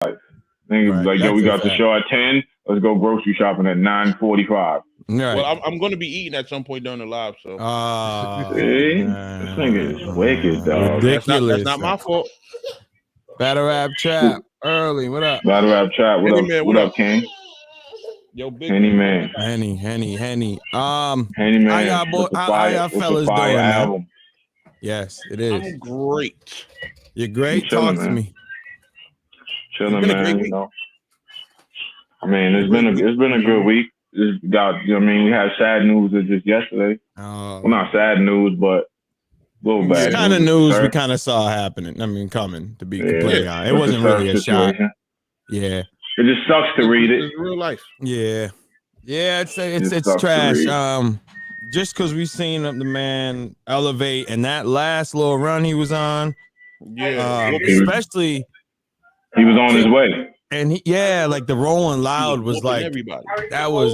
Niggas was like, yo, we got the show at 10. Let's go grocery shopping at 9:45. Right. Well, I'm going to be eating at some point during the live, so. See? This nigga is wicked, dog. Ridiculous. That's not my fault. Battle Rap Trap. Early, what up? Battle Rap Trap. What up? Man, what up, King? Yo, big Henny man. Henny. Henny man. How y'all fellas doing, man? Yes, it is. I'm great. You're great. Talk to me. Chilling, man. You know. I mean, it's been a good week. We had sad news just yesterday. Well, not sad news, but a little bad. Kind of news we kind of saw happening. I mean, coming to be completely honest. It wasn't really a shot. Yeah. It just sucks to read it. It's real life. Yeah. Yeah, it's trash. Just because we've seen the man elevate and that last little run he was on. Yeah. Especially he was on his way. And like the Rolling Loud was like everybody. That was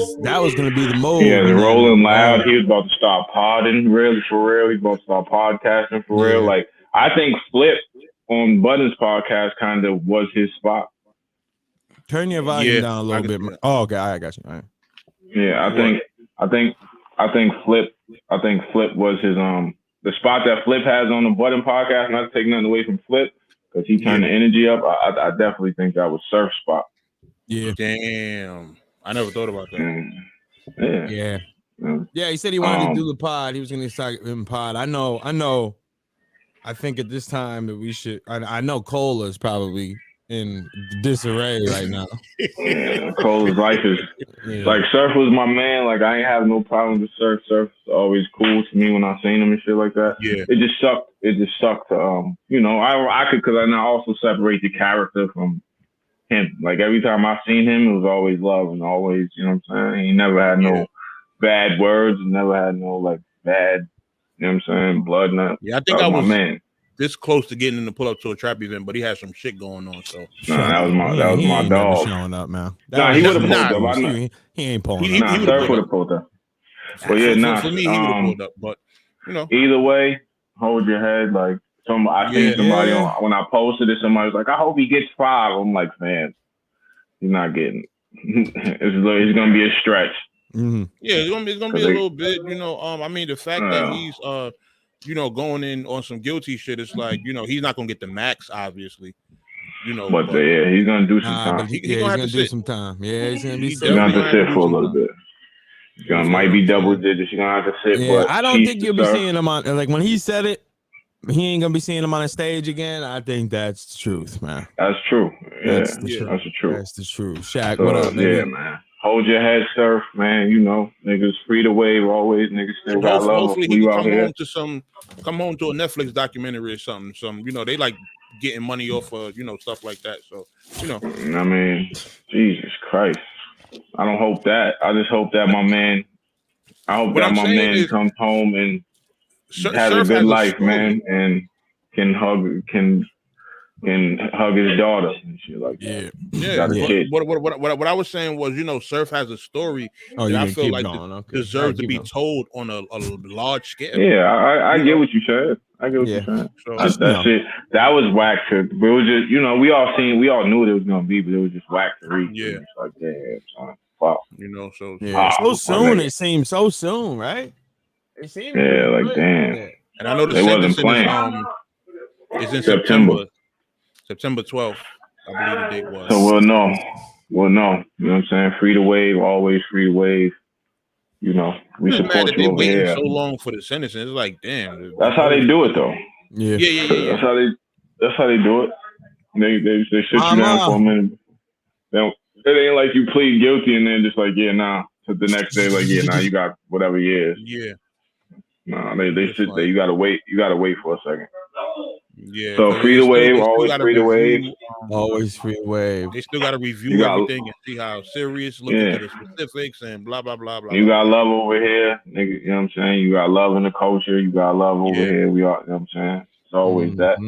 gonna be the move. Yeah, the Rolling Loud. He was about to start podding, really for real. He was about to start podcasting for real. Like I think Flip on Button's podcast kind of was his spot. Turn your volume down a little bit. Oh, okay, I got you. All right. Yeah, I think Flip was his the spot that Flip has on the Button podcast. Not to take nothing away from Flip. Because he turned the energy up, I definitely think that was Surf's spot. Yeah. Damn. I never thought about that. Yeah, he said he wanted to do the pod. He was going to start him pod. I know. I think at this time that we should. I know Cola's probably in disarray right now. Yeah, Cola's life is like Surf was my man. Like I ain't have no problem with Surf. Surf's always cool to me when I seen him and shit like that. Yeah, it just sucked. It just sucked to I could because I now also separate the character from him. Like every time I seen him, it was always love and always, you know what I'm saying. He never had no bad words. Never had no like bad, you know what I'm saying, blood. Yeah, I think I was my man. This close to getting in the pull up to a trap event, but he had some shit going on. So that was my dog showing up, man. He would have pulled up. He ain't pulling up. Surf would have pulled up. But for me, he would have pulled up. But either way, hold your head. Like I seen somebody when I posted it, somebody was like, "I hope he gets 5." I'm like, "Man, he's not getting. It's gonna be a stretch." Mm-hmm. Yeah, it's gonna be a little bit. I mean, the fact that he's going in on some guilty shit, it's like, he's not gonna get the max, obviously. But he's gonna do some time. He's gonna do some time. Yeah, he's gonna be. He's gonna have to sit for a little bit. He's gonna might be double digits. You're gonna have to sit. Yeah, I don't think you'll be seeing him on like when he said it. He ain't gonna be seeing him on a stage again. I think that's the truth, man. That's true. Yeah, that's the truth. That's the truth. That's the truth. Shaq, what up, nigga? Yeah, man. Hold your head, Surf, man. Niggas free to wave always. Niggas still got love. Hopefully he can come home to a Netflix documentary or something. They like getting money off of stuff like that. So I mean, Jesus Christ. I don't hope that. I just hope that my man. I hope that my man comes home and has a good life, man, and can hug his daughter and shit like that. What I was saying was, Surf has a story that I feel like deserves to be told on a large scale. Yeah, I get what you said. I get what you're saying. So that shit, that was whack to, but it was just, we all knew what it was gonna be, but it was just whack to read. Yeah, it's like, damn, son, fuck. So soon. It seemed so soon, right? It seemed damn. And I know the wasn't playing. Is in September 12th, I believe the date was. So we'll know. You know what I'm saying? Free to wave, always free to wave. We support you over here. So long for the sentencing. It's like, damn. That's how they do it, though. Yeah. That's how they do it. They sit you down for a minute. It ain't like you plead guilty and then just like, to the next day, like, you got whatever years. Yeah. No, they sit there. You gotta wait. You gotta wait for a second. Yeah. So free to wave, always free to wave. Always free to wave. They still gotta review everything and see how serious, look at the specifics and blah blah blah blah. You got love over here, nigga. You know what I'm saying? You got love in the culture. You got love over here. We are. You know what I'm saying? It's always that.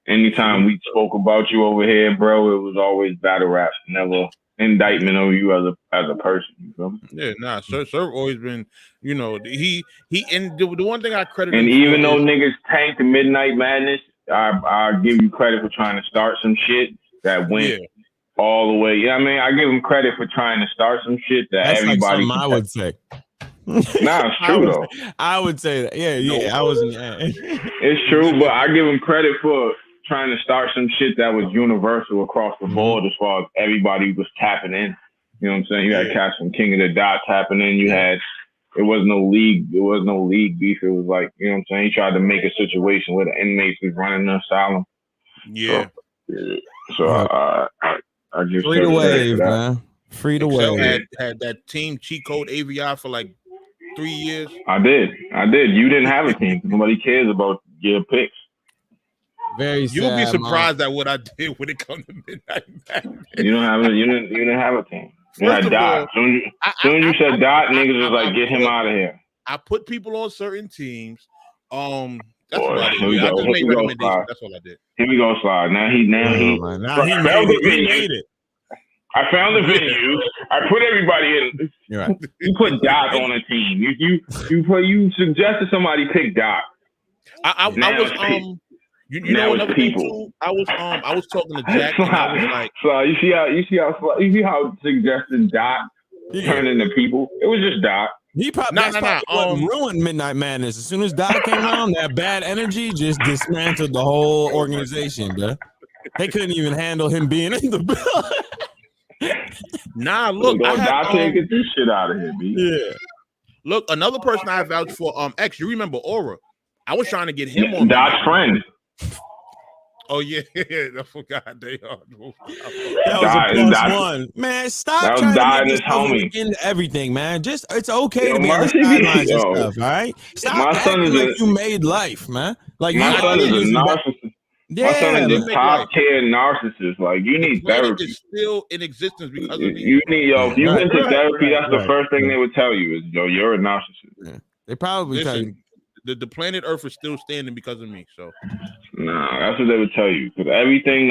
Anytime we spoke about you over here, bro, it was always battle rap. Never indictment of you as a person. You feel me? Yeah, Surf always been, he and the one thing I credit and even though niggas tanked the Midnight Madness, I give you credit for trying to start some shit that went all the way. Yeah, I mean, I give him credit for trying to start some shit that That's everybody. like I would say. Nah, it's true though. I would say that. Yeah. I wasn't. It's true, but I give him credit for trying to start some shit that was universal across the board as far as everybody was tapping in. You know what I'm saying? You had cats from King of the Dot tapping in. You had it was no league beef. It was like, you know what I'm saying? He tried to make a situation where the inmates was running the asylum. Yeah. So I just free to wave, man. Free to wave. Had that team cheat code AVI for like 3 years. I did. You didn't have a team. Nobody cares about your picks. Very sad. You'll be surprised at what I did when it comes to Midnight Madness. You didn't have a team. You had Dot. Soon as you said Dot, niggas was like, get him out of here. I put people on certain teams. That's Boy, what I did. I just made recommendations. That's all I did. Here we go, Slide. Now he made it. I found the venues. I put everybody in. You're right. You put Dot on a team. You suggested somebody pick Dot. I was you know another thing too. I was talking to Jack and I was like, so you see how suggesting Dot turned into people. It was just Dot. He probably ruined Midnight Madness. As soon as Dot came around, that bad energy just dismantled the whole organization, bro. They couldn't even handle him being in the building. Nah, look, I had get this shit out of here, B. Yeah. Look, another person I vouched for, X. You remember Aura? I was trying to get him on Dot's friend. Oh yeah, I forgot they are. That was a +1. Man, stop trying to make yourself into everything, man. Just it's okay to be on the sidelines and stuff, all right? Stop acting like you made life, man. Like my son is a narcissist. Yeah, my son is a top tier narcissist. Like you need therapy. It's still in existence because of me. You need if you went to therapy, that's the first thing they would tell you is you're a narcissist. Yeah. They probably tell you. The planet Earth is still standing because of me. So, nah, that's what they would tell you. Because everything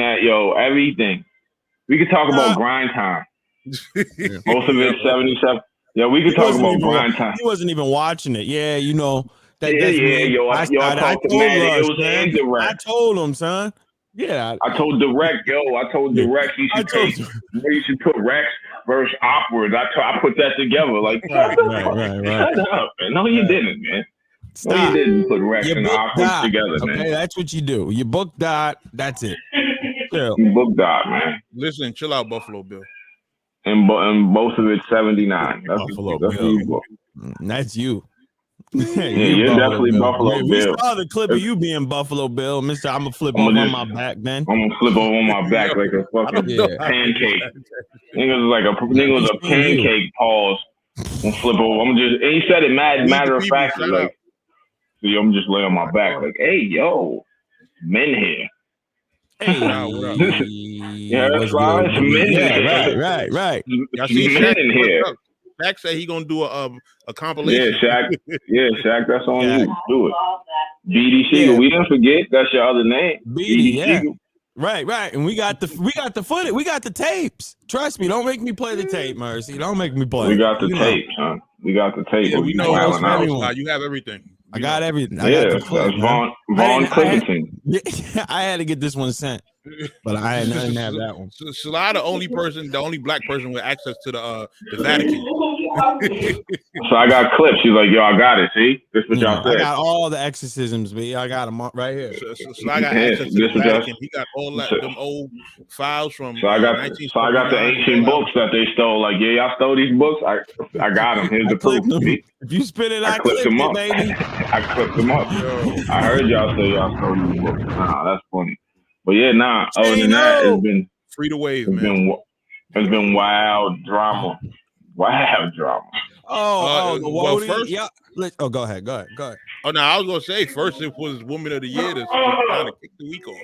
we could talk about grind time. Most of it 77. Yeah, we could talk about grind time. He wasn't even watching it. Yeah, you know. I talked to man. It was indirect. I told him, son. Yeah. I told Direct, you should put Rex versus Awkward. I put that together. Like, right. Shut up, man. No, you didn't, man. Stop. No, you didn't put Rex and Awkward together, man. Okay, that's what you do. You book Dot. That's it. You book Dot, man. Listen, chill out, Buffalo Bill. And most of it's 79. That's Buffalo Bill. That's you. You're definitely Buffalo Bill. We saw the clip of you being Buffalo Bill, Mister. I'm gonna flip over on my back, man. I'm gonna flip over on my back like a fucking pancake. Nigga was a pancake. Pause. And flip over. I'm just. And he said it matter of fact. Like, see, I'm just laying on my back. Like, hey, yo, men here. Hey, yeah, that's right. It's men here. Right. Y'all see men in here. Shaq said he gonna do a compilation. Yeah, Shaq, that's on you. Do it. BD Siegel. We didn't forget that's your other name. BD Siegel. Right. And we got the footage. We got the tapes. Trust me. Don't make me play the tape, Mercy. Don't make me play. We got the tape, son. We got the tape. Yeah, we know everyone. You have everything. I got everything. That's Vaughn Clifton. I had to get this one sent, but I didn't have that one. So Sly, the only black person with access to the Vatican. So I got clips. She's like, yo, I got it. See, this what y'all said. I got all the exorcisms, B. I got them right here. So I got access to the Vatican. He got all them old files from. So I got the ancient books that they stole. Like, yeah, y'all stole these books. I got them. Here's the proof. If you spit it, I clipped them up, baby. I clipped them up. I heard y'all say y'all stole these books. Nah, that's funny. But yeah, other than that, it's been free to wave, man. It's been wild drama. Oh, the WOTY. First, yeah. Go ahead. Oh, no, I was gonna say first it was Woman of the Year to kind of kick the week off.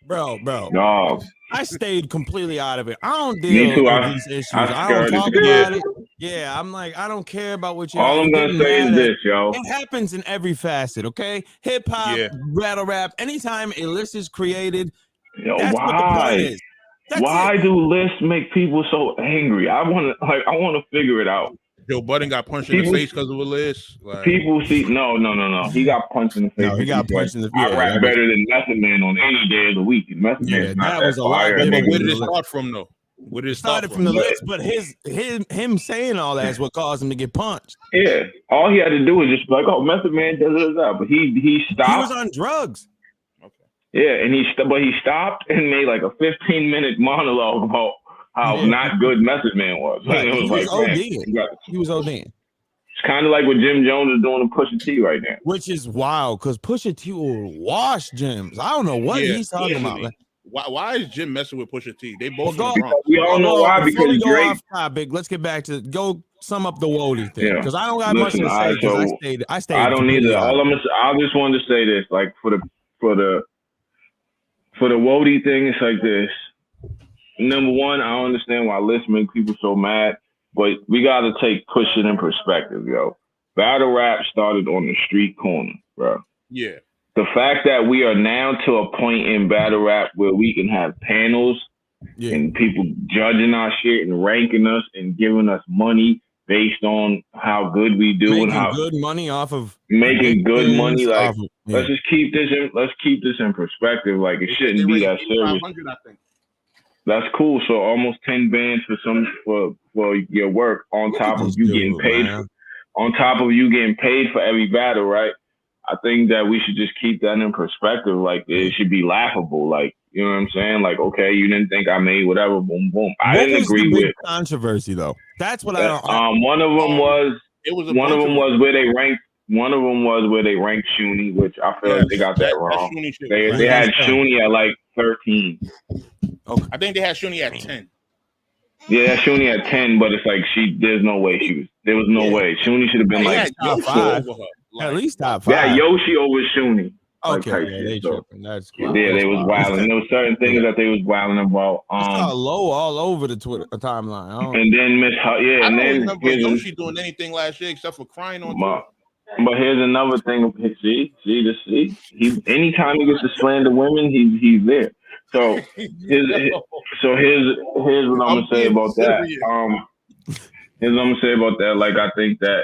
Bro. No. I stayed completely out of it. I don't deal with these issues. I don't talk about it. Yeah, I'm like, I don't care about what you're. All I'm gonna say is this, yo. It happens in every facet, okay? Hip hop, battle rap. Anytime a list is created, that's what the point is. Why do lists make people so angry? I want to figure it out. Joe Budden got punched in the face because of a list. Like, people see no. He got punched in the face. No, he got punched in the face. I rap better than Method Man on any day of the week. Method Man, that was a lot. Where did it start from, though? What is started from the list, but him saying all that is what caused him to get punched. Yeah, all he had to do was just be like, "Oh, Method Man does that," but he stopped. He was on drugs. Okay. Yeah, and he stopped and made like a 15-minute monologue about how not good Method Man was. Right. It was He was ODing. It's kind of like what Jim Jones is doing to Pusha T right now, which is wild because Pusha T will wash gyms. I don't know what he's talking about. Like, why is Jim messing with Pusha T? They both we all know why. Before we because go Drake, off topic, let's get back to sum up the WOTY thing because I don't got much to say. I stayed. I don't either. I just wanted to say this, like for the WOTY thing, it's like this. Number one, I don't understand why lists make people so mad, but we got to push it in perspective, yo. Battle rap started on the street corner, bro. Yeah. The fact that we are now to a point in battle rap where we can have panels and people judging our shit and ranking us and giving us money based on how good we do making and how good money off of making good money. Like, let's just keep this in perspective. Like, it shouldn't be that serious. I think. That's cool. So almost 10 bands for your work on top of you getting paid. On top of you getting paid for every battle, right? I think that we should just keep that in perspective. Like, it should be laughable. Like, you know what I'm saying? Like, okay, you didn't think I made whatever, boom, boom. I didn't agree with controversy though. That's what I don't. One of them was where they ranked. One of them was where they ranked Shuni, which I feel like they got that wrong. They had Shuni at like 13. Okay. I think they had Shuni at 10. Yeah, Shuni at 10, but it's like there's no way there was no way. Shuni should have been like top 5. At least top 5. Yeah, Yoshi over Shuni. Okay, they tripping. That's cool. Yeah, they was wilding. There was certain things that they was wilding about. Low all over the Twitter timeline. And then I don't remember Yoshi doing anything last year except for crying on Twitter. But here's another thing. See. Anytime he gets to slander women, he's there. So here's what I'm gonna say about that. Here's what I'm gonna say about that. Like, I think that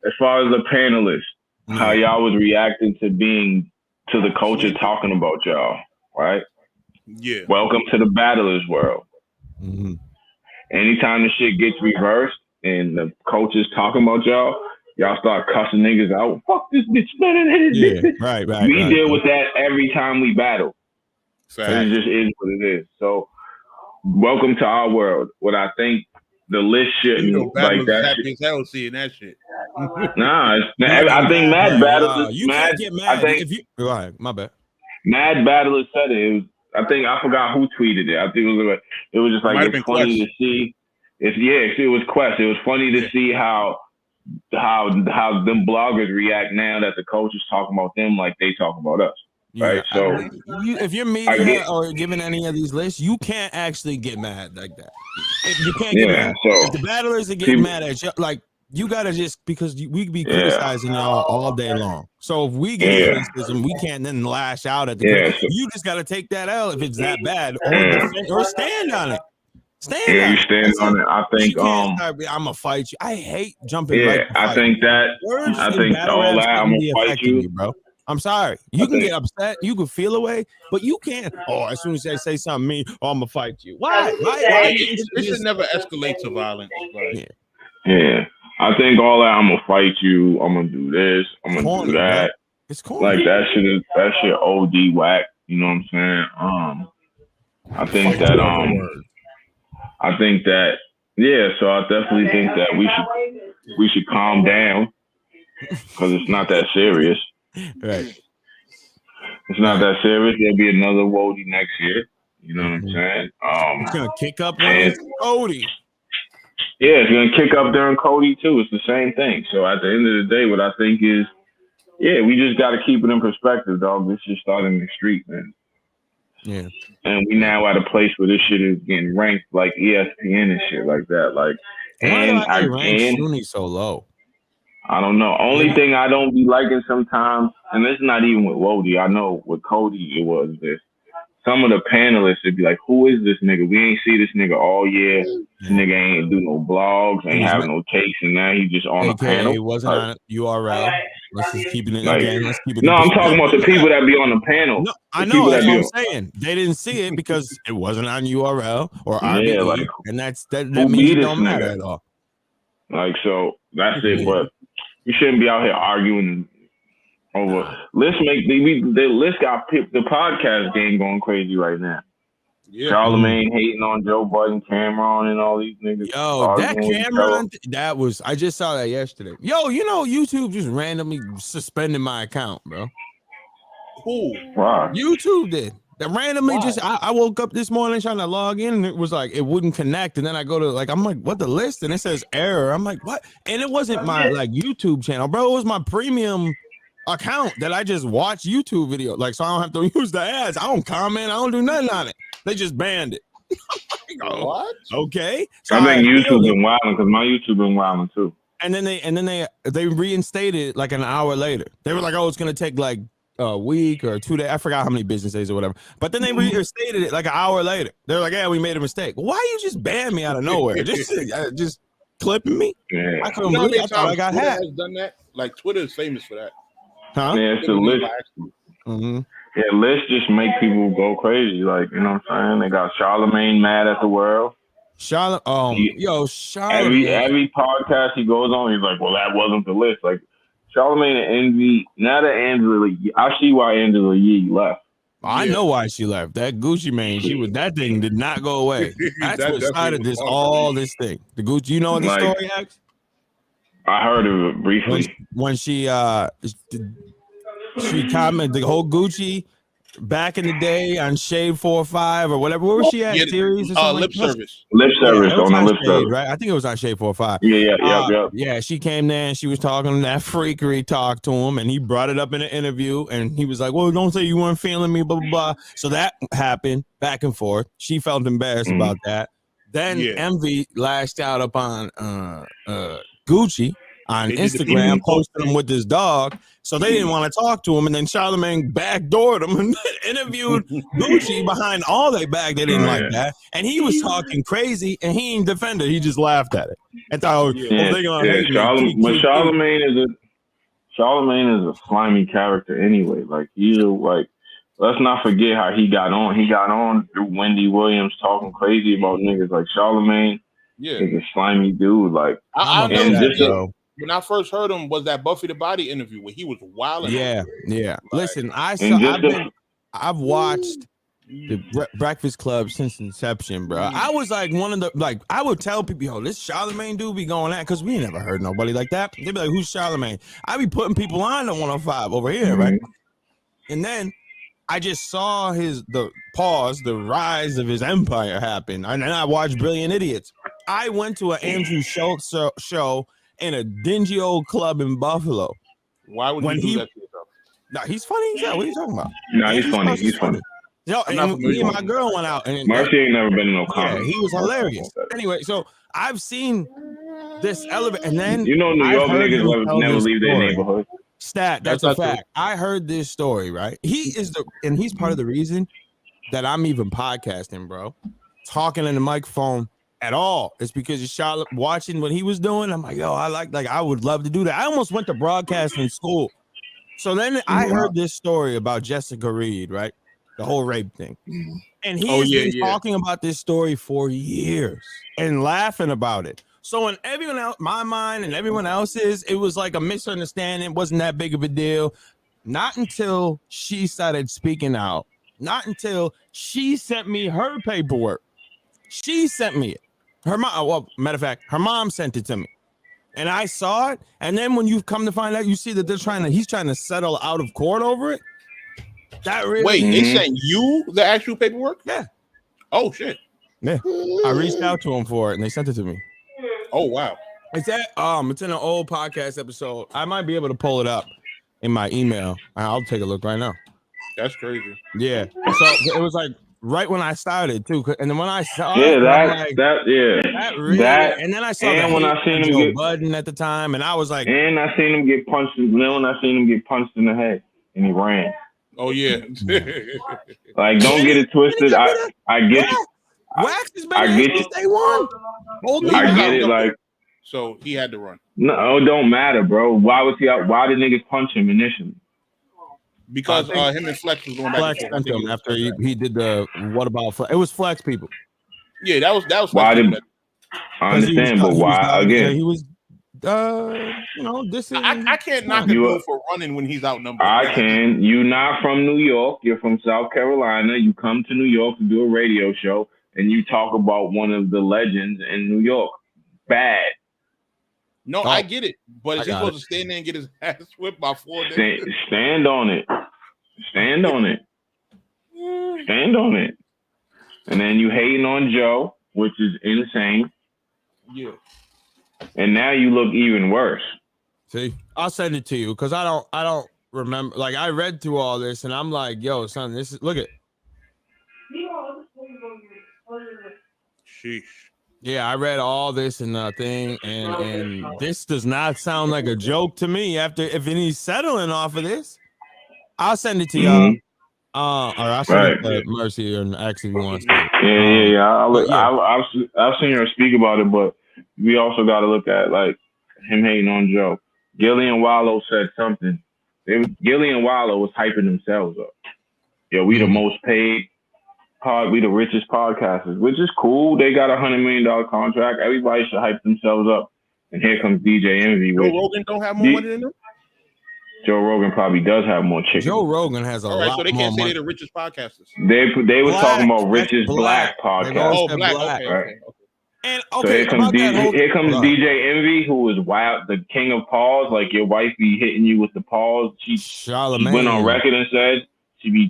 as far as the panelists, how y'all was reacting to the culture talking about y'all, right? Yeah. Welcome to the battlers world. Mm-hmm. Anytime the shit gets reversed and the culture's talking about y'all start cussing niggas out. Fuck this bitch. Right. We deal with that every time we battle. It just is what it is. So, welcome to our world. What I think the list shouldn't like that. Happy as hell seeing that shit. Nah, I think Mad Battlers. You can't get mad go ahead. My bad. Mad Battlers said it. I forgot who tweeted it. I think it was just like it's funny to see. It was Quest. It was funny to see how them bloggers react now that the coach is talking about them like they talk about us. Right. So if you're media or giving any of these lists, you can't actually get mad like that. You can't get mad. So if the battlers are getting mad at you, like, you gotta just, because we be criticizing y'all all day long. So if we get criticism, we can't then lash out at the you just gotta take that L if it's that bad, or stand on it. You stand on it. I think I'm gonna fight you. I hate jumping. I think all that I'm gonna fight you, bro. I'm sorry. You can get upset. You can feel away, but you can't. As soon as they say something mean, I'm gonna fight you. Why? This should never escalate to violence. Yeah. I think all that, I'm gonna fight you. I'm gonna do this. I'm gonna do that. Man. It's cool. Like, that shit OD whack. You know what I'm saying? I think that so I definitely think that we should calm down, because it's not that serious. Right. It's not that serious. There'll be another WOTY next year. You know what I'm saying? It's gonna kick up on Cody. Yeah, it's gonna kick up during Cody too. It's the same thing. So at the end of the day, what I think is, we just got to keep it in perspective, dog. This just started in the street, man. Yeah. And we now at a place where this shit is getting ranked like ESPN and shit like that. Like, why rank Shuni so low? I don't know. Only thing I don't be liking sometimes, and it's not even with WOTY. I know with Cody it was this. Some of the panelists would be like, "Who is this nigga? We ain't see this nigga all year. This nigga ain't do no blogs, ain't have no case, and now he just on the panel." He wasn't on URL. Let's just keep it Like, again. Let's keep it. No, I'm talking about the people that be on the panel. No, I know. That's what I'm saying. They didn't see it because it wasn't on URL or RBE, yeah, like, that means it don't matter at all. Like, so that's it. But you shouldn't be out here arguing over. Let's make let's got the podcast game going crazy right now. Yeah. Charlamagne hating on Joe Budden, Cameron, and all these niggas. Yo, that Cameron, that was, I just saw that yesterday. Yo, you know, YouTube just randomly suspended my account, bro. Who? Wow. YouTube did. That randomly I woke up this morning trying to log in and it was like, it wouldn't connect. And then I go to I'm like, what, the list? And it says error. I'm like, what? And it wasn't my YouTube channel, bro. It was my premium account that I just watch YouTube video. Like, so I don't have to use the ads. I don't comment. I don't do nothing on it. They just banned it. What? Okay. So I think YouTube been wilding because my YouTube been wilding too. And then they reinstated it like an hour later. They were like, oh, it's gonna take like a week or 2 days. I forgot how many business days or whatever. But then they reinstated it like an hour later. They're like, yeah, we made a mistake. Why you just ban me out of nowhere? just clipping me? Yeah. I couldn't believe it. I thought I got hacked. Has done that. Like Twitter is famous for that. Huh? Yeah, it's a list. Yeah, lists just make people go crazy. Like, you know what I'm saying? They got Charlamagne mad at the world. Charlamagne. Every podcast he goes on, he's like, well, that wasn't the list. Like, Charlamagne and Envy, now that Angela, I see why Angela Yee left. I know why she left. That Gucci Mane, that thing did not go away. That's what started this thing. The Gucci, you know what the story is? I heard of it briefly. When she commented the whole Gucci back in the day on Shade 4-5 or whatever. Where was she at? Series or something? Lip Service. Lip Service on the Lip Service, right? I think it was on Shade 4-5. Yeah. Yeah, she came there and she was talking that freakery talk to him, and he brought it up in an interview, and he was like, "Well, don't say you weren't feeling me, blah blah blah." So that happened back and forth. She felt embarrassed about that. Then Envy lashed out upon Gucci on Instagram, posted him with his dog. So they didn't want to talk to him, and then Charlamagne backdoored him and interviewed Gucci behind all they back. They didn't like that, and he was talking crazy, and he ain't defended. He just laughed at it and thought, they gonna hate me. But Charlamagne is a slimy character anyway. Like, let's not forget how he got on. He got on through Wendy Williams talking crazy about niggas. Like, Charlamagne is a slimy dude. Like, when I first heard him was that Buffy the Body interview where he was wilding. Yeah. Like, listen, I've watched the Breakfast Club since inception, bro. I was like one of the I would tell people, yo, this Charlamagne dude be going at, because we ain't never heard nobody like that. They'd be like, who's Charlamagne? I be putting people on the 105 over here, right? And then I just saw the rise of his empire happen, and then I watched Brilliant Idiots. I went to an Andrew Schultz show in a dingy old club in Buffalo. Why would you do that to yourself? Nah, he's funny. Yeah, what are you talking about? No, he's funny. Yo, and me and my girl went out, and Marcy ain't never been in no comedy. Yeah, he was hilarious. Anyway, so I've seen this elevator, and then New York niggas never leave their neighborhood. That's a fact. I heard this story, right? He's part of the reason that I'm even podcasting, bro. Talking in the microphone at all. It's because you shot watching what he was doing. I'm like, yo, I would love to do that. I almost went to broadcasting school. So then I heard this story about Jessica Reed, right? The whole rape thing. And he's been talking about this story for years and laughing about it. So in everyone else, my mind and everyone else's, it was like a misunderstanding. It wasn't that big of a deal. Not until she started speaking out. Not until she sent me her paperwork. She sent me it. Her mom, well, matter of fact, her mom sent it to me, and I saw it. And then when you come to find out, you see that he's trying to settle out of court over it. That really? Wait, they sent you the actual paperwork? Yeah. Oh shit. Yeah. I reached out to him for it, and they sent it to me. Oh wow. It's in an old podcast episode. I might be able to pull it up in my email. I'll take a look right now. That's crazy. Yeah. So it was like right when I started too, and then when I saw and then I saw when I seen him get Budden at the time, and I was like, and I seen him get punched. And then when I seen him get punched in the head, and he ran. Oh yeah. Like, don't get it twisted. I get you. Wax has been since day one. I get it. Like, so he had to run. No, it don't matter, bro. Why was he out? Why did niggas punch him initially? Because him and Flex was going back Flex and forth. sent him after he did the what about Flex? It was Flex people. Yeah, that was Flex why people. I understand, but why again? He was this is I can't knock a dude for running when he's outnumbered. I can. You're not from New York. You're from South Carolina. You come to New York to do a radio show, and you talk about one of the legends in New York. Bad. No, I get it. But is he supposed to stand there and get his ass whipped by 4 days? Stand on it. Stand on it. Stand on it. And then you hating on Joe, which is insane. Yeah. And now you look even worse. See, I'll send it to you because I don't remember. Like I read through all this and I'm like, yo, son, this is look at. Sheesh. Yeah, I read all this and thing, and this does not sound like a joke to me. If he's settling off of this, I'll send it to y'all. Or I'll send it to Mercy and actually if he wants to. I've seen her speak about it, but we also got to look at like him hating on Joe. Gilly and Wallow said something. Gilly and Wallow was hyping themselves up. Yo, we the most paid we the richest podcasters, which is cool. They got $100 million contract. Everybody should hype themselves up. And here comes DJ Envy. Joe Rogan don't have more money than them? Joe Rogan probably does have more chicken. Joe Rogan has a lot more money. So they can't say they're the richest podcasters. They were talking about richest black podcasters. Oh, black. Okay. And so here comes DJ Envy, who is wild, the king of pause. Like your wife be hitting you with the pause. She went on record and said she be,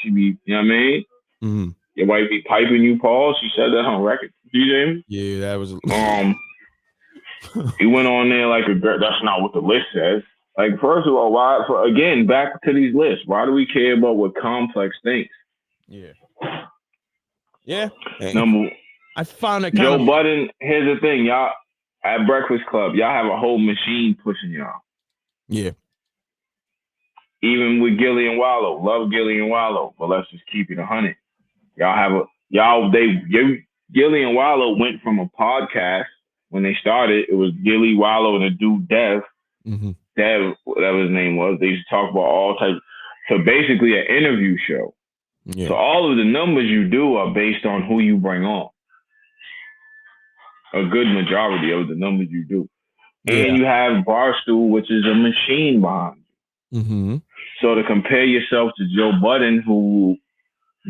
you know what I mean? Mm-hmm. Your wife be piping you pause. She said that on record. DJ Envy? Yeah, that was. He went on there like that's not what the list says. Like, first of all, again, back to these lists. Why do we care about what Complex thinks? Yeah. Yeah. I found it Joe Budden, here's the thing, y'all, at Breakfast Club, y'all have a whole machine pushing y'all. Yeah. Even with Gilly and Wallow. Love Gilly and Wallow, but let's just keep it 100. Gilly and Wallow went from a podcast when they started. It was Gilly, Wallow, and a dude, Dev. Mm-hmm. Dev, whatever his name was. They used to talk about all types. So basically an interview show. Yeah. So all of the numbers you do are based on who you bring on. A good majority of the numbers you do. Yeah. And you have Barstool, which is a machine behind you. Mm-hmm. So to compare yourself to Joe Budden, who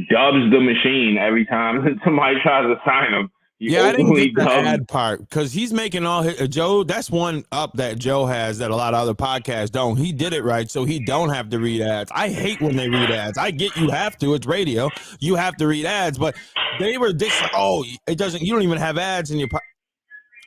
dubs the machine every time somebody tries to sign him. I didn't get the ad part because he's making all his Joe. That's one up that Joe has that a lot of other podcasts don't. He did it right, so he don't have to read ads. I hate when they read ads. I get you have to. It's radio. You have to read ads, but they were this. Oh, it doesn't. You don't even have ads in your.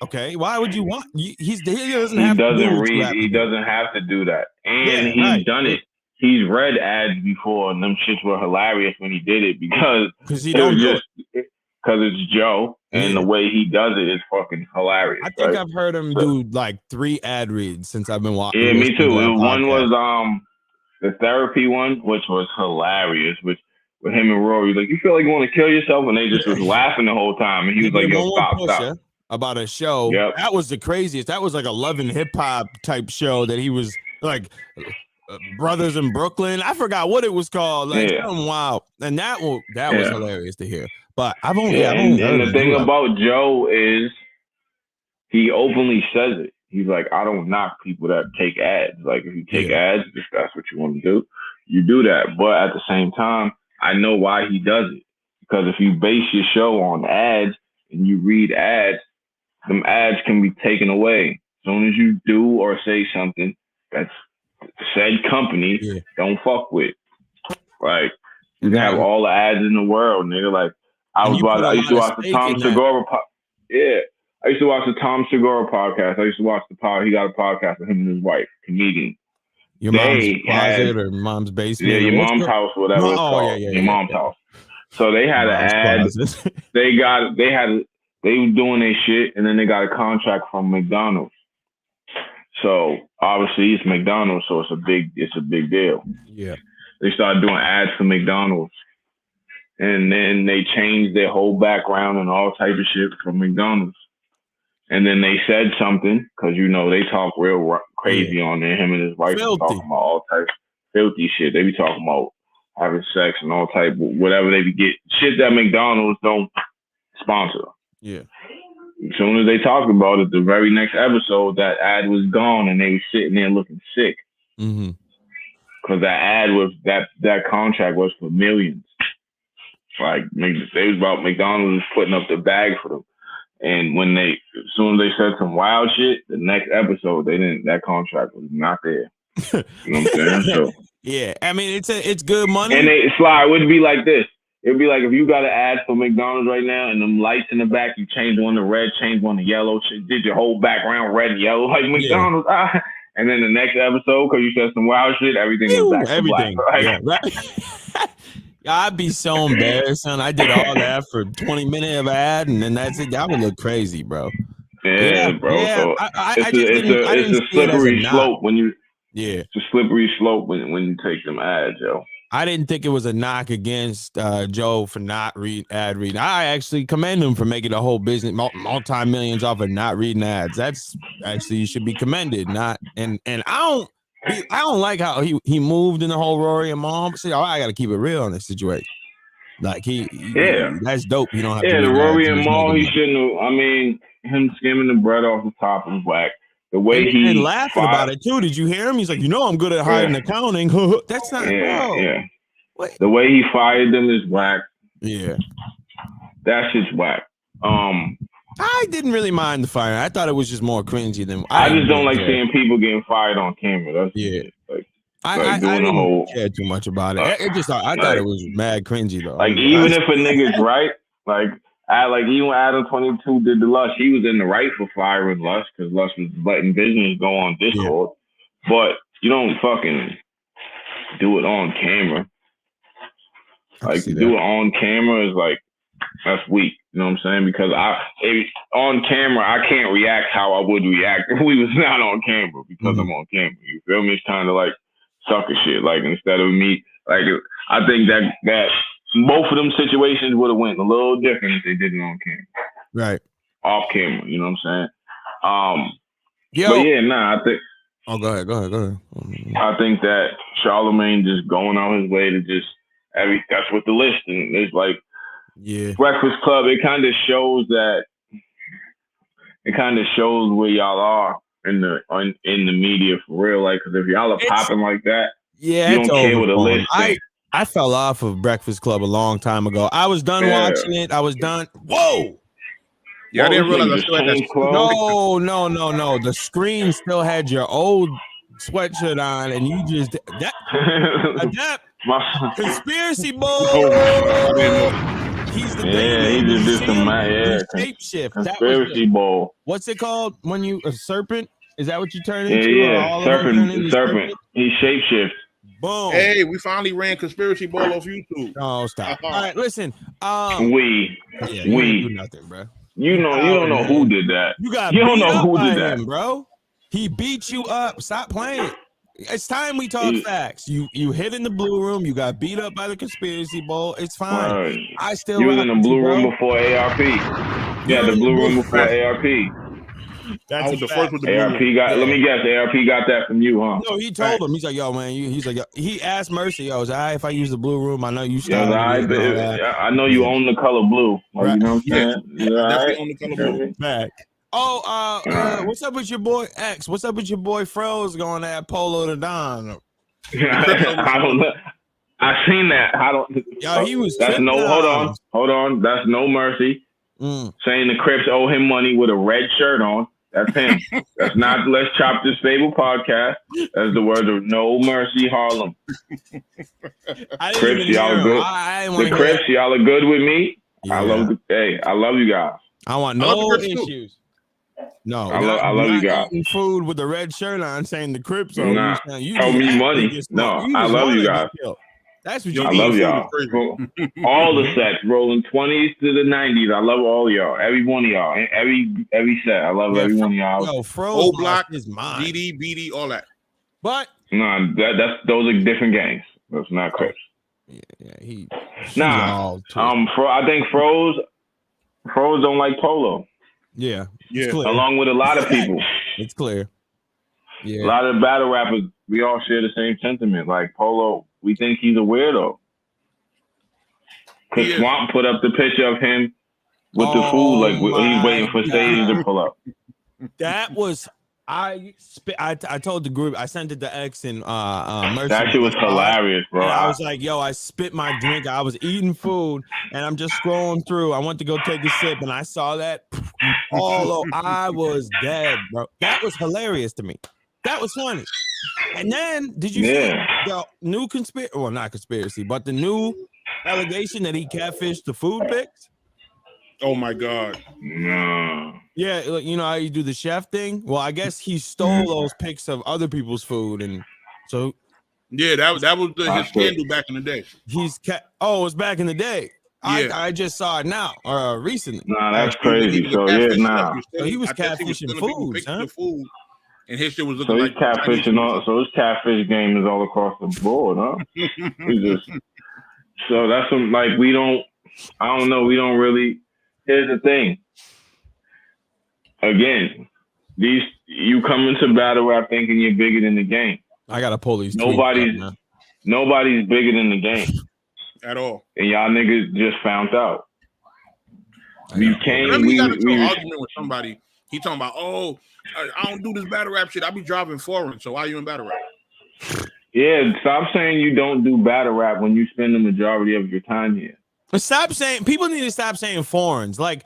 Okay, why would you want? He doesn't have to have to do that, and he's done it. He's read ads before, and them shits were hilarious when he did it because he don't do it. Because it's Joe, and the way he does it is fucking hilarious. I think I've heard him do like 3 ad reads since I've been watching. Yeah, me too. One was the therapy one, which was hilarious, which with him and Rory, like, you feel like you want to kill yourself, and they just was laughing the whole time, and he was like, yo, stop. About a show. Yep. That was the craziest. That was like a Love and Hip Hop type show that he was like Brothers in Brooklyn. I forgot what it was called. Like, wow. And that was hilarious to hear. But I've only and the thing about Joe is he openly says it. He's like, I don't knock people that take ads. Like, if you take ads, if that's what you want to do, you do that. But at the same time, I know why he does it. Because if you base your show on ads and you read ads, them ads can be taken away. As soon as you do or say something that's said company don't fuck with. Like, you can have all the ads in the world, nigga. Like, I used to watch the Tom Segura I used to watch the Tom Segura podcast. I used to watch he got a podcast with him and his wife, comedian. Your mom's closet or mom's basement? Yeah, your mom's house, whatever it's called. Your mom's house. So they had an ad. They were doing their shit, and then they got a contract from McDonald's. So obviously it's McDonald's, so it's a big deal. Yeah. They started doing ads for McDonald's. And then they changed their whole background and all type of shit from McDonald's. And then they said something because they talk real crazy on there. Him and his wife are talking about all types of filthy shit. They be talking about having sex and all type of whatever they be get shit that McDonald's don't sponsor. Yeah. As soon as they talked about it, the very next episode, that ad was gone, and they were sitting there looking sick. Mm-hmm. Because that ad was that contract was for millions. Like they was about McDonald's was putting up the bag for them. And as soon as they said some wild shit, the next episode that contract was not there. You know what I'm saying? So yeah, I mean it's good money. And Sly, it would be like this. It'd be like if you got an ad for McDonald's right now and them lights in the back, you change one to red, change one to yellow, did your whole background red and yellow like McDonald's. Yeah. And then the next episode, because you said some wild shit, everything was back to black. Right? Yeah, right. I'd be so embarrassed, son. I did all that for 20 minutes of ad, and then that's it. That would look crazy, bro. Yeah, bro. Yeah. So it's a slippery slope when you. Yeah, it's a slippery slope when you take them ads, yo. I didn't think it was a knock against Joe for not ad reading. I actually commend him for making a whole business multi-millions off of not reading ads. That's actually, you should be commended. And I don't like how he moved in the whole Rory and Mom. See, I got to keep it real in this situation. Like that's dope. You don't have to. Yeah, the Rory and Mom. He shouldn't have. I mean, him skimming the bread off the top was whack. The way and laughing about it too. Did you hear him? He's like, I'm good at hiding accounting. That's not. Bro. Yeah. What? The way he fired them is whack. Yeah, that's just whack. I didn't really mind the fire. I thought it was just more cringy than. I just don't like seeing people getting fired on camera. That's I didn't care too much about it. I thought it was mad cringy though. Like even if a nigga's right, even when Adam 22 did the Lush, he was in the right for firing Lush because Lush was letting business go on Discord. Yeah. But you don't fucking do it on camera. Like to do it on camera is like that's weak. You know what I'm saying? Because on camera I can't react how I would react if we was not on camera because I'm on camera. You feel me? It's kind of like sucker shit. Like instead of me, like I think that both of them situations would have went a little different if they did it on camera. Right. Off camera. You know what I'm saying? But yeah, I think. Oh, go ahead. I think that Charlemagne just going on his way to just. That's what the listing is like. Yeah, Breakfast Club. It kind of shows where y'all are in the media for real. Like, because if y'all are popping like that, you don't care what the list. I fell off of Breakfast Club a long time ago. I was done watching it. I was done. Whoa. Yeah, I didn't realize I still had that. No. The screen still had your old sweatshirt on, and you just adapt. Conspiracy boy. He's the baby. He just did some shape shift. Conspiracy bowl. What's it called when you a serpent? Is that what you turn into? Yeah, serpent. He shape shifts. Boom. Hey, we finally ran Conspiracy Ball off YouTube. Oh, stop. All right, listen. We do nothing, bro. You don't know who did that. You don't know who did that, bro. He beat you up. Stop playing. It's time we talk facts. You hit in the blue room. You got beat up by the Conspiracy Bowl. It's fine. Right. I still. You was in the blue room before ARP. Yeah, the blue room before ARP. I was the first with the ARP got. Yeah. Let me guess. ARP got that from you, huh? No, he told him. He's like, yo, man. He's like, yo. He asked Mercy, yo, is it all right if I use the blue room? I know you. I know you own the color blue. Like, you know what I'm saying? Definitely own the color blue. Back. Oh, what's up with your boy X? What's up with your boy Froze going at Polo to Don? I don't know. I seen that. I don't. Yo, he was. That's no. Hold on. That's No Mercy. Saying the Crips owe him money with a red shirt on. That's him. That's not Let's Chop This Fable podcast. That's the words of No Mercy Harlem. Crips, y'all are good. The Crips, y'all are good with me. Yeah. I love you guys. I want no issues. No, I love you guys. Eating food with the red shirt on, saying the Crips. Nah, owe me money. No, I love you guys. That's what you I love y'all. All the sets, rolling 20s to the 90s. I love all y'all. Every one of y'all. Every set. I love every one of y'all. Yo, Fro Block is mine. DD, BD, all that. But those are different games. That's not Crips. Yeah, I think Froze don't like Polo. Yeah. Yeah. Along with a lot of people. It's clear. Yeah. A lot of battle rappers, we all share the same sentiment. Like Polo, we think he's a weirdo. Because Swamp put up the picture of him with the food, like he's waiting for Sadie to pull up. That was I told the group, I sent it to X and Mercy. That shit was hilarious, bro. And I was like, yo, I spit my drink. I was eating food and I'm just scrolling through. I went to go take a sip and I saw that. I was dead, bro. That was hilarious to me. That was funny. And then did you see the new conspiracy? Well, not conspiracy, but the new allegation that he catfished the food pics? Oh my God. No. Yeah, you know how you do the chef thing? Well, I guess he stole those pics of other people's food, and so yeah, that was his scandal back in the day. It was back in the day. Yeah. I just saw it now, recently. Nah, that's crazy. So he was catfishing foods, huh? Food, and his shit was looking like catfishing. So his catfish game is all across the board, huh? So that's what, like, I don't know. We don't really. Here's the thing. Again, you come into battle rap thinking you're bigger than the game. I gotta pull these. Nobody's bigger than the game at all. And y'all niggas just found out. We got into an argument with somebody. He talking about, I don't do this battle rap shit. I be driving foreign. So why you in battle rap? Yeah, stop saying you don't do battle rap when you spend the majority of your time here. Stop saying. People need to stop saying foreigns. Like,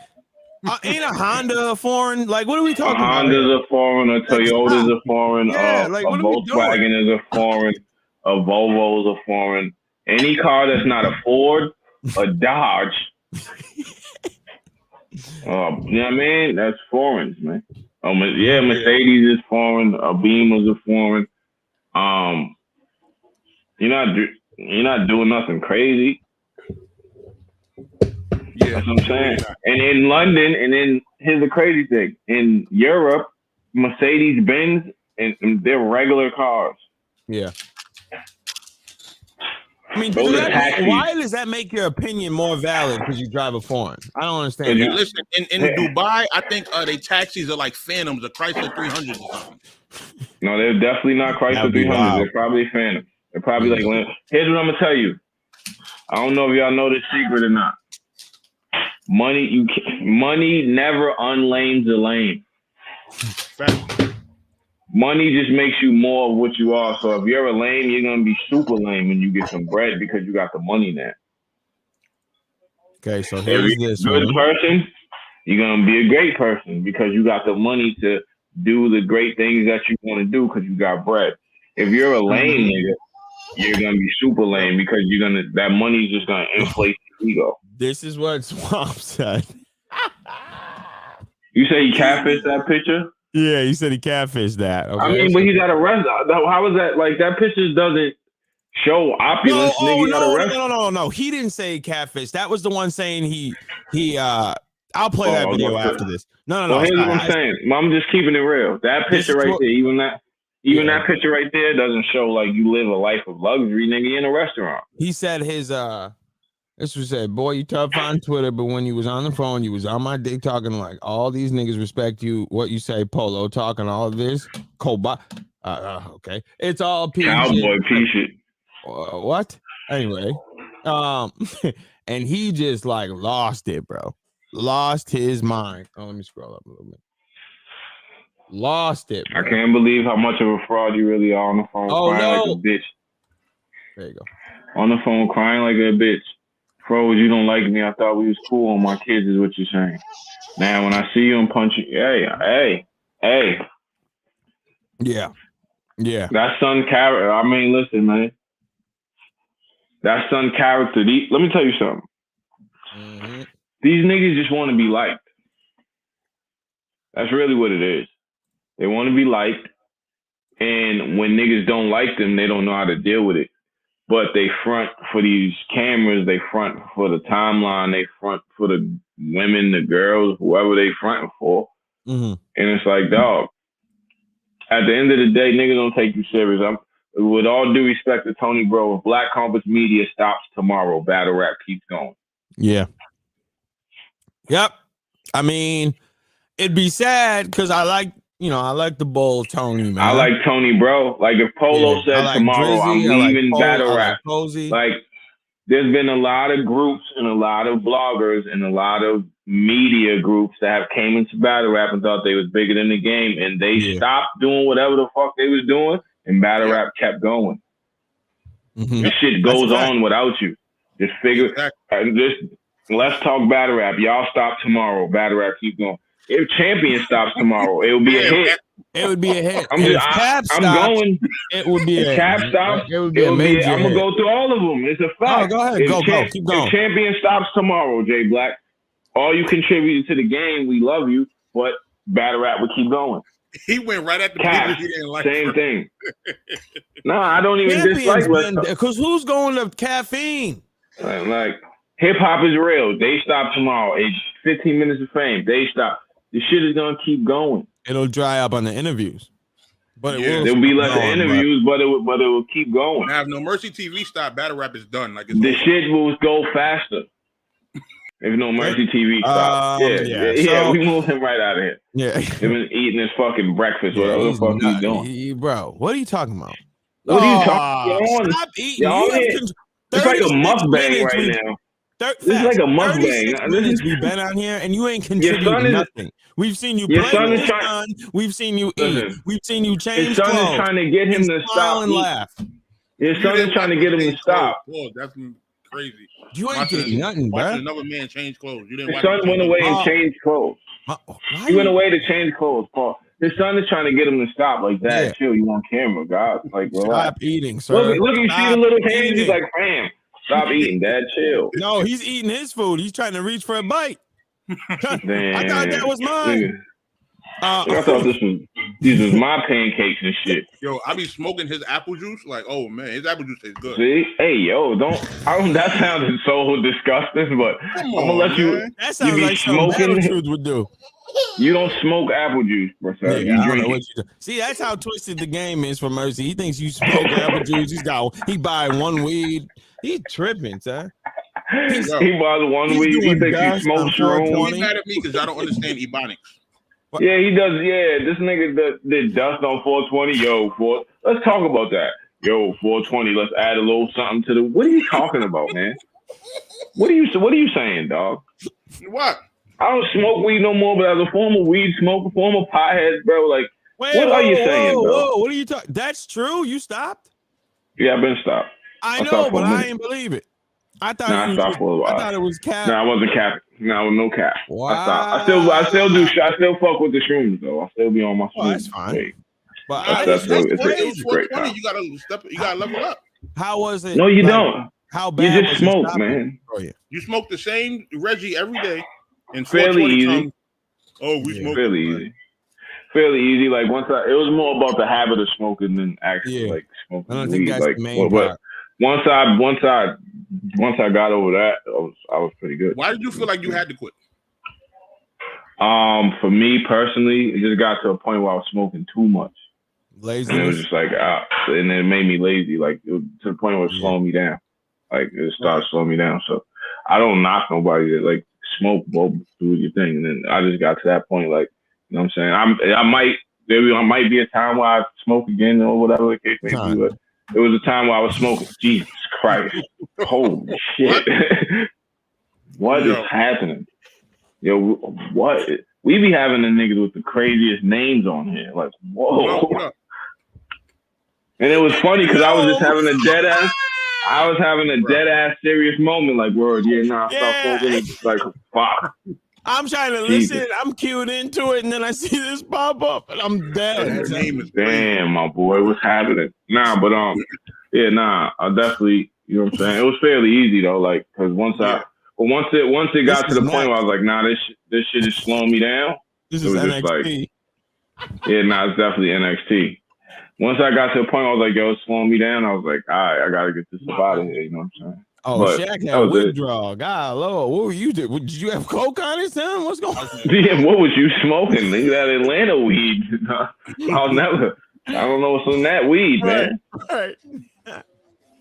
ain't a Honda a foreign? Like, what are we talking about? A Honda's a foreign, a Toyota's a foreign, yeah, a Volkswagen is a foreign, a Volvo is a foreign. Any car that's not a Ford, a Dodge, you know what I mean? That's foreigns, man. Mercedes is foreign, a Beamer's a foreign. You're not doing nothing crazy. Yeah, that's what I'm saying. And in London, and then here's the crazy thing: in Europe, Mercedes-Benz and they're regular cars. Yeah. I mean, why does that make your opinion more valid because you drive a foreign? I don't understand. Listen, in Dubai, I think they taxis are like Phantoms, a Chrysler 300 or something. No, they're definitely not Chrysler 300s. They're probably Phantoms. They're probably like. Here's what I'm gonna tell you. I don't know if y'all know this secret or not. Money never unlames a lame. Money just makes you more of what you are. So if you're a lame, you're gonna be super lame when you get some bread because you got the money now. Okay, so here's this good person, you're gonna be a great person because you got the money to do the great things that you want to do because you got bread. If you're a lame nigga, you're gonna be super lame because that money's just gonna inflate your ego. This is what Swamp said. You say he catfished that picture? Yeah, he said he catfished that. Okay? I mean, but he got arrested. How was that? Like, that picture doesn't show opulence. No. He didn't say catfish. That was the one saying he. I'll play that video after this. No. Well, here's what I'm saying. I'm just keeping it real. That picture right there, even that picture right there doesn't show like you live a life of luxury, nigga, in a restaurant. He said his this was said, boy, you tough on Twitter, but when you was on the phone, you was on my dick talking like all these niggas respect you. What you say, Polo, talking all of this. Okay. It's all piece cowboy piece shit. What? Anyway. And he just like lost it, bro. Lost his mind. Oh, let me scroll up a little bit. Lost it, bro. I can't believe how much of a fraud you really are on the phone crying like a bitch. There you go. On the phone crying like a bitch. Froze, you don't like me. I thought we was cool on my kids is what you're saying. Now, when I see you and punch you, hey. Yeah. That son character, I mean, listen, man. That son character, let me tell you something. Mm-hmm. These niggas just want to be liked. That's really what it is. They want to be liked. And when niggas don't like them, they don't know how to deal with it. But they front for these cameras, they front for the timeline, they front for the women, the girls, whoever they fronting for. Mm-hmm. And it's like, dog, at the end of the day, niggas don't take you serious. With all due respect to Tony Bro, if Black Compass Media stops tomorrow, battle rap keeps going. Yeah. Yep. I mean, It'd be sad because I like the bull Tony, man. I like Tony, bro. Like if Polo said like tomorrow, Drizzy, I'm leaving battle rap. Like there's been a lot of groups and a lot of bloggers and a lot of media groups that have came into battle rap and thought they was bigger than the game, and they stopped doing whatever the fuck they was doing, and battle rap kept going. This shit goes on without you. Just figure. Let's talk battle rap. Y'all stop tomorrow. Battle rap keep going. If Champion stops tomorrow, it will be a hit. It would be a hit. I'm going. It would be a Cap stops. It would be a major. I'm gonna go through all of them. It's a fact. Oh, go ahead. Go. Keep going. If Champion stops tomorrow, Jay Black, all you contributed to the game, we love you, but battle rap would keep going. He went right at the Cap, people he didn't like. Same thing. No, I don't even dislike because who's going to caffeine? Like hip hop is real. They stop tomorrow. It's 15 minutes of fame. They stop. The shit is gonna keep going. It'll dry up on the interviews, but it will. There'll be less interviews, but it will keep going. Now, if No Mercy TV stop, battle rap is done. Like the shit will go faster. If No Mercy TV stops, so, we move him right out of here. Yeah, him eating his fucking breakfast. Whatever the fuck he's doing, bro. What are you talking about? What are you talking about? Stop eating. It's like a mukbang right now. This is like a mukbang. We've been out here and you ain't contributing nothing. We've seen you play with his son. We've seen you eat. We've seen you change clothes. His son is trying to get him to stop and laugh. His son is trying to get him to stop. Oh, that's crazy. You ain't getting nothing, bro. Another man change clothes. His son went away and changed clothes. He went away to change clothes, Paul. His son is trying to get him to stop. Like that. Chill, you on camera, God. Like, stop eating, sir. Look, you see the little hands. He's like, fam. Stop eating, Dad. Chill. No, he's eating his food. He's trying to reach for a bite. Damn. I thought that was mine. I thought these was my pancakes and shit. Yo, I be smoking his apple juice. Like, oh man, his apple juice tastes good. See, hey, yo, that sounded so disgusting, but I'm gonna let you. That sounds you be like smoking. Truth would do. You don't smoke apple juice, bro. Yeah, you drink it. See, that's how twisted the game is for Mercy. He thinks you smoke apple juice. He buy one weed. He tripping, son. He buys one weed. He thinks he smokes shrooms. He's mad at me because I don't understand ebonics. Yeah, he does. Yeah, this nigga did dust on 420. Yo, let's talk about that. Yo, 420. Let's add a little something to the. What are you talking about, man? What are you saying, dog? What? I don't smoke weed no more, but as a former weed smoker, former pothead, bro, like, what are you saying, bro? Whoa, what are you talking? That's true. You stopped? Yeah, I've been stopped. I know, but I didn't believe it. I thought I stopped for a while. I thought it was cap. No, I wasn't capping. No, no cap. Wow. I still fuck with the shrooms though. I still be on my shrooms. Oh, that's fine. Hey. But it's a great time. You gotta level up. How was it? No, you don't. How bad? You just smoke, man. You smoke the same Reggie every day, and fairly easy. We smoke fairly easy. Fairly easy. Like it was more about the habit of smoking than actually like smoking. I don't think that's the main part. Once I got over that, I was pretty good. Why did you feel like you had to quit? For me personally, it just got to a point where I was smoking too much. Lazy. And it was just like, and it made me lazy. Like to the point where it was slowing me down. Like it started slowing me down. So I don't knock nobody that like smoke, do your thing. And then I just got to that point, like, you know what I'm saying? I might be a time where I smoke again or whatever the case may be, but it was a time where I was smoking. Jesus Christ. Holy shit. What is happening? Yo, what? We be having the niggas with the craziest names on here. Like, whoa. And it was funny because I was just having a dead ass serious moment. Like, word, stop smoking. Like, fuck. I'm trying to listen. I'm cued into it, and then I see this pop up, and I'm dead. Damn, my boy, what's happening? I definitely, you know what I'm saying. It was fairly easy though, like because once it got to the point where I was like, this shit is slowing me down. This is NXT. It's definitely NXT. Once I got to the point, I was like, yo, it's slowing me down. I was like, all right, I gotta get this stuff out of here. You know what I'm saying? Oh, Shaq had withdrawal. God, Lord, what were you doing? Did you have coke on it, son? What's going on? Yeah, what was you smoking? Nigga, that Atlanta weed. I don't know what's in that weed, man. Right.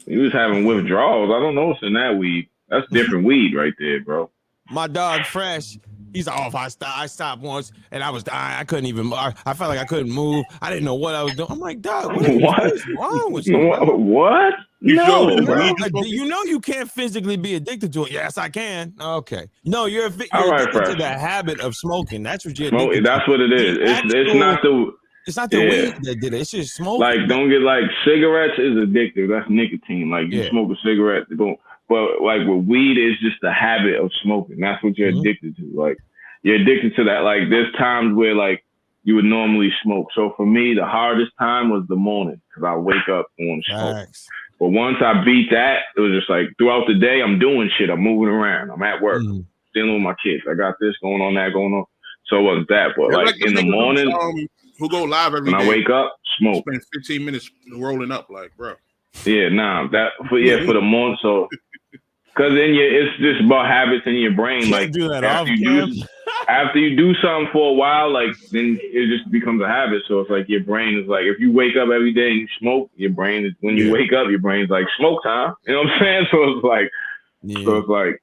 He was having withdrawals. I don't know what's in that weed. That's different weed right there, bro. My dog Fresh, He's like, oh, if I stopped once and I was dying, I couldn't even. I felt like I couldn't move. I didn't know what I was doing. I'm like, dog, what is wrong with you? What? No, you know you can't physically be addicted to it. Yes, I can. Okay. No, you're addicted to the habit of smoking. That's what you're addicted to. That's what it is. It's not the weed that did it. It's just smoking. Like, don't get like cigarettes is addictive. That's nicotine. Like you smoke a cigarette, but like with weed, it's just the habit of smoking. That's what you're addicted to. Like you're addicted to that. Like there's times where like you would normally smoke. So for me, the hardest time was the morning because I wake up and want to smoke. But once I beat that, it was just like throughout the day, I'm doing shit. I'm moving around. I'm at work, dealing with my kids. I got this going on, that going on. So it wasn't that. But like in the morning, who go live every day. When I wake up, smoke. Spend 15 minutes rolling up, like, bro. Yeah, for the morning. So, because then it's just about habits in your brain. Like do that after you do something for a while, like then it just becomes a habit. So it's like your brain is like, if you wake up every day and you smoke, your brain is you wake up, your brain's like smoke time. You know what I'm saying? So it's like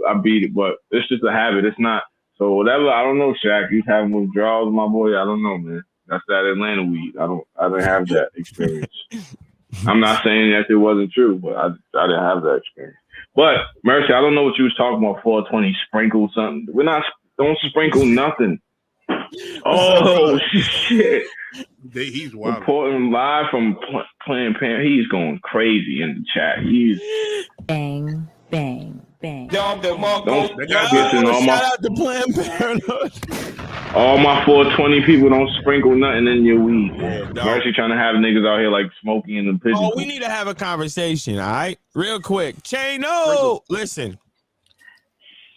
I beat it, but it's just a habit. It's not. So whatever. I don't know, Shaq. You having withdrawals, my boy? I don't know, man. That's that Atlanta weed. I didn't have that experience. I'm not saying that it wasn't true, but I didn't have that experience. But Mercy, I don't know what you was talking about. 420 sprinkle something. Don't sprinkle nothing. Oh shit! He's wild. Reporting live from Planned Parenthood. He's going crazy in the chat. He's bang bang bang. Shout out to Planned Parenthood. All my 420 people don't sprinkle nothing in your weed. Mercy trying to have niggas out here like Smokey and the pigeon. Oh, we need to have a conversation, all right? Real quick. Chaino, listen.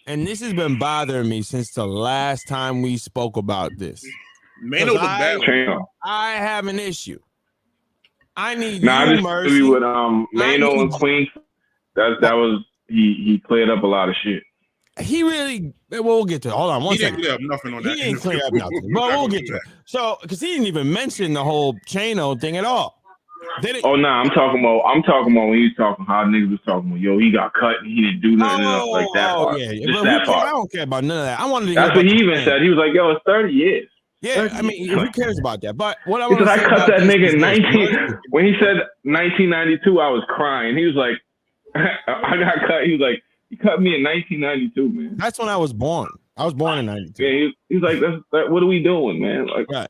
And this has been bothering me since the last time we spoke about this. I have an issue. I need you, Mercy. With Mano and Queen. That was he cleared up a lot of shit. He really, we'll get to it. Hold on one second. He didn't clear up nothing on that. He didn't clear up nothing, but we'll get to it. So, because he didn't even mention the whole Chaino thing at all. I'm talking about when he was talking, how niggas was talking about, yo, he got cut and he didn't do nothing like that part. Yeah. Just that part. I don't care about none of that. I wanted to That's what he even said. He was like, yo, it's 30 years. Yeah, I mean, who cares about that? But what I want to say, I cut that nigga in 19. When he said 1992, I was crying. He was like, I got cut. He was like, he cut me in 1992, man. That's when I was born. I was born in 92. Yeah, he's like, what are we doing, man? Like, right.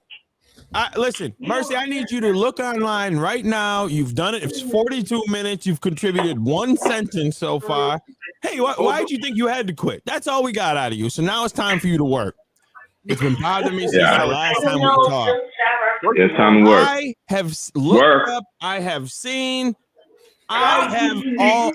Listen, Mercy, I need you to look online right now. You've done it. It's 42 minutes. You've contributed one sentence so far. Hey, why did you think you had to quit? That's all we got out of you. So now it's time for you to work. It's been bothering me since the last time we talked. It's time to work. I have looked up. I have seen. I have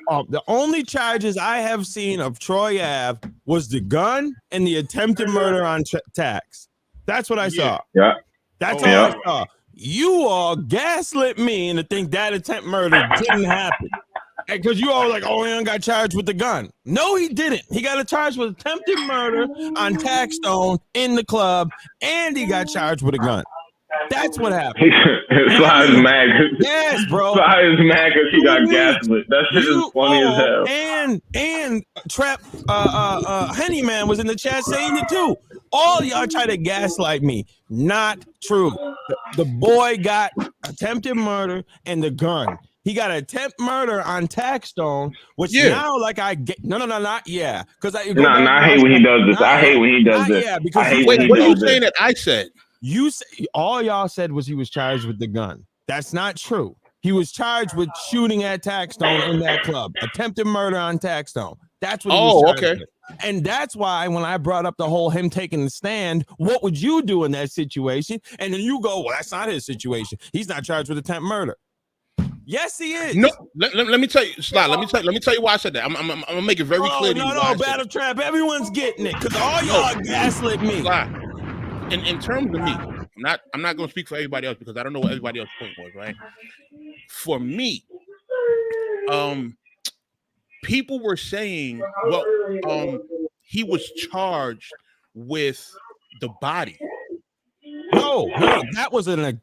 all the only charges I have seen of Troy Ave was the gun and the attempted murder on tax. That's what I saw. Yeah. That's all I saw. You all gaslit me into think that attempt murder didn't happen. Because you all were like, oh, he got charged with the gun. No, he didn't. He got charged with attempted murder on Taxstone in the club, and he got charged with a gun. That's what happened. Sly is mad. Yes, bro. Sly is mad because he got gaslit. That shit is funny as hell. And Trap Henny Man was in the chat saying it too. All y'all try to gaslight me. Not true. The boy got attempted murder and the gun. He got attempt murder on Taxstone, which now like I get not because I hate when he does this. I hate when he does this. Yeah, because what are you saying that I said? You say, all y'all said was he was charged with the gun. That's not true. He was charged with shooting at Taxstone in that club. Attempted murder on Taxstone. That's what he was charged with. And that's why when I brought up the whole him taking the stand, what would you do in that situation? And then you go, well, that's not his situation. He's not charged with attempt murder. Yes, he is. No, let me tell you, Sly. Let me tell you why I said that. I'm gonna make it very clear. No, Battle Trap. Everyone's getting it because all y'all gaslit me. Sly. In terms of me, I'm not going to speak for everybody else because I don't know what everybody else's point was, right? For me, people were saying, well, he was charged with the body. No, that was an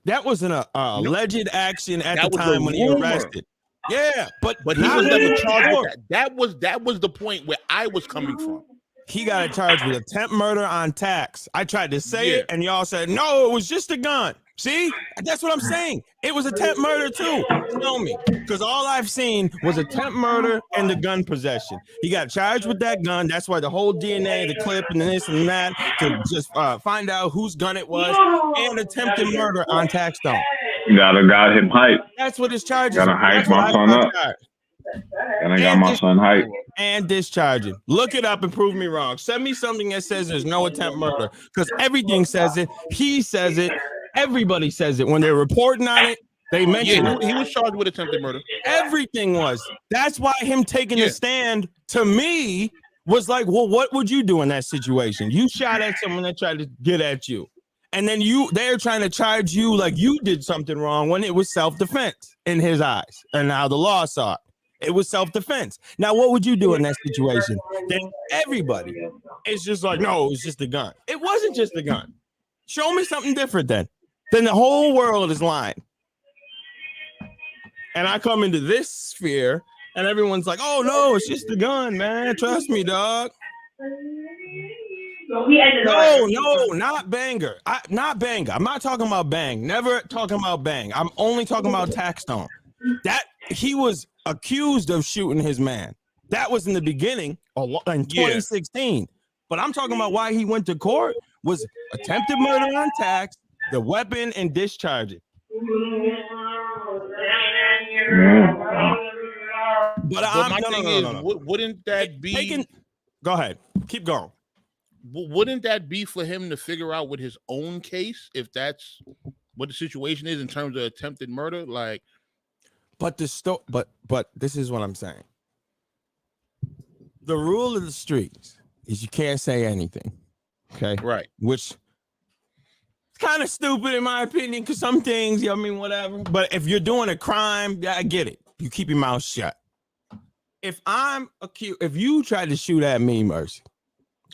alleged action at the time when he arrested. Yeah, but he was never charged with that. That was the point where I was coming from. he got charged with attempt murder on tax. I tried to say it, and y'all said, no, it was just a gun. See? That's what I'm saying. It was attempt murder, too. Show me. Because all I've seen was attempt murder and the gun possession. He got charged with that gun. That's why the whole DNA, the clip, and this and that, to just find out whose gun it was, and attempted murder on tax stone. You got him hyped. That's what his charges. Gotta hype my son up. And I got my son hyped. And discharging. Look it up and prove me wrong. Send me something that says there's no attempt murder, because everything says it. He says it. Everybody says it. When they're reporting on it, they mention it. He was charged with attempted murder. Everything was. That's why him taking a stand to me was like, well, what would you do in that situation? You shot at someone that tried to get at you. And then they're trying to charge you like you did something wrong when it was self-defense in his eyes. And now the law saw it. It was self-defense. Now, what would you do in that situation? Then everybody is just like, no, it was just a gun. It wasn't just a gun. Show me something different then. Then the whole world is lying. And I come into this sphere and everyone's like, oh, no, it's just a gun, man. Trust me, dog. No, not Banger. Not Banger. I'm not talking about Bang. Never talking about Bang. I'm only talking about Taxstone. That he was accused of shooting his man. That was in the beginning in 2016. But I'm talking about why he went to court was attempted murder on tax, the weapon, and discharging. But wouldn't that be? Go ahead. Keep going. Wouldn't that be for him to figure out with his own case if that's what the situation is in terms of attempted murder? Like, but this is what I'm saying. The rule of the streets is you can't say anything. Okay. Right. Which is kind of stupid in my opinion, because some things, whatever. But if you're doing a crime, I get it. You keep your mouth shut. If I'm accused, if you tried to shoot at me, Mercy,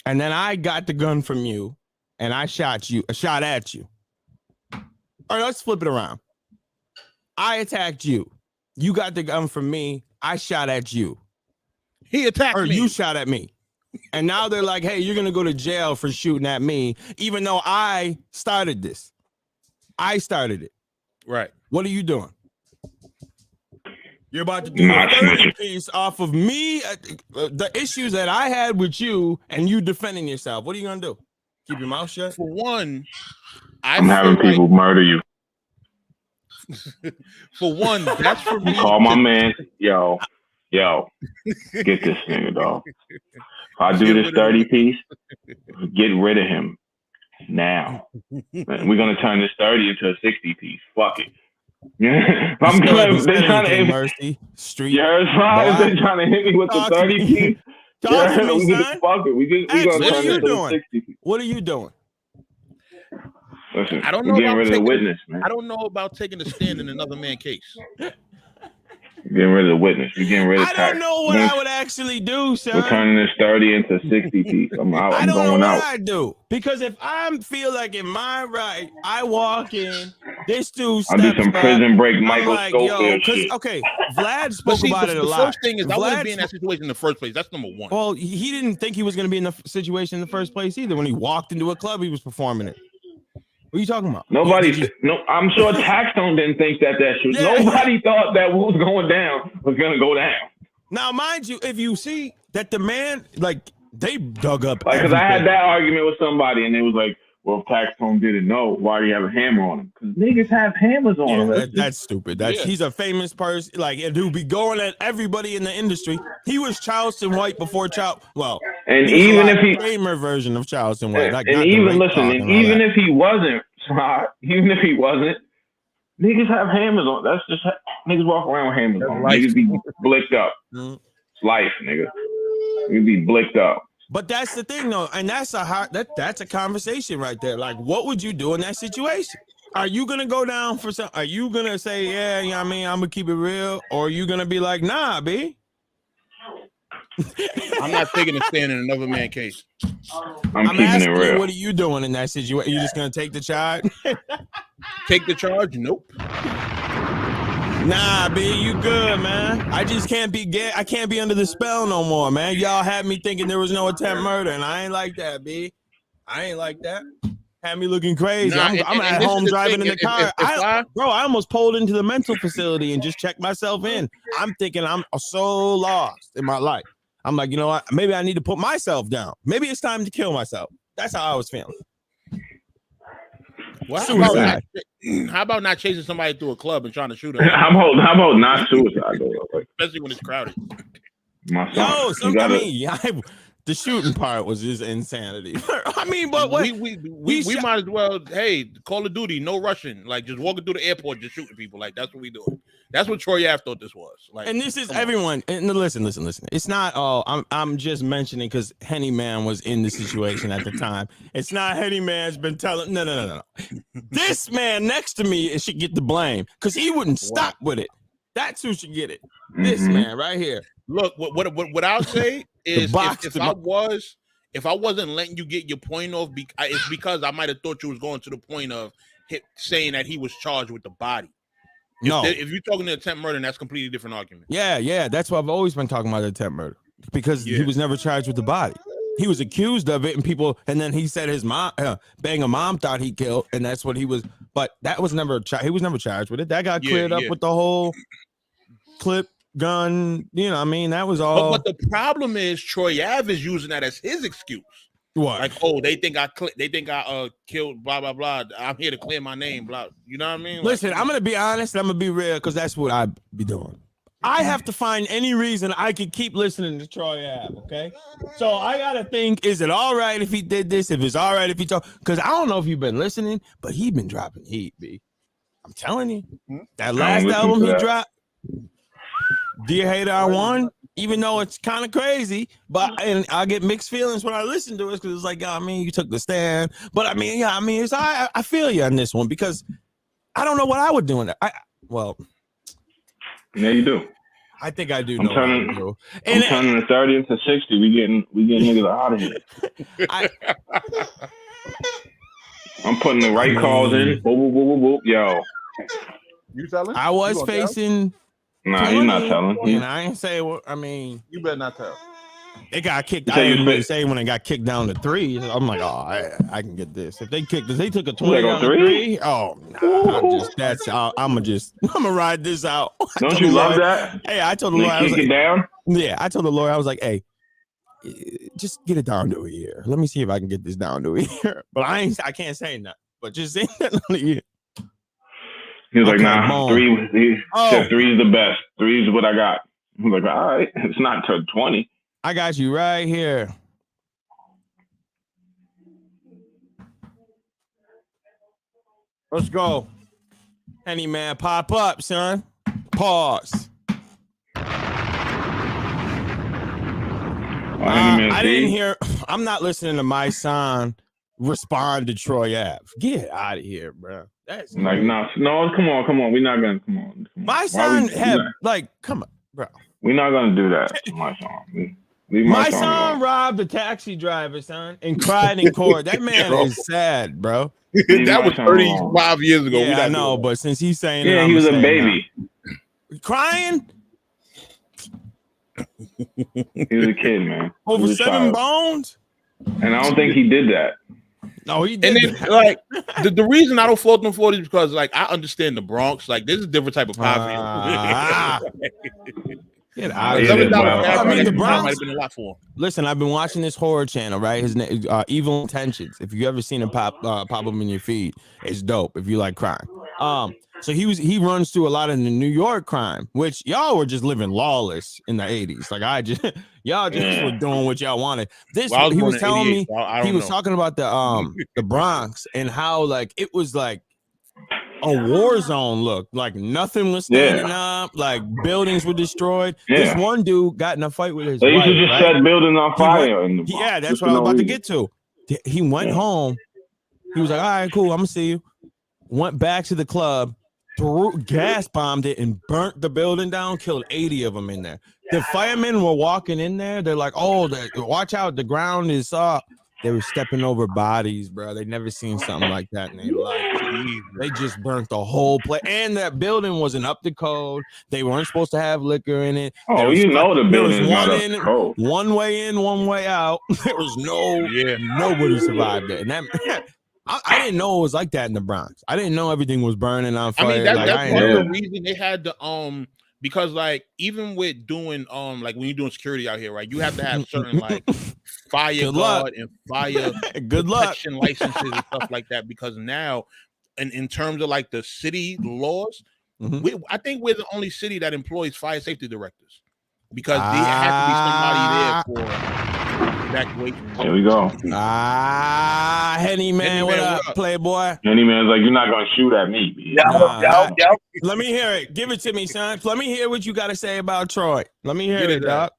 and then I got the gun from you and I shot at you. All right, let's flip it around. I attacked you. You got the gun from me. I shot at you. He attacked me. Or you shot at me. And now they're like, hey, you're going to go to jail for shooting at me, even though I started this. I started it. Right. What are you doing? You're about to do a 30 piece off of me, the issues that I had with you, and you defending yourself. What are you going to do? Keep your mouth shut? For one, I'm having people murder you. For one, that's for me. Call my man. Yo, get this nigga, dog. If I do this 30 piece, get rid of him now. We're going to turn this 30 into a 60 piece. Fuck it. Yeah, I'm glad they're trying to Mercy Street. Yeah, it's fine. They're trying to hit me with the 30 piece. Talk to me, son. Fuck it. We gonna turn this to 60 piece. What are you doing? Listen, I don't know. Getting rid of the witness, man. I don't know about taking a stand in another man's case. Getting rid of the witness. We're getting rid of tax. I don't know what I would actually do, son. We're turning this 30 into 60 piece. I'm out. I don't going know out. what I do. Because if I feel like in my right, I walk in, this dude steps I do some prison break Michael like, Scofield shit. Okay, Vlad spoke about it a lot. The first thing is I wouldn't be in that situation in the first place. That's number one. Well, he didn't think he was going to be in the situation in the first place either. When he walked into a club, he was performing it. What are you talking about? I'm sure Taxstone didn't think that shit. Yeah. Nobody thought that what was going down was going to go down. Now, mind you, if you see that the man, like, they dug up. Because I had that argument with somebody, and it was like, well, if Taxstone didn't know, why do you have a hammer on him? Because niggas have hammers on them. That's stupid. He's a famous person. Like, a dude be going at everybody in the industry. He was Charleston White before and even if he gamer version of Charleston White. Like, and even even if he wasn't, niggas have hammers on. That's just niggas walk around with hammers on. Niggas be blicked up. It's life, nigga. You be blicked up. But that's the thing, though, and that's a conversation right there. Like, what would you do in that situation? Are you gonna go down for some? Are you gonna say, yeah, you know what I mean, I'm gonna keep it real, or are you gonna be like, nah, B? I'm not taking a stand in another man's case. I'm keeping it real. You, what are you doing in that situation? You just gonna take the charge? Take the charge? Nope. Nah, B, you good, man. I just can't be I can't be under the spell no more, man. Y'all had me thinking there was no attempt murder, and I ain't like that, B. I ain't like that. Had me looking crazy. Nah, I'm at home driving in the car. Bro, I almost pulled into the mental facility and just checked myself in. I'm thinking I'm so lost in my life. I'm like, you know what? Maybe I need to put myself down. Maybe it's time to kill myself. That's how I was feeling. Well, how about not chasing somebody through a club and trying to shoot them? How about not suicide though? Like, especially when it's crowded. The shooting part was just insanity. I mean, but what we might as well. Hey, Call of Duty, no rushing. Like just walking through the airport, just shooting people. Like that's what we do. That's what Troy Ave thought this was. Like, and this is everyone. And listen. It's not all. I'm just mentioning because Henny Man was in the situation at the time. It's not Henny Man's been telling. No. This man next to me should get the blame because he wouldn't stop with it. That's who should get it. This man right here. Look, what I'll say is if I wasn't letting you get your point off, it's because I might have thought you was going to the point of saying that he was charged with the body. If you're talking to attempt murder, that's a completely different argument. Yeah, that's what I've always been talking about, attempt murder, because he was never charged with the body. He was accused of it, and then he said his mom, Banger Mom, thought he killed, and that's what he was. But that was never he was never charged with it. That got cleared up with the whole clip. Gun, you know, I mean, that was all. But the problem is Troy Ave is using that as his excuse. What? Like, they think I killed blah blah blah. I'm here to clear my name, blah. You know what I mean? Listen, I'm gonna be honest. I'm gonna be real because that's what I be doing. I have to find any reason I could keep listening to Troy Ave. Okay, so I gotta think: is it all right if he did this? If it's all right if he talk? Because I don't know if you've been listening, but he been dropping heat, B. I'm telling you, that last album he dropped. Dear Hater, I won, even though it's kind of crazy, and I get mixed feelings when I listen to it because it's like, I mean, you took the stand, but I mean, it's I feel you on this one because I don't know what I would do in that. Yeah, you do. I think I do. I'm turning the 30 into 60. We getting niggas out of here. I'm putting the right calls in. Boop, boop, boop, boop, yo. You telling? I was facing. Nah, he's not telling. And I ain't say what I mean. You better not tell. They got kicked. I didn't really say when they got kicked down to 3. I'm like, I can get this. If they took a 20 down to 3. Oh, nah, I'm gonna ride this out. Don't you love that? Hey, I told the lawyer, I was like, down. Yeah, I told the lawyer, I was like, hey, just get it down to a year. Let me see if I can get this down to a year. But I can't say nothing. But just say that on a year. He was like, nah, 3 is the best. 3 is what I got. I was like, all right, it's not to 20. I got you right here. Let's go. Henny Man, pop up, son. Pause. I didn't hear. I'm not listening to Mysonne respond to Troy Ave. Get out of here, bro. That's like no, come on. We're not gonna come on. Mysonne come on, bro. We're not gonna do that. Mysonne. Mysonne robbed a taxi driver, son, and cried in court. That man is sad, bro. That was 35 years ago. Yeah, I know, but since he's saying he was a baby. Crying? He was a kid, man. Over 7 bones? And I don't think he did that. No, he did. And then, like, the reason I don't fault them for it is because, like, I understand the Bronx. Like, there's a different type of poverty. Get out of here. I mean, the Bronx might have been a lot for him. Listen, I've been watching this horror channel, right? His name, Evil Intentions. If you ever seen him pop up in your feed, it's dope. If you like crime, so he runs through a lot of the New York crime, which y'all were just living lawless in the 80s. Like y'all just were doing what y'all wanted. He was telling me he was talking about the Bronx and how like it was like a war zone. Look, like nothing was standing up, like buildings were destroyed. This one dude got in a fight with his wife. They used to just set buildings on fire. Yeah, that's what I was about to get to. He went home. He was like, all right, cool, I'm gonna see you. Went back to the club, gas bombed it, and burnt the building down, killed 80 of them in there. The firemen were walking in there. They're like, oh, watch out, the ground is They were stepping over bodies, bro. They never seen something like that in their life. They just burnt the whole place, and that building wasn't up to code. They weren't supposed to have liquor in it. Oh, you know the building's not up to code. One way in, one way out. There was nobody survived it, and that. I didn't know it was like that in the Bronx. I didn't know everything was burning on fire. I mean, that's one of the reasons they had to because like even with doing like when you're doing security out here, right? You have to have certain like fire guard and fire protection licenses and stuff like that. Because now, in terms of like the city laws, I think we're the only city that employs fire safety directors because there has to be somebody there for evacuation. Here we go. Henny man, what up, Playboy? Henny man's like, you're not gonna shoot at me. Yep. Let me hear it. Give it to me, son. Let me hear what you got to say about Troy. Let me hear it, dog.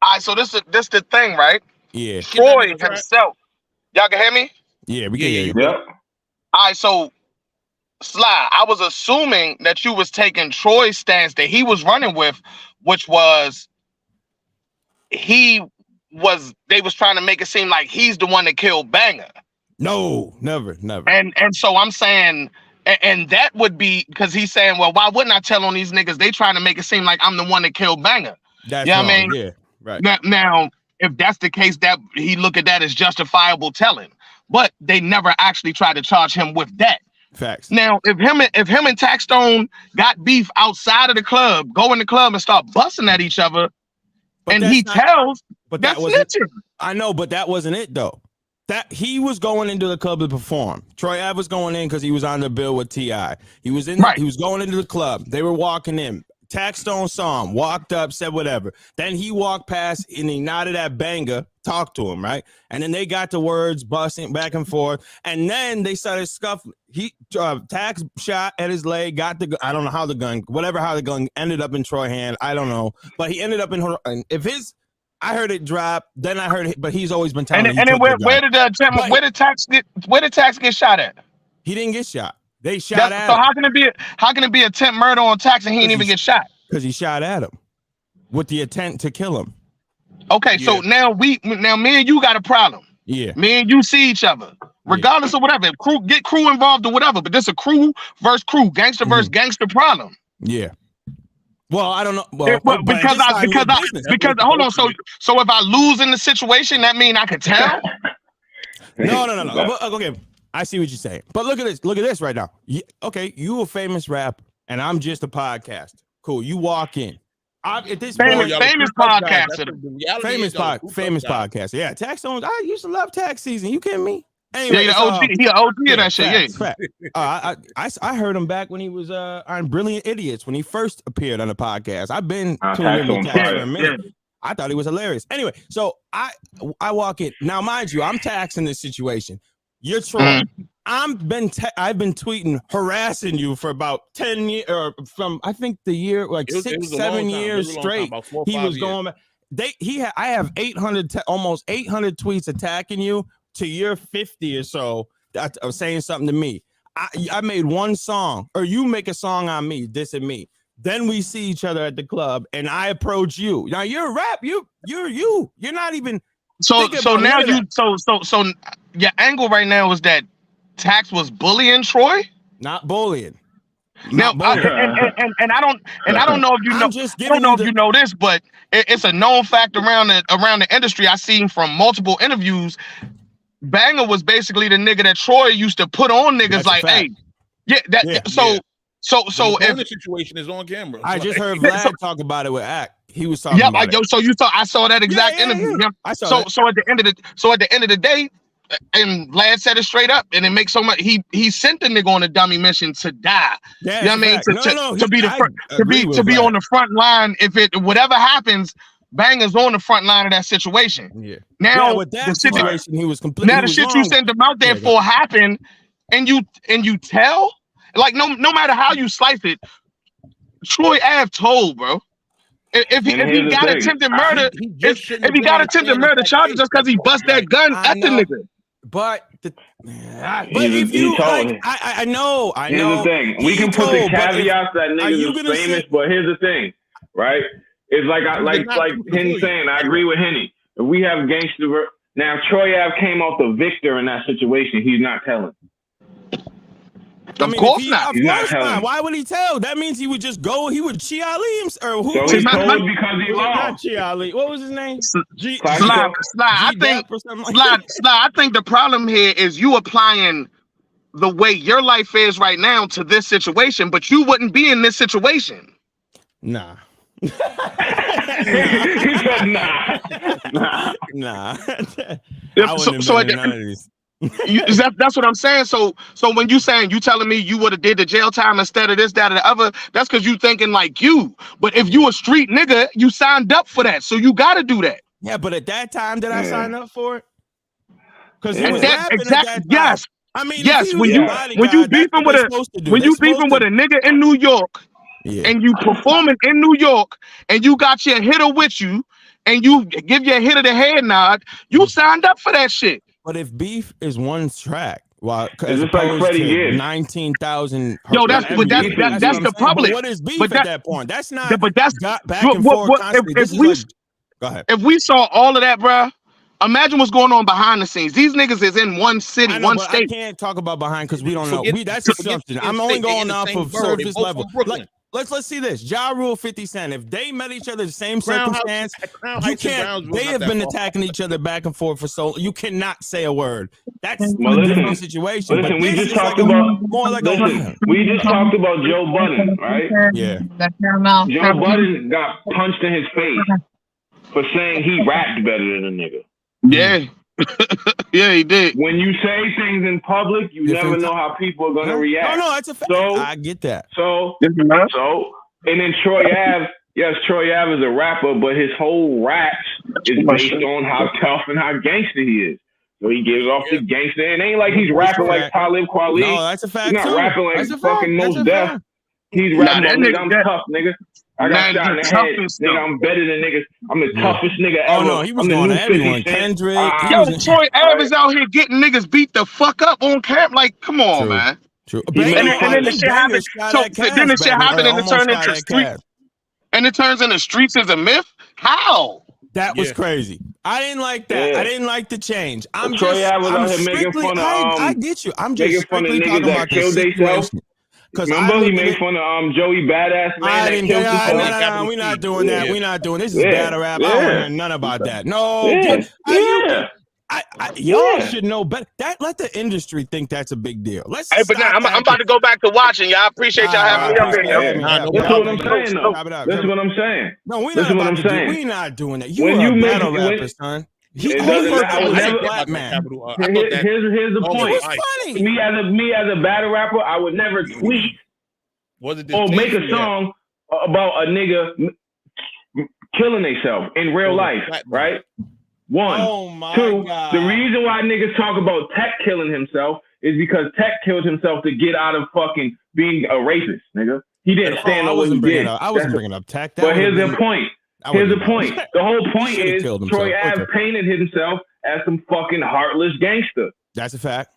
All right, so this the thing, right? Yeah. Troy himself. Y'all can hear me? Yeah, we can hear you. Yep. All right, so Sly, I was assuming that you was taking Troy's stance that he was running with, which was they was trying to make it seem like he's the one that killed Banger. No, never. And so I'm saying, and that would be because he's saying, well, why wouldn't I tell on these niggas? They trying to make it seem like I'm the one that killed Banger. That's you know wrong. what I mean? Yeah, right. Now, if that's the case, that he look at that as justifiable telling, but they never actually tried to charge him with that. Facts. Now, if him and Taxstone got beef outside of the club, go in the club and start busting at each other, but and he tells, but that's snitching. I know, but that wasn't it though. That he was going into the club to perform. Troy Ave was going in because he was on the bill with T.I. He was in. Right. He was going into the club. They were walking in. Taxstone saw him, walked up, said whatever. Then he walked past and he nodded at Banger, talked to him, right? And then they got the words busting back and forth. And then they started scuffling. He Tax shot at his leg, got the I don't know how the gun ended up in Troy's hand. I don't know. But he ended up in her. And if his I heard it drop, then I heard it, but he's always been telling me. And then where did Tax get shot at? He didn't get shot. They shot at him. So how can it be attempt murder on Tax and he didn't even get shot? Because he shot at him with the intent to kill him. Okay, so now me and you got a problem. Yeah. Me and you see each other. Regardless of whatever. Get crew involved or whatever, but this a crew versus crew, gangster versus gangster problem. Yeah. Well, I don't know. Well, because hold on. So if I lose in the situation, that mean I could tell? No. Okay. I see what you're saying. But look at this. Look at this right now. Okay, you a famous rapper, and I'm just a podcaster. Cool. You walk in. At this famous podcaster. Famous podcaster. Yeah, Taxstone. I used to love Tax Season. You kidding me? Anyway, he an OG of that shit. I heard him back when he was on Brilliant Idiots when he first appeared on the podcast. I've been tuning in Tax for a minute. I thought he was hilarious. Anyway, so I walk in. Now, mind you, I'm Tax in this situation. You're Troy. I've been tweeting harassing you for about 10 years, or from I think the year like 6-7 years straight. He was going back. I have 800 almost 800 tweets attacking you to your 50 or so of saying something to me. I made one song, or you make a song on me, dissing me. Then we see each other at the club, and I approach you. Now you're a rap. You're not even. So now your angle right now is that Tax was bullying Troy? Not bullying. Now, I don't know if you know. I don't know if you know this, but it's a known fact around the industry. I seen from multiple interviews. Banger was basically the nigga that Troy used to put on niggas like, hey, So if the situation is on camera, I just heard Vlad talk about it with Act. He was talking about it. So I saw that exact interview. Yeah. I saw that. So at the end of the day, and Vlad said it straight up, and it makes so much. He sent the nigga on a dummy mission to die. Yeah, you know what I mean? To be on the front line. If whatever happens, Banger's on the front line of that situation. Yeah. Now with that situation, he was completely. Now the shit you sent him out there for happened, and you tell. Like no matter how you slice it, Troy Ave told, bro. If he got attempted murder, if he got attempted murder charges just because he bust that gun at the nigga. But if you like, I know. Here's the thing: we can put the caveats that niggas is famous, but here's the thing, right? It's like Henny saying. I agree with Henny. If we have gangster Now, if Troy Ave came out the victor in that situation, he's not telling. Of course not. He's not telling. Why would he tell? That means he would just go. He would Chi Ali himself. Or who? So he told because he Not lost. Chi Ali. What was his name? Slide. I think the problem here is you applying the way your life is right now to this situation, but you wouldn't be in this situation. Nah. He said nah. I wouldn't have been in none of these. That's what I'm saying. So when you telling me you would have did the jail time instead of this, that, or the other, that's because you thinking like you. But if you a street nigga, you signed up for that, so you got to do that. Yeah, but at that time, did I sign up for it? Because he was rapping at that time. Yes. I mean, yes. When you beefing with a nigga in New York, and you performing in New York, and you got your hitter with you, and you give your hitter the head nod, you signed up for that shit. But if beef is one track, well, it's just like Freddie did 19,000. Yo, that's the public. But what is beef at that point? That's not. But that's got back and forth. Go ahead. If we saw all of that, bro, imagine what's going on behind the scenes. These niggas is in one city, one state. I can't talk about behind because we don't know. That's assumption. I'm only going off of surface level. Let's see this. Ja Rule, 50 Cent. If they met each other in the same circumstance, you can't. They have been attacking each other back and forth for so. You cannot say a word. That's a different situation. Listen, we just talked about we just talked about Joe Budden, right? Yeah. Joe Budden got punched in his face for saying he rapped better than a nigga. Yeah. Yeah, he did. When you say things in public, you never know how people are gonna react. No, that's a fact. So, I get that. And then Troy Ave, yes, Troy Ave is a rapper, but his whole raps is based on how tough and how gangster he is. So he gives off the gangster, and it ain't like he's rapping like Talib Kweli. No, that's a fact. He's not rapping like fucking Mos Def. He's rapping like, nigga, I'm tough, nigga. I got shot in the head. Nigga, I'm better than niggas. I'm the toughest nigga ever. Oh, no, he was going to everyone. Kendrick. Yo, Troy Ave is out here getting niggas beat the fuck up on camp. Like, come on, man. True. And then the shit happened. So then the shit happened and it turned into streets. And it turns into streets as a myth? How? That was crazy. I didn't like that. I didn't like the change. I'm Troy Ave was out here making fun of I get you. I'm just strictly talking about the situation. Remember he made fun of Joey Badass Man. No, we're not doing that. We're not doing this. Is battle rap. I don't hear none about that. No. Y'all should know better. Let the industry think that's a big deal. Hey, but now I'm about to go back to watching. Y'all appreciate y'all having me up here. That's what I'm saying, though. That's what I'm saying. No, we're not doing that. You're a battle rapper, son. He's a black man. Here's the point. Me as a battle rapper, I would never tweet or make a song about a nigga killing themselves in real life, right? One. Two, the reason why niggas talk about Tech killing himself is because Tech killed himself to get out of fucking being a racist, nigga. He didn't stand on what he did. I wasn't bringing up Tech. But here's the point. The whole point is Troy Ave painted himself as some fucking heartless gangster. That's a fact.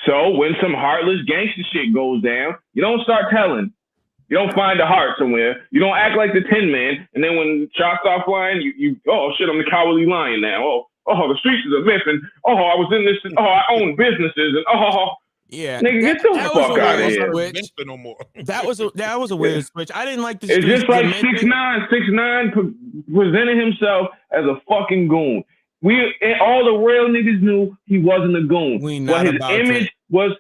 So when some heartless gangster shit goes down, you don't start telling. You don't find the heart somewhere. You don't act like the Tin Man. And then when shots start flying, you oh shit, I'm the cowardly lion now. Oh, the streets is a myth. And I was in this. I own businesses. And yeah, nigga, get the fuck out of here. No more. That was a weird switch. I didn't like the. It's just like 6ix9ine presented himself as a fucking goon. All the real niggas knew he wasn't a goon, but his image was.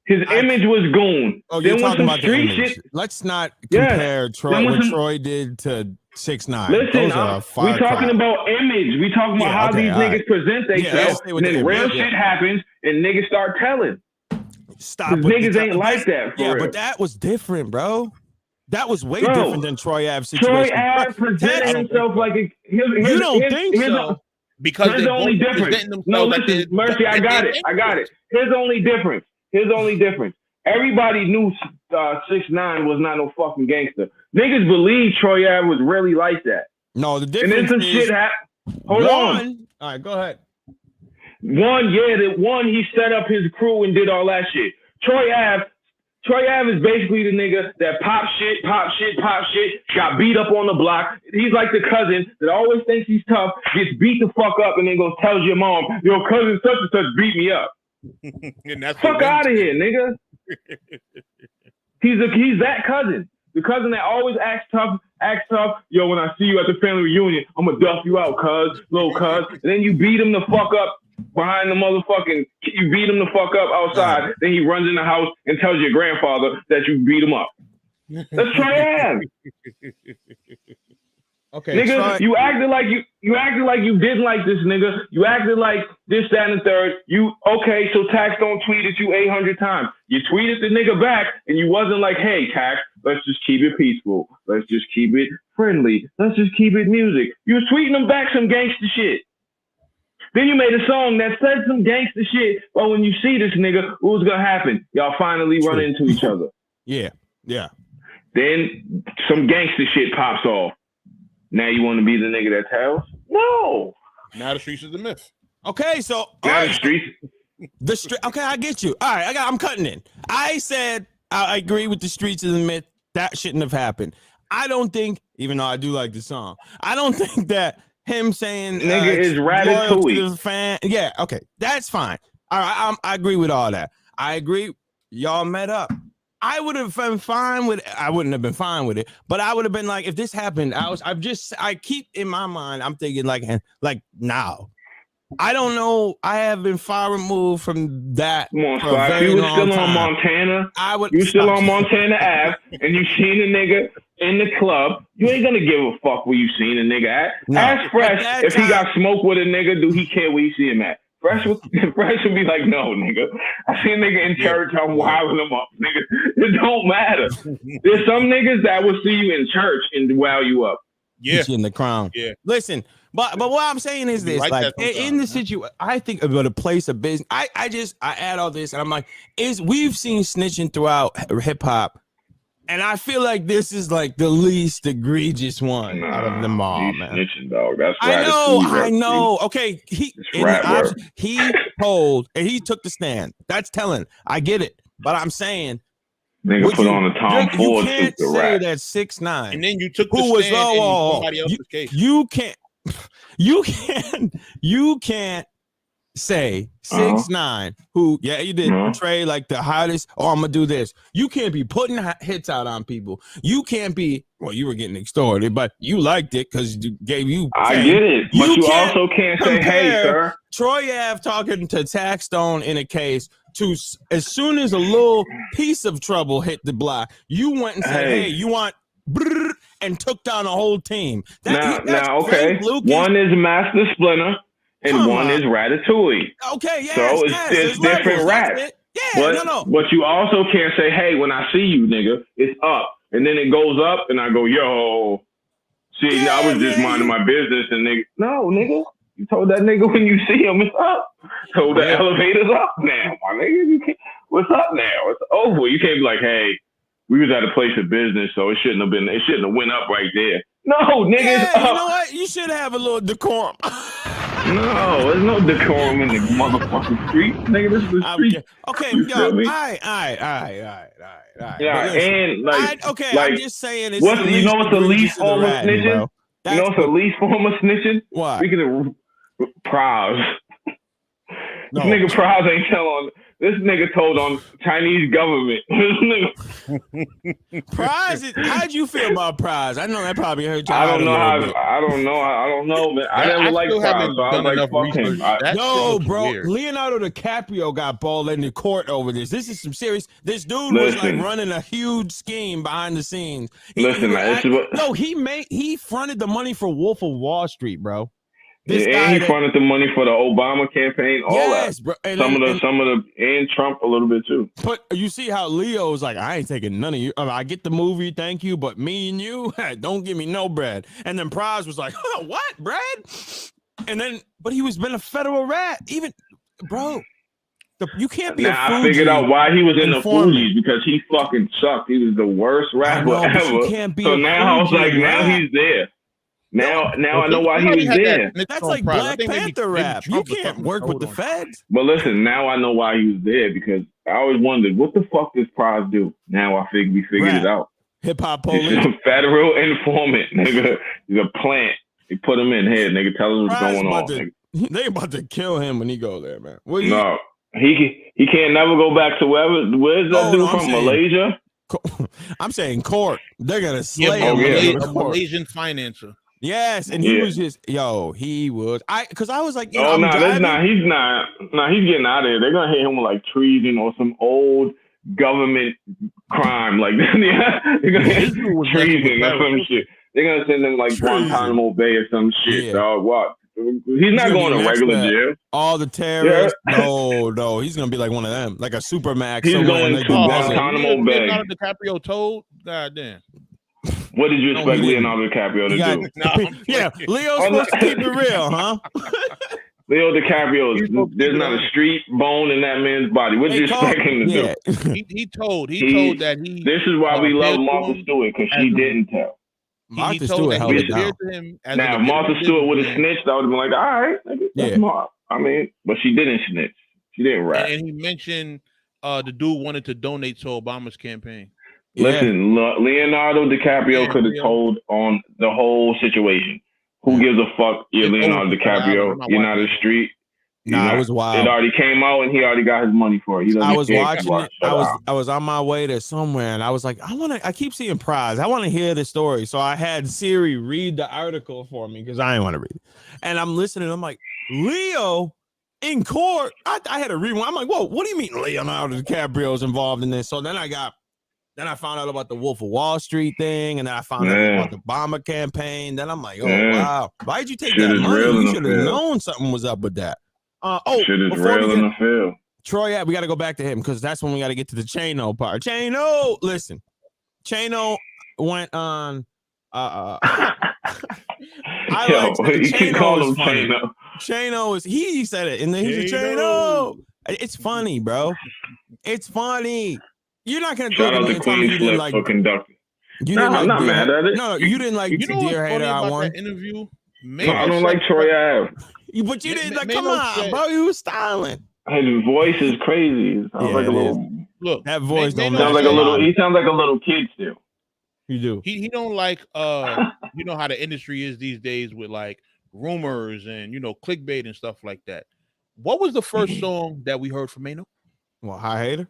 His image was goon. Oh, you're talking about the image. Let's not compare what Troy did to 6ix9ine. Listen, we're talking about image. We talking about how these niggas present themselves. And then real shit happens, and niggas start telling. Stop. Niggas ain't like that. For real. But that was different, bro. That was way different than Troy Ave's situation. Troy Ave presented himself like a. You don't think so? Because here's the only difference. No, listen, Mercy, I got it. Here's the only difference. Everybody knew 6ix9ine was not no fucking gangster. Niggas believe Troy Ave was really like that. No, the difference and then some shit happened. Hold on. All right, go ahead. He set up his crew and did all that shit. Troy Ave Troy Ave is basically the nigga that pop shit, got beat up on the block. He's like the cousin that always thinks he's tough, gets beat the fuck up, and then goes tells your mom, your cousin such and such beat me up. And that's fuck out of here, nigga. He's that cousin. The cousin that always acts tough. Yo, when I see you at the family reunion, I'm gonna duff you out, little cuz. And then you beat him the fuck up behind the motherfucking, you beat him the fuck up outside. Then he runs in the house and tells your grandfather that you beat him up. That's Cheyenne. Okay, nigga, you acted like you didn't like this nigga. You acted like this, that, and the third. Okay, so Tax don't tweet at you 800 times. You tweeted the nigga back, and you wasn't like, hey, Tax, let's just keep it peaceful. Let's just keep it friendly. Let's just keep it music. You was tweeting him back some gangster shit. Then you made a song that said some gangster shit, but when you see this nigga, what's gonna happen? Y'all finally run into each other. Yeah. Then some gangster shit pops off. Now you want to be the nigga that tells? No. Now the streets is the myth. Okay, so now the streets. Okay, I get you. All right, I'm cutting in. I said I agree with the streets is the myth. That shouldn't have happened. I don't think, even though I do like the song, I don't think that him saying nigga is Ratatouille. Fan. Yeah, okay, that's fine. All right, I agree with all that. I agree. Y'all met up. I would have been fine with. I wouldn't have been fine with it, but I would have been like, if this happened, I keep in my mind, I'm thinking like now. I don't know. I have been far removed from that. Come on, Spike. You were still on Montana. You were still on Montana Ave, and you seen a nigga in the club. You ain't gonna give a fuck where you seen a nigga at. No. Ask Fresh if he got smoked with a nigga. Do he care where you see him at? Fresh would be like, no, nigga. I see a nigga in church. I'm wilding him up, nigga. It don't matter. There's some niggas that will see you in church and wow you up. Yeah, in the crown. Yeah. Listen, but what I'm saying is this: like in the situation, I think about a place of business. I add all this, and I'm like, we've seen snitching throughout hip hop. And I feel like this is like the least egregious one out of them all, man. Snitching, dog. That's I know. Okay, he told and he took the stand. That's telling. I get it, but I'm saying, nigga put on a Tom Ford. You can't say that 6ix9ine, and then you took the stand in somebody else's case. You can't say 6ix9ine, who, yeah, you did portray like the hottest. Oh, I'm gonna do this. You can't be putting hits out on people. You can't be. Well, you were getting extorted, but you liked it because you gave you. I get it, but you also can't say, "Hey, sir." Troy Ave talking to Taxstone in a case. To as soon as a little piece of trouble hit the block, you went and said, "Hey, you want?" and took down a whole team. Now, okay. One is Master Splinter. And one is Ratatouille. Okay, yeah. So it's different raps. Yeah, no. But you also can't say, hey, when I see you, nigga, it's up. And then it goes up, and I go, yo. See, I was just minding my business, and nigga. No, nigga. You told that nigga when you see him, it's up. So the elevator's up now, my nigga. You can't, what's up now? It's over. You can't be like, hey, we was at a place of business, so it shouldn't have went up right there. No, nigga, it's up. You know what? You should have a little decorum. No, there's no decorum in the motherfucking street, nigga. This is the street. Okay, yo, all right. Yeah, and I'm just saying. You know what's the least form of snitching? You know what's the least form of snitching? What? Speaking of Praz, this nigga Praz ain't telling. This nigga told on Chinese government. Prize, how'd you feel about Prize? I know that probably hurt you. I don't know, man. I never liked Prize, so I was like, fuck him. No, bro. Weird. Leonardo DiCaprio got balled in the court over this. This is some serious. This dude was like running a huge scheme behind the scenes. He fronted the money for Wolf of Wall Street, bro. He fronted the money for the Obama campaign, all that. Bro. Some of the and Trump a little bit too. But you see how Leo's like, I ain't taking none of you. I get the movie, thank you, but me and you, don't give me no bread. And then Prize was like, what bread? And then, but he was been a federal rat, even, bro. You can't be. I figured out why he was in the Fugees, because he fucking sucked. He was the worst rapper ever. You can't be so now I was like, now he's there. Now I know why he was there. That's like Black Panther rap. You can't work with the feds. But listen, now I know why he was there, because I always wondered, what the fuck does Prize do? Now we figured it out. Hip hop police. He's a federal informant, nigga. He's a plant. They put him in here, nigga. Tell us what's going on. They about to kill him when he go there, man. No, he can't never go back to where's that dude from? Malaysia? I'm saying court. They're gonna slay him. A Malaysian financer. Yes, and he was just because I was like, that's not. He's not. No, he's getting out of here. They're gonna hit him with like treason or some old government crime. Like they're gonna hit treason or some shit. They're gonna send him like Guantanamo Bay or some shit. Dog, what? He's not going to regular jail. All the terrorists. No, he's gonna be like one of them, like a Supermax. He's going to Guantanamo Bay. Leonardo DiCaprio told. God damn. What did you expect Leonardo DiCaprio to do? Leo's supposed to keep it real, huh? Leo DiCaprio, there's not a street bone in that man's body. What did you expect him to do? He told that he. This is why we love Martha Stewart, because she didn't tell. Martha Stewart held it down. Now, if Martha Stewart would have snitched, I would have been like, all right, that's smart. I mean, but she didn't snitch. She didn't rap. And he mentioned the dude wanted to donate to Obama's campaign. Listen, Leonardo DiCaprio could have told on the whole situation. Who gives a fuck? You're Leonardo DiCaprio. You're not a street. It was wild. It already came out, and he already got his money for it. I was watching it. I was on my way to somewhere, and I was like, I keep seeing Prize. I want to hear the story. So I had Siri read the article for me because I didn't want to read it. And I'm listening. I'm like, Leo in court. I had to read one. I'm like, whoa, what do you mean Leonardo DiCaprio is involved in this? So then I found out about the Wolf of Wall Street thing, and then I found out about the Obama campaign. Then I'm like, wow, why did you take that money? You should have known something was up with that. Shit is real in the field. Troy, we got to go back to him because that's when we got to get to the Chaino part. Chaino, listen. Chaino went on. Chaino is he said it, and then he's a Chaino. It's funny, bro. It's funny. You're not gonna shout out to Queen Flip for conducting. I'm not mad at it. No, you didn't like Dear Hater. I won. Interview. I don't like Troy Ave. But you didn't like. Come on, bro. You was styling. His voice is crazy. It sounds like a little. Look, that voice don't sound like a little. He sounds like a little kid still. You do. He don't like. You know how the industry is these days with like rumors and clickbait and stuff like that. What was the first song that we heard from Maino? Well, High Hater.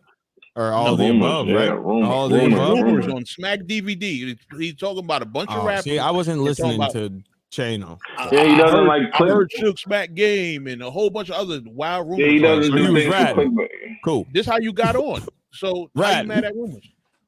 Or all the above, right? All the above. Rumors on Smack DVD. He's talking about a bunch of rappers. See, I wasn't listening to Chaino. Yeah, he doesn't like. I heard Shook Smack Game and a whole bunch of other wild rumors. Yeah, he doesn't do things. Cool. This how you got on. So how you mad at rumors?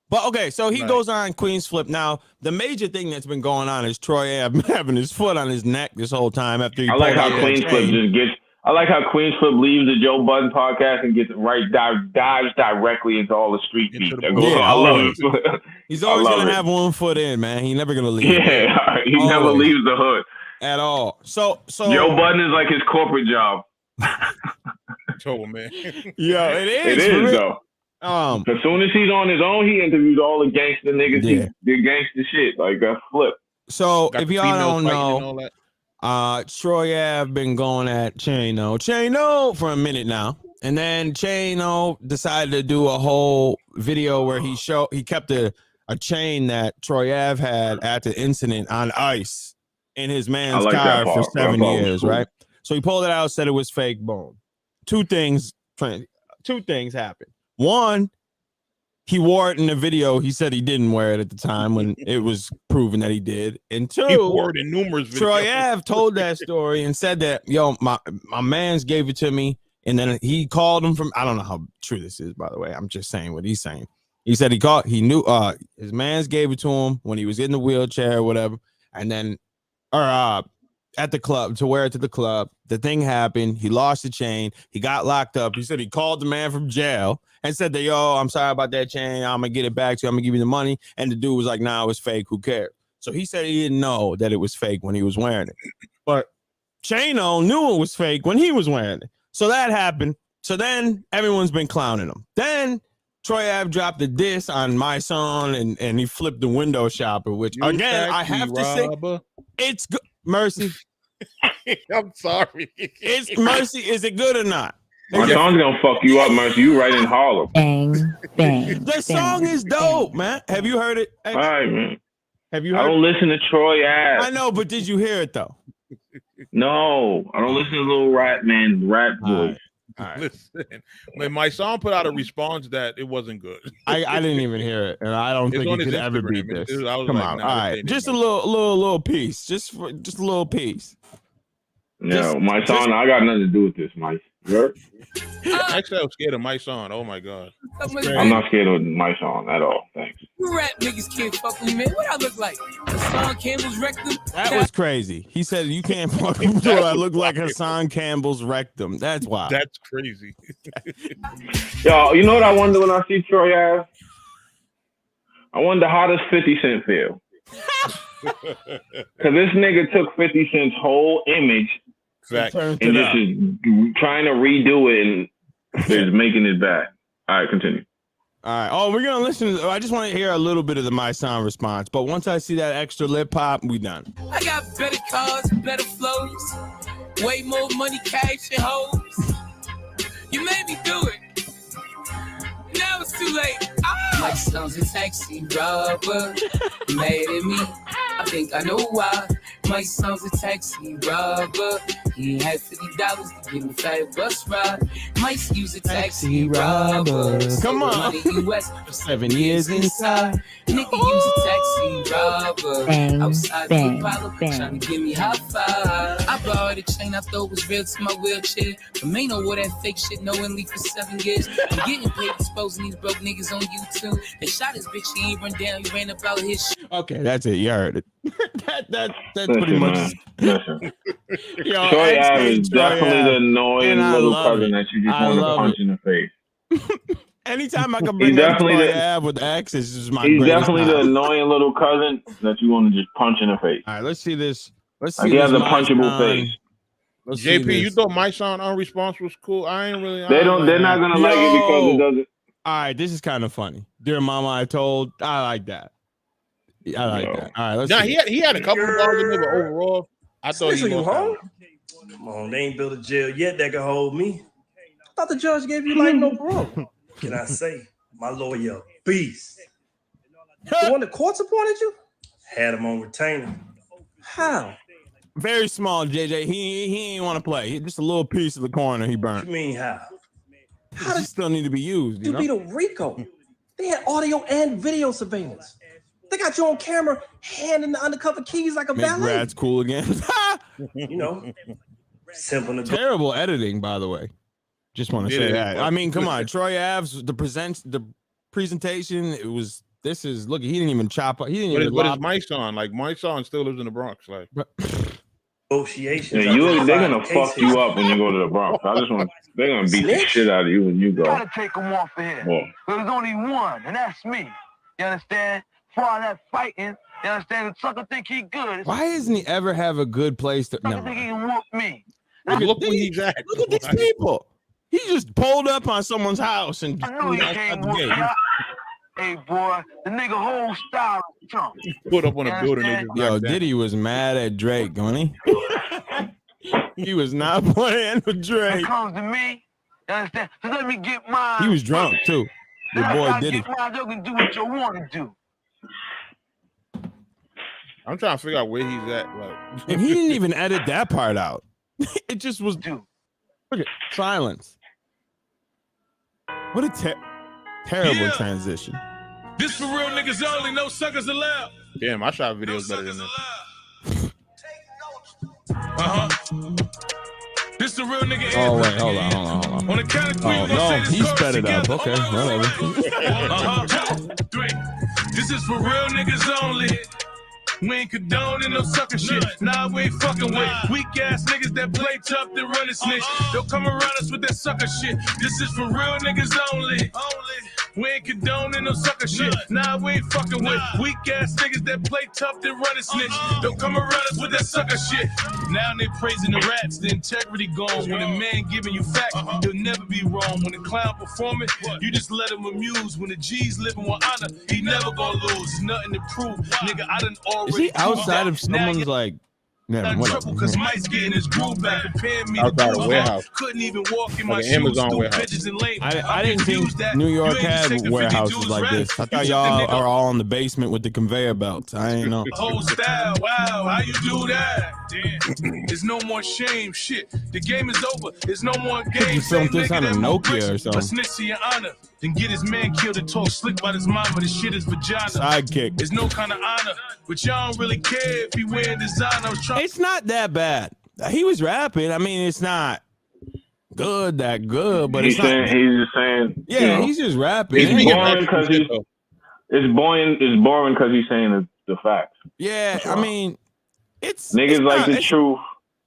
But okay, so he goes on Queen's Flip. Now, the major thing that's been going on is Troy Ave having his foot on his neck this whole time after he. I like how Queen's Flip just gets. I like how Queen's Flip leaves the Joe Budden podcast and gets dives directly into all the street beats. I love it. He's always gonna have one foot in, man. He's never gonna leave. Yeah, he never leaves the hood at all. So Joe Budden is like his corporate job. Man. Yeah, it is. It is though. As soon as he's on his own, he interviews all the gangster niggas. Yeah. The gangster shit like that. Flip. So if y'all don't know. Troy Ave been going at Chaino for a minute now, and then Chaino decided to do a whole video where he kept a chain that Troy Ave had at the incident on ice in his man's car for 7 years, right? So he pulled it out, said it was fake. Boom. Two things happened. One, he wore it in the video. He said he didn't wear it at the time when it was proven that he did. And two, he wore it in numerous videos. Troy Ave told that story and said that, my man's gave it to me. And then he called him from, I don't know how true this is, by the way. I'm just saying what he's saying. He said he knew his man's gave it to him when he was in the wheelchair or whatever. And then, at the club, to wear it to the club. The thing happened. He lost the chain. He got locked up. He said he called the man from jail and said that, I'm sorry about that chain. I'm going to get it back to you. I'm going to give you the money. And the dude was like, nah, it was fake. Who cares? So he said he didn't know that it was fake when he was wearing it. But Chaino knew it was fake when he was wearing it. So that happened. So then everyone's been clowning him. Then Troy Ave dropped the diss on Mysonne and he flipped the window shopper, which again, I have to say, it's good. Mercy. I'm sorry. It's Mercy. Is it good or not? My song's gonna fuck you up, Mercy. You right in Harlem. Bang, bang. The song is dope, man. Have you heard it? All right, man. Have you heard I don't listen to Troy Ave. I know, but did you hear it though? No, I don't listen to Little Rat Man rap voice. All right. Listen, when my song put out a response that it wasn't good. I didn't even hear it, and I don't think it could ever beat this. Come on, nah, all right, just a little piece, just a little piece. No, my song. I got nothing to do with this, Mike. Actually, I was scared of my song. Oh my god, I'm not scared of my song at all. Thanks. You rap niggas can't fuck with me, man. What I look like? Hassan Campbell's rectum? That was crazy. He said you can't fuck with what I look like Hassan Campbell's rectum. That's wild. That's crazy. Yo, you know what I wonder when I see Troy Ave? I wonder how does 50 Cent feel? Because this nigga took 50 Cent's whole image Fact. and just is trying to redo it and is making it back. All right, continue. All right. Oh, we're gonna listen. I just want to hear a little bit of the Mysonne response, but once I see that extra lip pop, we done. I got better cars, better flows, way more money, cash, and hoes. You made me do it. Now it's too late. My son's a taxi robber. Mad at me. I think I know why. My son's a taxi robber. He had $50 to give him a fat bus ride. Mike's use a taxi robber. Come on. Money US for 7 years inside. Nigga use a taxi robber. Bang, Outside bang, the Polo, bang. trying to give me high five. I borrowed a chain I thought was real to my wheelchair. But may know what that fake shit knowingly for 7 years. I'm getting paid exposing these broke niggas on YouTube. They shot his bitch, he ain't run down, he ran about his shit. Okay, that's it. You heard it. That's pretty much. Listen. Yo, Troy Ave is Troy definitely Ave. the annoying And I little love cousin it. that you just I want to love punch it. in the face. Anytime I can bring up Troy Ave with X, it's just my He's greatest definitely the time. annoying little cousin that you want to just punch in the face. All right, let's see this. Let's see. Like he has a this punchable Mysonne. face. Let's see JP, you this. thought my song unresponsive was cool? I ain't really. They're not gonna like it because it doesn't. All right, this is kind of funny. Dear Mama, I told. I like that. I like that. All right, let's. Nah, see. he had a couple of bars in there, but overall, I thought he you was home? Come on, they ain't built a jail yet that can hold me. I thought the judge gave you like no parole. Can I say, my lawyer, beast. The one the courts appointed you? Had him on retainer. How? Very small, JJ. He ain't want to play. Just a little piece of the corner he What burnt. you mean how? How does still need to be used? You You know? beat a RICO. They had audio and video surveillance. They got you on camera handing the undercover keys like a Make valet. rats cool again. You know, simple to Terrible editing, by the way. Just want to say that. I mean, come on, Troy Ave's the presentation. It was. This is look. He didn't even chop up. He didn't even. What is my song? Like my song still lives in the Bronx. Like negotiations. Yeah, they're gonna fuck you up when you go to the Bronx. They're gonna beat the shit out of you when you go. You gotta take them off of here. Well, There's only one, and that's me. You understand? For all that fighting, you understand? The sucker think he good. Why doesn't he ever have a good place to? Sucker No. think he can whoop me. look where he's at. Look at these people. He just pulled up on someone's house and. I know he can't whoop me. Hey, boy, the nigga whole style is Trump. Put up on a building. and just Yo, knocked down. Diddy was mad at Drake, wasn't he? He was not playing with When Drake. it comes to me, you understand? So let me get mine. He was drunk too. Your Then boy after I Diddy. get mine, you can do what you want to do. I'm trying to figure out where he's at. Like, And he didn't even edit that part out. It just was. Do. Look at silence. What a terrible transition. This for real niggas only, no suckers allowed. damn, I shot videos better than this. This the real nigga. Oh wait, hold on. On the count of three, Oh we gonna no, say this he chorus sped it up. together. Okay, whatever. 3. This is for real niggas only. We ain't condoning no sucker shit. Nah, we ain't fucking with weak ass niggas that play tough, that run a snitch. Don't come around us with that sucker shit. This is for real niggas only. We ain't condoning no sucker shit. Nah, we ain't fucking with weak ass niggas that play tough, that run a snitch. Don't come around us with that sucker shit. Now they praising the raps, the integrity gone. When a man giving you facts, he'll never be wrong. When the clown performing, you just let him amuse. When the G's living with honor, he never gonna lose. There's nothing to prove. Nigga, I done already. Is he outside of Now someone's like Whatever. Because Mike's getting his groove back. Preparing me Outside to a warehouse. Couldn't even walk in my Like an shoes. Amazon Through warehouse. bitches and lame. I didn't think New York had warehouses like this. I thought y'all are all in the basement with the conveyor belts. I ain't know. Whole style, wow, how you do that? Damn, there's no more shame, shit. The game is over. There's no more game. You filmed this on a Nokia or A something. snitch to your honor, then get his man killed and talk slick about his mama. This shit is vagina. Sidekick. There's no kind of honor, but y'all don't really care if he wearing designer. It's not that bad. He was rapping. I mean, it's not good, but he's it's not. He's just saying. Yeah, you know, he's just rapping. It's boring because it's boring because he's saying the facts. Yeah, I mean, it's niggas like the truth.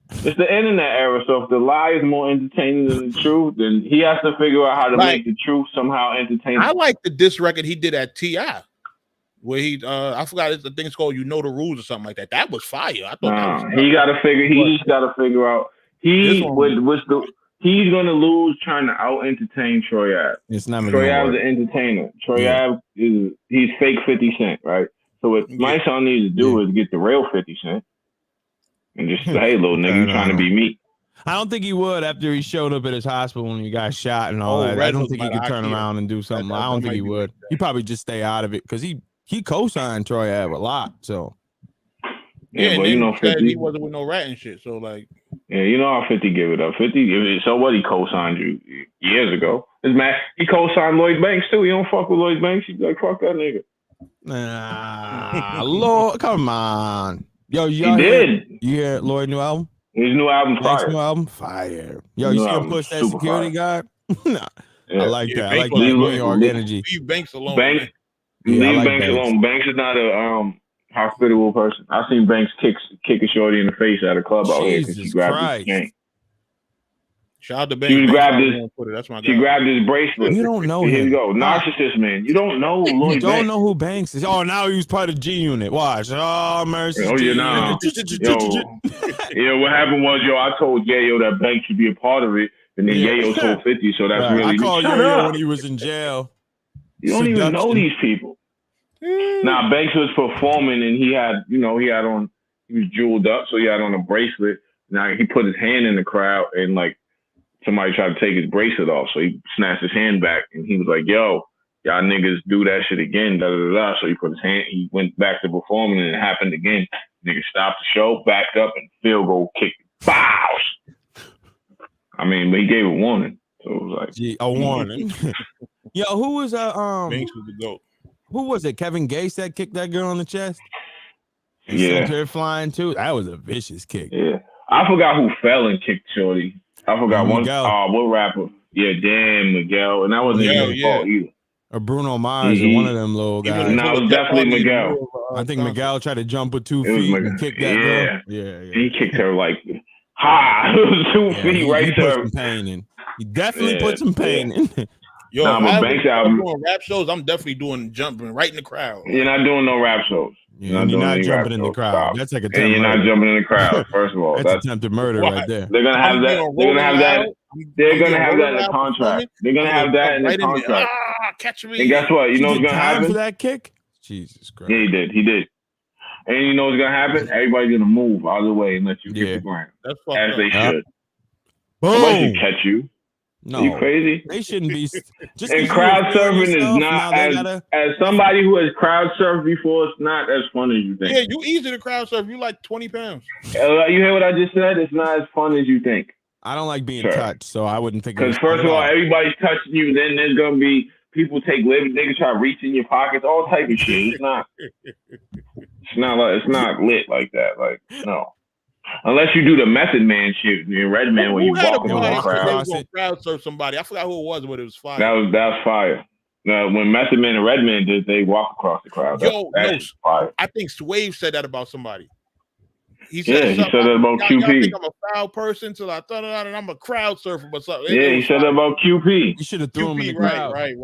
It's the internet era, so if the lie is more entertaining than the truth, then he has to figure out how to make the truth somehow entertaining. I like the diss record he did at T.I. where he I forgot the thing's called You Know the Rules or something like that. That was fire. I thought that was he just gotta figure out he's gonna lose trying to out entertain Troy Ave. It's not Troy Ave's an entertainer. Troy Ave he's fake 50 Cent, right? So what my son needs to do is get the real 50 Cent and just say, hey, little nigga, you trying to be me. I don't think he would after he showed up at his hospital when he got shot and all that. I don't think he could turn around and do something. I don't think he would. He'd probably just stay out of it because he co-signed Troy Ave a lot. So yeah, but and you know, 50, he wasn't with no rat and shit. So like, yeah, you know how 50 give it up. 50, so what? He co-signed you years ago. It's mad. He co-signed Lloyd Banks too. He don't fuck with Lloyd Banks. He's like, fuck that nigga. Nah, Lord, come on. Yo, he did. You hear Lloyd new album? His new album fire. New album fire. Yo, you see him push that security guard? Nah, yeah. I like that. I like that New York energy. Leave Banks alone. Leave Banks alone. Banks is not a hospitable person. I've seen Banks kick a shorty in the face at a club out here because she grabbed his chain. Shout out to Banks. She grabbed his bracelet. You don't know Here him. you go. Narcissist, man. You don't know Lloyd Banks. You don't know who Banks is. Oh, now he's part of G Unit. Watch. Oh, mercy. Oh, yeah, nah. Yo, what happened was, I told Yayo that Banks should be a part of it, and then Yayo told 50, so that's really... I called Yayo when he was in jail. You don't even know these people. Nah, Banks was performing, and he was jeweled up, so he had on a bracelet. Now, he put his hand in the crowd, and, like, somebody tried to take his bracelet off, so he snatched his hand back, and he was like, yo, y'all niggas do that shit again, da-da-da-da. So he went back to performing, and it happened again. Niggas stopped the show, backed up, and field goal kicked. Bow! I mean, but he gave a warning, so it was like... a warning. Yo, who was Banks was the GOAT. Who was it? Kevin Gates that kicked that girl on the chest? And yeah. Sent her flying, too? That was a vicious kick. Yeah. I forgot who fell and kicked Shorty. I forgot what rapper. Yeah, damn, Miguel. And that wasn't even his fault either. Or Bruno Mars or one of them little guys. No, it was definitely Miguel. I think Miguel tried to jump with 2 feet and kick that girl. Yeah. He kicked her like, ha! It was 2 feet right there. Put some pain in. He definitely put some pain in. Yo, if I'm doing rap shows, I'm definitely doing jumping right in the crowd. You're not doing no rap shows. You're not jumping in the crowd. That's like and you're not jumping in the crowd. First of all, that's attempted murder right there. They're gonna have that. They're gonna have that. They're gonna have that in the contract. They're gonna have that in the contract. Catch me. And guess what? You know what's gonna happen for that kick? Jesus Christ. Yeah, he did. And you know what's gonna happen? Everybody's gonna move out of the way and let you kick the ground, as they should. Nobody should catch you. No, are you crazy? They shouldn't be. And crowd surfing is not as somebody who has crowd surfed before. It's not as fun as you think. Yeah, you easy to crowd surf. You like 20 pounds. You hear what I just said? It's not as fun as you think. I don't like being touched, so I wouldn't think. Because first of all, everybody's touching you. Then there's gonna be people take living. Niggas try to reach in your pockets, all type of shit. It's not. It's not lit like that. Like no. Unless you do the Method Man shit, Redman, when you walk in the crowd surf somebody. I forgot who it was, but it was fire. That was fire. Now, when Method Man and Redman did, they walk across the crowd. That's fire. I think Swave said that about somebody. He said that about QP. I think I'm a foul person till I thought about it. I'm a crowd surfer, but something. Yeah, he said that about QP. You should have threw him in the crowd. Right.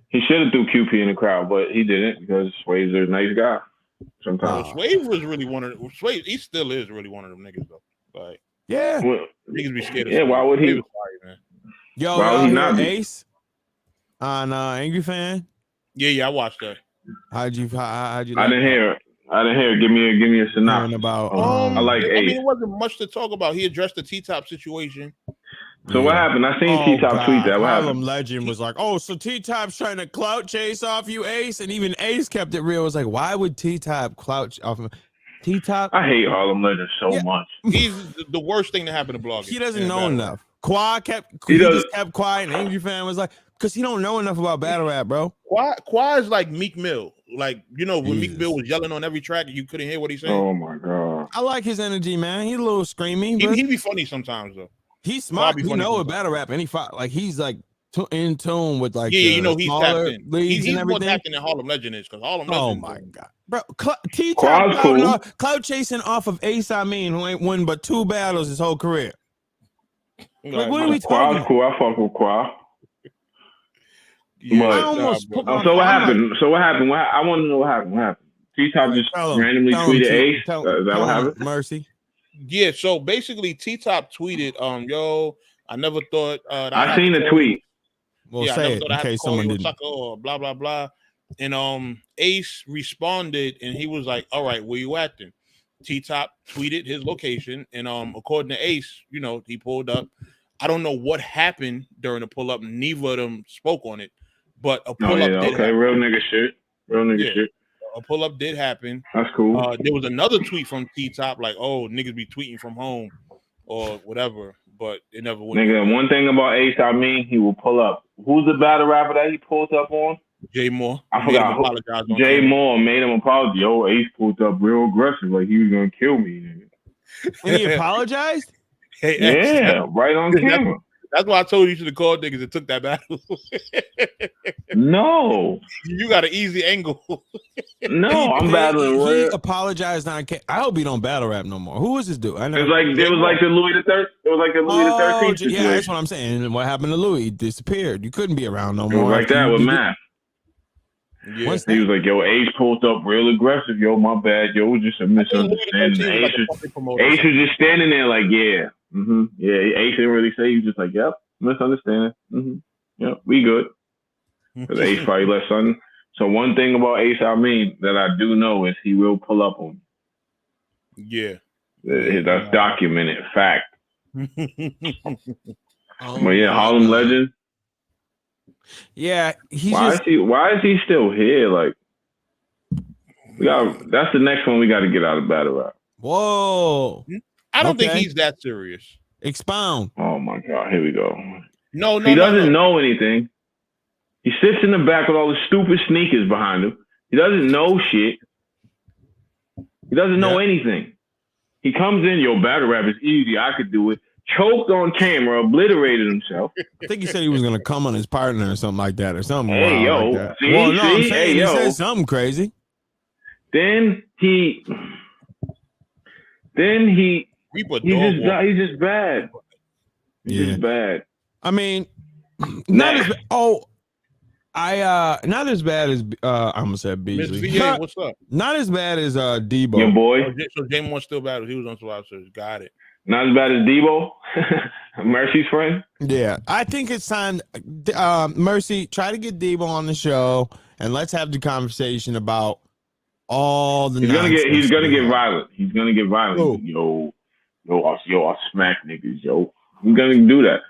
He should have threw QP in the crowd, but he didn't because Swave's a nice guy. Sometimes Swave was really one of them. Swave, he still is really one of them niggas though. Like, niggas be scared of Swave. Why would he? Man. Yo, why would he not Ace on Angry Fan? Yeah, I watched that. How'd you? I didn't hear it. I didn't hear. Give me a synopsis. About I like Ace. I mean, it wasn't much to talk about. He addressed the T-Top situation. So what happened? I seen T-Top tweet that. What Harlem happened? Legend was like, "Oh, so T-Top's trying to clout chase off you, Ace," and even Ace kept it real. It was like, "Why would T-Top clout off of T-Top?" I hate Harlem Legend so much. He's the worst thing to happen to blogging. He doesn't know enough. He just kept quiet, and Angry Fan was like, "Cause he don't know enough about battle rap, bro." Quai is like Meek Mill. Like, you know, when Meek Mill was yelling on every track and you couldn't hear what he's saying. Oh my god. I like his energy, man. He's a little screaming. He be funny sometimes though. He's smart. He know with battle rap, and he's like in tune with like you know, he's tapped in. He's more tapped in than Harlem Legend is, because Harlem Legend. Oh my god, bro! T-Top clout chasing off of Ace. I mean, who ain't won but 2 battles his whole career. Like, what are we talking about? Cool. I fuck with Quai. Yeah, So what happened? I want to know what happened. T-Top just randomly tweeted Ace. Is that what happened? Mercy. Yeah. So basically, T-Top tweeted, "Yo, I never thought." I seen the tweet. Well, say it in case someone didn't. Or blah blah blah. And Ace responded, and he was like, "All right, where you at then?" T-Top tweeted his location, and according to Ace, you know, he pulled up. I don't know what happened during the pull up. Neither of them spoke on it, but a pull up did happen. Real nigga shit. Shit. A pull up did happen. That's cool. There was another tweet from T-Top like, "Oh, niggas be tweeting from home or whatever," but it never went. Nigga, one thing about Ace, I mean, he will pull up. Who's the battle rapper that he pulled up on? Jay Moore. I forgot. Jay Moore made him apologize. Yo, Ace pulled up real aggressive, like he was gonna kill me. Nigga. And he apologized? Yeah, right on camera. That's why I told you to the call niggas that took that battle. No. You got an easy angle. No, I'm battling. He apologized on camera. I hope he don't battle rap no more. Who was this dude? I know. It was like the Louis the 13th. It was like the Louis the 13th situation. Yeah, that's what I'm saying. And what happened to Louis? He disappeared. You couldn't be around no more. It was like that with Matt. Yeah. He was like, yo, Ace pulled up real aggressive. Yo, my bad. Yo, it was just a misunderstanding. Ace was just standing there like, yeah. Mm-hmm. Yeah, Ace didn't really say. He was just like, yep, misunderstanding. Mm-hmm. Yep, we good. Because Ace probably left something. So one thing about Ace, I mean, that I do know is he will pull up on you. Yeah. That's documented fact. But yeah, Harlem Legend. Yeah, why is he still here? Like, that's the next one we got to get out of battle rap. Whoa. I don't think he's that serious. Expound. Oh my God, here we go. No, he doesn't know anything. He sits in the back with all the stupid sneakers behind him. He doesn't know shit. He doesn't know anything. He comes in, yo, battle rap is easy. I could do it. Choked on camera, obliterated himself. I think he said he was gonna come on his partner or something like that, or something. Hey yo, like that. See, well, no, I'm saying hey, he said something crazy. Then he's just bad. He's just bad. I mean, not as bad as I'm gonna say Beasley. VA, what's up? Not as bad as Debo. Your boy. So James Moore still bad. He was on Survivor Series. Got it. Not as bad as Debo, Mercy's friend. Yeah, I think it's time. Mercy, try to get Debo on the show, and let's have the conversation about all the. He's gonna get violent. He's gonna get violent. Yo, I smack niggas. Yo, he's gonna do that.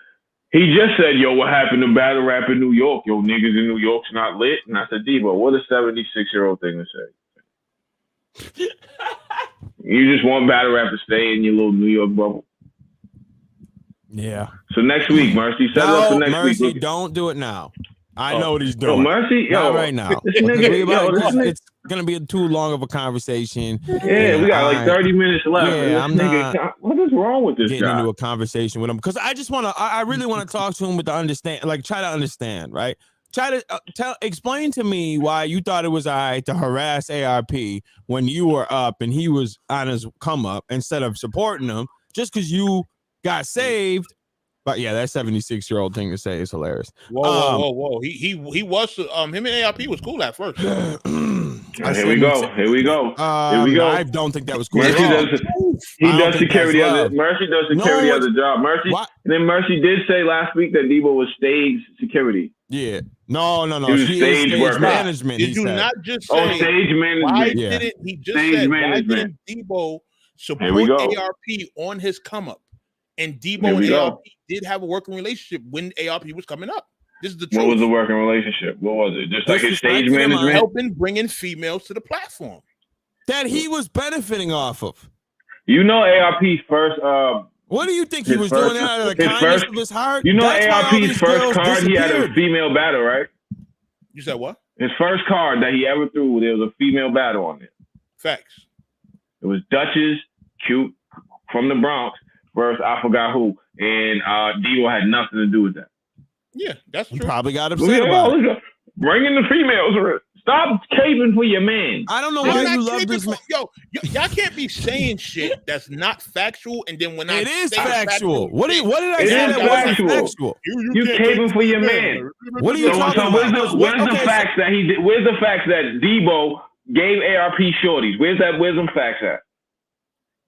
He just said, yo, what happened to battle rap in New York? Yo, niggas in New York's not lit. And I said, Debo, what a 76-year-old thing to say. You just want battle rap to stay in your little New York bubble. Yeah. So next week, Mercy, set it up for next week. Mercy, don't do it now. I know what he's doing. Yo, Mercy, not right now. It's gonna be too long of a conversation. Yeah, we got like 30 minutes left. Yeah, I'm not. What is wrong with this getting guy? into a conversation with him because I just want to. I really want to talk to him with the understand, like try to understand, right? Try to explain to me why you thought it was all right to harass ARP when you were up and he was on his come up instead of supporting him just because you got saved. But yeah, that 76-year-old thing to say is hilarious. Whoa. He was him and ARP was cool at first. Here we go. I don't think that was cool. Mercy does security as a job. Mercy, and then Mercy did say last week that Debo was stage security. Yeah. No. He was stage worker. management. Did you not just say? Stage management. Why didn't he just said? Why didn't Debo support ARP on his come up? And Debo and ARP did have a working relationship when ARP was coming up. This is the truth. What was the working relationship? What was it? Just like his stage management, helping bringing females to the platform that he was benefiting off of. You know, ARP's first. What do you think he was doing out of the kindness of his heart? You know, ARP's first card, he had a female battle, right? You said what? His first card that he ever threw, there was a female battle on it. Facts. It was Duchess, cute, from the Bronx, versus I forgot who, and Debo had nothing to do with that. Yeah, that's true. He probably got upset about it. Bring in the females. Stop caving for your man. I don't know why you love this man. Y'all can't be saying shit that's not factual, and then when it is factual. What did I say that wasn't factual? You caving for your man. What are you talking about? Where's the facts that he did? Where's the facts that Debo gave ARP shorties? Where's them facts at?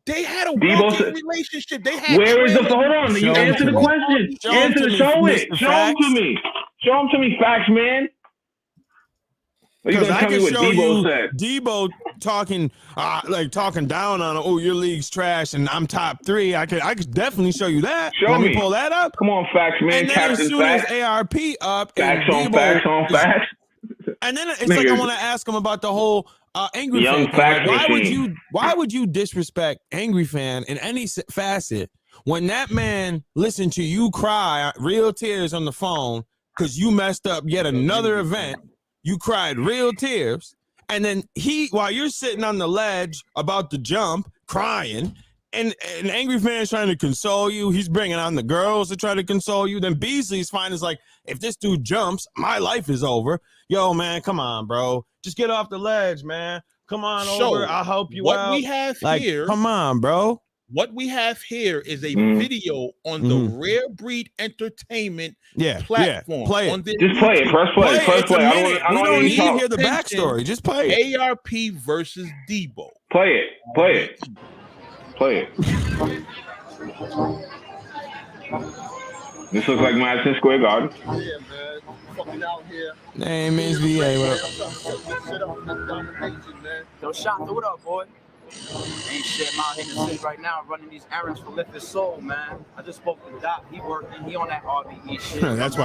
They had a working relationship. They had. Where is the? Hold on. You answer the question. Show it. Show them to me. Show them to me. Facts, man. Because I can show you Debo talking down on, oh, your league's trash and I'm top 3. I could definitely show you that. Let me pull that up. Come on, facts, man. And then as soon as ARP up, facts on facts. And then it's like I want to ask him about the whole Angry Young Fan. Like, why would you disrespect Angry Fan in any facet when that man listened to you cry real tears on the phone because you messed up yet another event? You cried real tears, and then while you're sitting on the ledge about to jump, crying, and an Angry Fan's trying to console you. He's bringing on the girls to try to console you. Then Beasley's fine. Is like, if this dude jumps, my life is over. Yo, man, come on, bro. Just get off the ledge, man. Come on over. I'll help you out. What we have here. Come on, bro. What we have here is a video on the Rare Breed Entertainment platform. Play it. Just play it. Press play. Press play. I don't need to hear the backstory. Just play it. ARP versus Debo. Play it. Play it. Play it. This looks like Madison Square Garden. Yeah, man. Fucking out here. Name is VA. Yo, Shanta, what up, boy? Ain't shit, I'm out here in the city right now running these errands for Lift His Soul, man. I just spoke to Doc. He working. He on that RBE shit. That's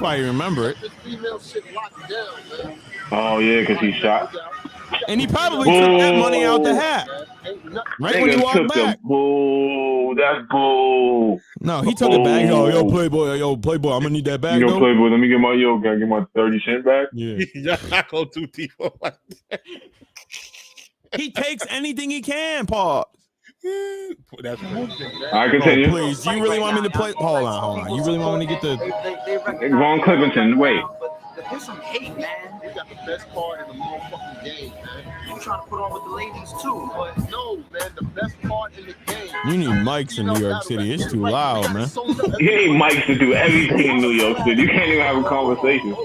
why you remember it. This female shit locked down, man. Oh yeah, because he shot. And he probably took that money out the hat. Right when he walked back. Bull. That's bull. No, he took it back. Yo, Playboy, I'm gonna need that back. Yo, Playboy, let me get my 30 cent back. Yeah. Y'all not go too deep on like that. He takes anything he can, Paul. That's I continue. Oh, please, you really want me to play? Hold on. You really want me to get the? Vaughn Clippington, wait. There's some hate, man. You got the best part in the motherfucking game, man. You trying to put on with the ladies too, but no, man. The best part in the game. You need mics in New York City. It's too loud, man. You need mics to do everything in New York City. You can't even have a conversation.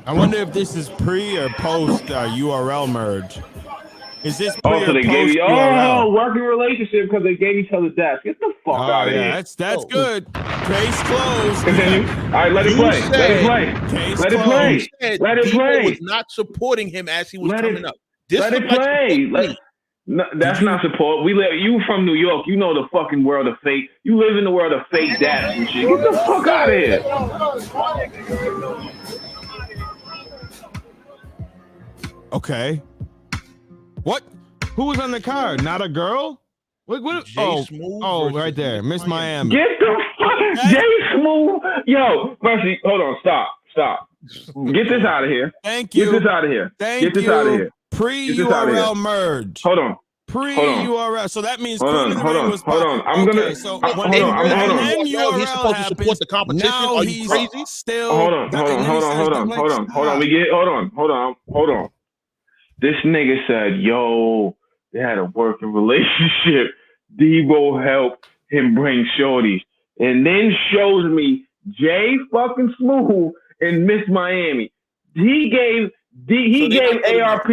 I wonder if this is pre or post URL merge. Is this pre so or they post gave you URL? working relationship because they gave each other deaths. Get the fuck out of here. That's good. Case closed. Continue. All right, let it play. Let it play. Let it play. Let it play. Was not supporting him as he was coming up. Let it play. No, that's not support. You from New York. You know the fucking world of fake. You live in the world of fake dads and shit. Get the fuck out of here. Okay. What? Who was on the card? Not a girl? What? Oh, right there. Miss Miami. Get the fuck. Jay Smooth. Yo, Mercy, hold on. Stop. Get this out of here. Thank you. Get this out of here. Get this out of here. Pre-URL merge. Hold on. Pre-URL. So that means hold on. I'm gonna. So hold on. He's supposed to support the competition. Are you crazy? Still. Hold on. This nigga said, "Yo, they had a working relationship. Debo helped him bring shorties, and then shows me Jay fucking Smooth and Miss Miami. He gave ARP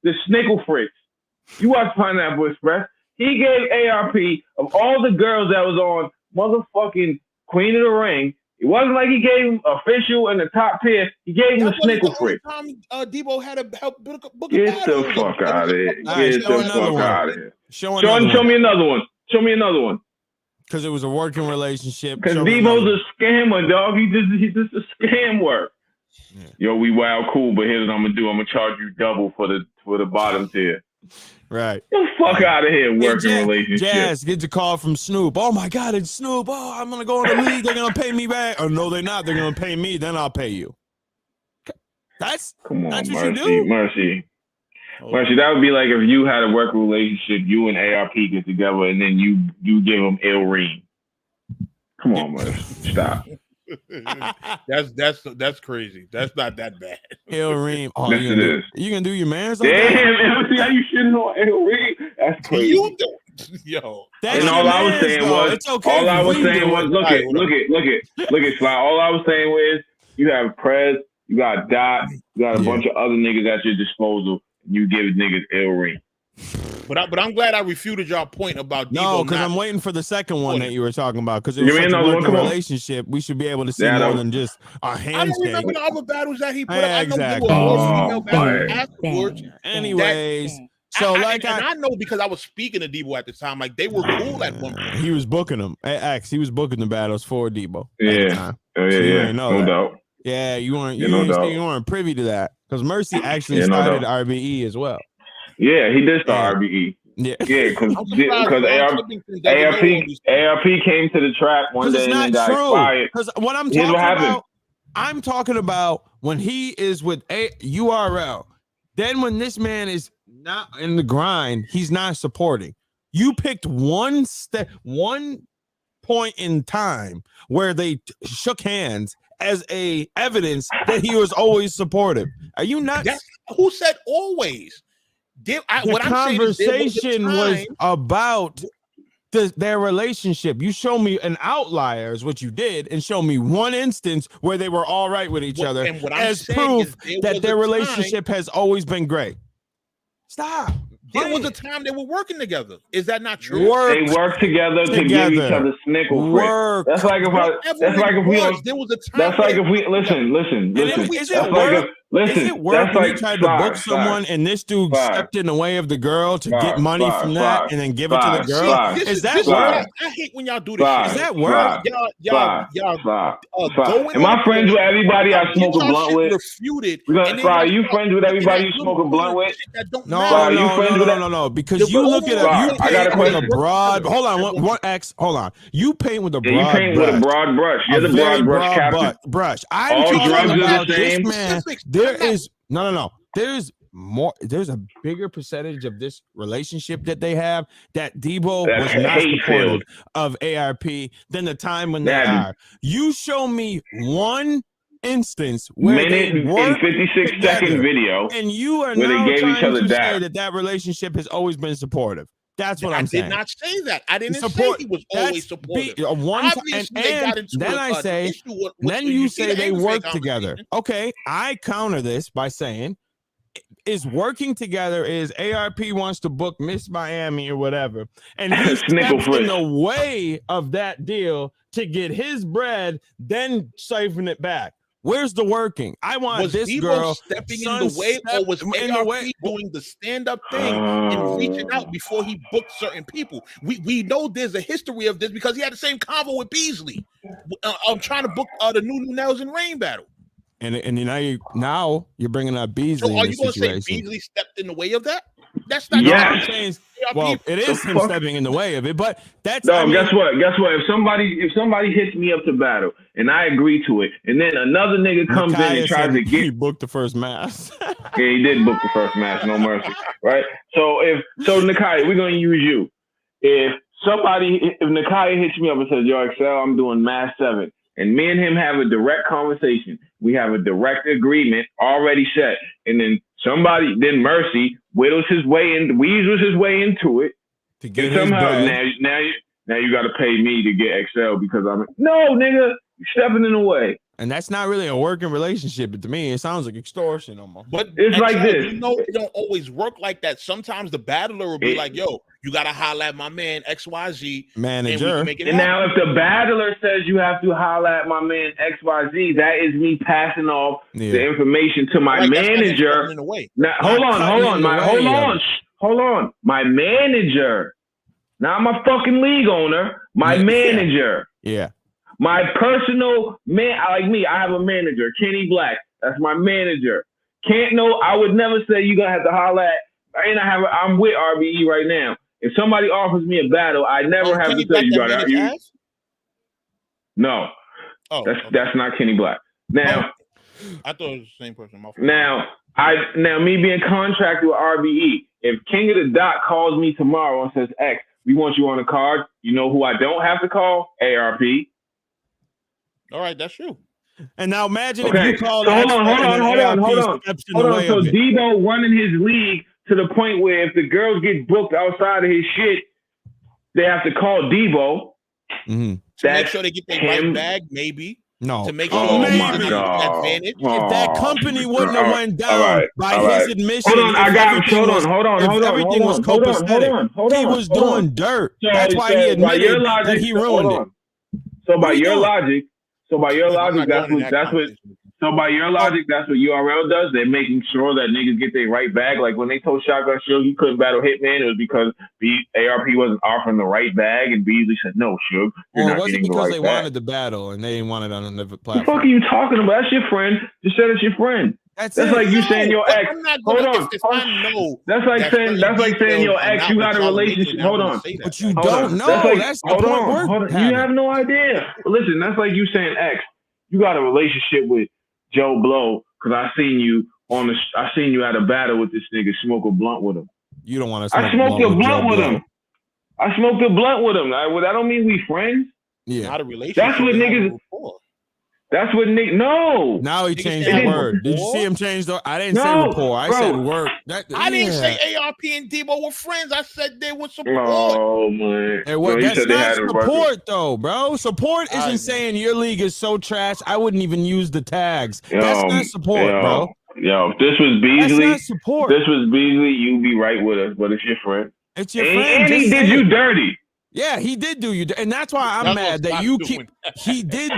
the Snickle Fritz. You watch Pineapple Express. He gave ARP of all the girls that was on motherfucking Queen of the Ring. It wasn't like he gave him official in the top tier. He gave him the snickle free. Debo had to help book a Get the fuck out of here. Get the fuck out of here. Show me another one. Show me another one. Because it was a working relationship. Because Debo's a scammer, dog. He's just a scam work. Yeah. Yo, we wild cool, but here's what I'm gonna do. I'm gonna charge you double for the bottom tier. Right. Get the fuck out of here, working relationship. Jazz, get the call from Snoop. Oh my God, it's Snoop. Oh, I'm gonna go in the league. They're gonna pay me back. Oh no, they're not. They're gonna pay me. Then I'll pay you. That's come on, that's Mercy. What you do? Mercy. That would be like if you had a work relationship, you and ARP get together, and then you give them ill ream. Come on, Mercy. Stop. That's crazy. That's not that bad. El Reem. Oh, yes, it is. You can do your mans? Damn, see how you shitting on El Reem? That's crazy. You do. Yo. And all I was saying was, look at Sly. All I was saying was, you have Prez, you got Dot, you got a bunch of other niggas at your disposal. You give niggas El Reem. But I'm glad I refuted y'all point about Debo. No, because I'm waiting for the second one that you were talking about. Because it was such a working relationship, we should be able to see more than just our handshake. I don't remember the other battles that he put up. I know there Exactly. were more female battles afterwards. Anyways, so I know because I was speaking to Debo at the time. Like they were cool at one point. He was booking them. He was booking the battles for Debo. Yeah. No doubt. Yeah, you weren't privy to that because Mercy actually started RBE as well. Yeah, he did start RBE. Yeah, because ARP came to the track one day and got expired. Because what I'm talking about, I'm talking about when he is with URL. Then when this man is not in the grind, he's not supporting. You picked one point in time where they shook hands as a evidence that he was always supportive. Are you not? Who said always? The conversation was about their relationship. You show me an outlier is what you did, and show me one instance where they were all right with each other as proof that their relationship has always been great. Stop. There was a time they were working together. Is that not true? They worked together to give each other snickle free. That's like if we listen. Is it work when you tried to book someone and this dude stepped in the way of the girl to get money from that and then give it to the girl? Is that work? I hate when y'all do this shit. Is that work? Y'all am I friends with everybody I smoke a blunt with? Are you friends with everybody you smoke a blunt with? No. Because you look at you paint with a broad. Hold on, one X. Hold on. You paint with a broad. You paint with a broad brush. You're the broad brush captain. I'm talking about this man. There is no. There's more. There's a bigger percentage of this relationship that they have that Debo was not supportive of ARP than the time when they are. You show me one instance where they worked 56-second video, and you are where now they gave each other say that relationship has always been supportive. That's what I'm saying. I did not say that. I didn't say he was always supportive. Then you say they work together. Okay, I counter this by saying is working together is ARP wants to book Miss Miami or whatever, and he steps in the way of that deal to get his bread, then siphon it back. Where's the working? I want this Debo girl stepping in the way, or was ARP doing the stand-up thing and reaching out before he booked certain people? We know there's a history of this because he had the same convo with Beasley. I'm trying to book the new Nails and Rain battle. And now you're bringing up Beasley. So are you going to say Beasley stepped in the way of that? That's not what I'm saying. Well, it is him stepping in the way of it, but that's guess what? If somebody hits me up to battle and I agree to it, and then another nigga comes in and tries to get, he booked the first match. Yeah, he did book the first match. No mercy, right? So Nakai, we're gonna use you. If Nakai hits me up and says, "Yo, Excel, I'm doing Mass 7," and me and him have a direct conversation, we have a direct agreement already set, and then Mercy weasels his way into it to get somehow. Now you got to pay me to get XL because no nigga, you're stepping in the way. And that's not really a working relationship, but to me, it sounds like extortion almost. But it's like this. You know, it don't always work like that. Sometimes the battler will be like, yo, you got to holler at my man XYZ. Manager. And now if the battler says you have to holler at my man XYZ, that is me passing off the information to my manager. Now, hold on. My manager, not my fucking league owner, my manager. Yeah. My personal man, like me, I have a manager, Kenny Black. That's my manager. I would never say you gonna have to holler at. I'm with RBE right now. If somebody offers me a battle, I never have to say you got to. No, that's not Kenny Black. Now, I thought it was the same person. Now me being contracted with RBE, if King of the Dot calls me tomorrow and says, X, we want you on the card, you know who I don't have to call? ARP. All right, that's true. And now imagine if you call. So hold on. So Debo running his league to the point where if the girls get booked outside of his shit, they have to call Debo. Mm-hmm. To make sure they get their right bag, maybe. No. To make sure maybe advantage. If that company wouldn't have went down by his admission, hold on. Everything was copacetic. He was doing dirt. That's why he admitted that he ruined it. So by your logic, that's what URL does. They're making sure that niggas get their right bag. Like when they told Shotgun Suge he couldn't battle Hitman, it was because ARP wasn't offering the right bag, and Beasley said, "No, Suge, you're not getting the right bag." It wasn't because they wanted the battle and they didn't want it on another platform. What the fuck are you talking about? That's your friend. Just said it's your friend. That's like you saying your ex. Hold on. That's like saying your ex. You got a relationship. Hold on. But you don't know. That's the point. Hold on. You have no idea. Listen, that's like you saying ex. You got a relationship with Joe Blow because I seen you at a battle with this nigga, smoke a blunt with him. You don't want to. I smoked a blunt with him. That don't mean we friends. Yeah, not a relationship. That's what niggas. That's what Nick. No. Now he changed the word. Did you see him change the? I didn't say rapport. I said work. I didn't say ARP and Debo were friends. I said they were support. Oh man. That's not support though, bro. Support isn't saying your league is so trash. I wouldn't even use the tags. That's not support, bro. Yo, if this was Beasley. That's not support. This was Beasley. You'd be right with us, but it's your friend. It's your friend. And he did you dirty. Yeah, he did do you, and that's why I'm mad that you keep. He did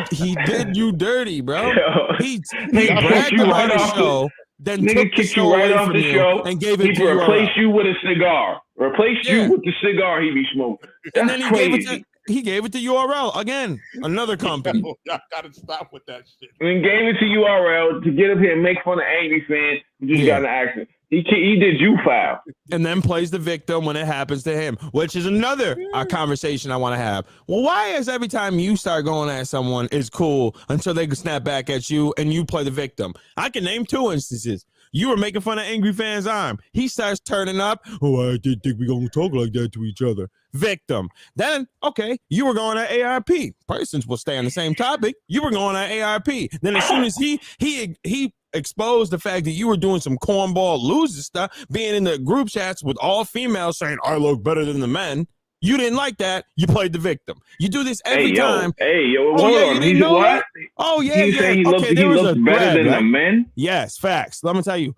you dirty, bro. He bragged about the show, then took the show right off the show, and gave it to you. Replaced you with a cigar. Replaced you with the cigar he be smoking. And then he gave it to URL again, another company. I gotta stop with that shit. And gave it to URL to get up here and make fun of angry fans who just got in an accident. He did you foul. And then plays the victim when it happens to him, which is another conversation I want to have. Well, why is every time you start going at someone is cool until they can snap back at you and you play the victim? I can name 2 instances. You were making fun of angry fan's arm. He starts turning up. Oh, I didn't think we gonna talk like that to each other. Victim. Then, okay, you were going at ARP. Probably since we'll stay on the same topic, you were going at ARP. Then as soon as he exposed the fact that you were doing some cornball loser stuff, being in the group chats with all females saying, I look better than the men. You didn't like that. You played the victim. You do this every time. Hold on. You know what? Oh, yeah. He looks better than the men? Yes, facts. Let me tell you.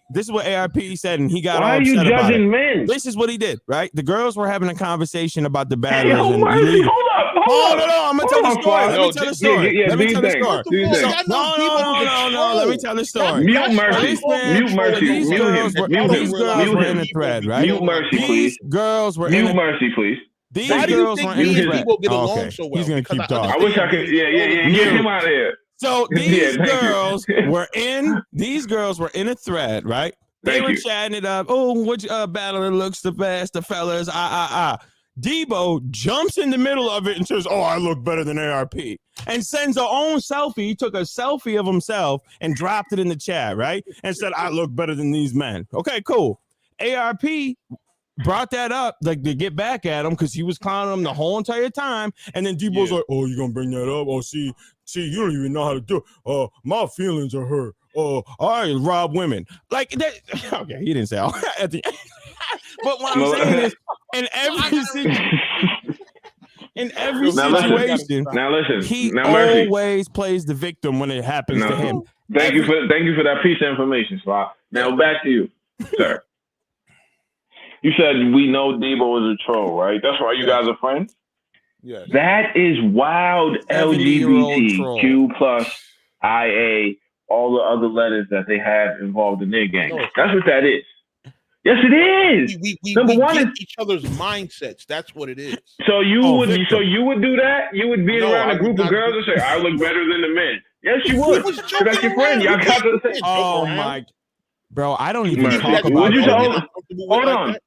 This is what ARP said, and he got all upset about it. Why are you judging men? This is what he did, right? The girls were having a conversation about the battle. Hold up. I'm gonna tell the story. Let me tell the story. Let me tell the story. No. Let me tell the story. Mute Mercy. Mute Mercy. These girls were in a thread, right? Mute Mercy, please. These girls were Mute Mercy, please. These girls were in a thread. He's gonna keep talking. I wish I could. Yeah. Get him out of here. So these girls were in a thread, right? They were chatting it up. Oh, which battler looks the best? The fellas, Debo jumps in the middle of it and says, oh, I look better than ARP. And sends her own selfie. He took a selfie of himself and dropped it in the chat, right? And said, I look better than these men. Okay, cool. ARP brought that up like to get back at him because he was clowning him the whole entire time. And then Debo's like, oh, you gonna bring that up? Oh, see, you don't even know how to do it. My feelings are hurt. I rob women. Like that. Okay, he didn't say all at the end. But what I'm saying is, in In every Now situation, listen. he Now, Mercy. always plays the victim when it happens to him. Thank you for that piece of information, Swap. Now back to you, sir. You said we know Debo is a troll, right? That's why you guys are friends? Yes. That is wild. LGBTQ plus IA, all the other letters that they have involved in their gang. That's what that is. Yes, it is. We Number one get is each other's mindsets. That's what it is. So you would do that? You would be around a group of girls and say, "I look better than the men." Yes, you would. Because that's your friend. Y'all got to say, "Oh my, bro, I don't even Mercy. talk about." Would you that. hold on,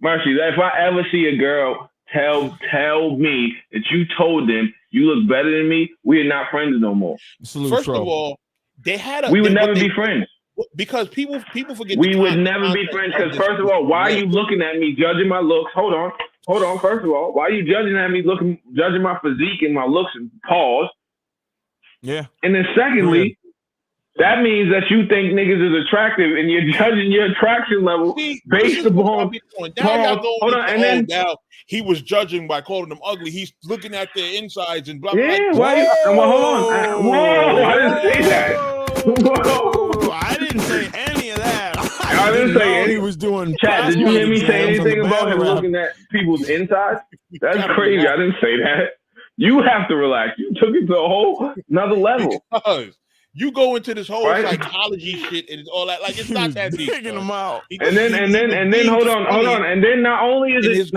Mercy? If I ever see a girl tell me that you told them you look better than me, we are not friends no more. First of all, they had we would never be friends. Because people forget. We would never be friends because first of all, why are you looking at me judging my looks? Hold on. First of all, why are you judging at me judging my physique and my looks and pause? Yeah. And then secondly, that means that you think niggas is attractive and you're judging your attraction level based upon. Hold on, and then now he was judging by calling them ugly. He's looking at their insides and blah blah. Yeah, hold on. Whoa, I didn't say that. Whoa. I didn't say any of that. I didn't say anything. He was doing. Chat, did you hear me say anything about him looking at people's insides? That's crazy. I didn't say that. You have to relax. You took it to a whole another level. Because you go into this whole psychology shit and all that. Like it's not that deep. Taking them out. And then hold on. And then not only is it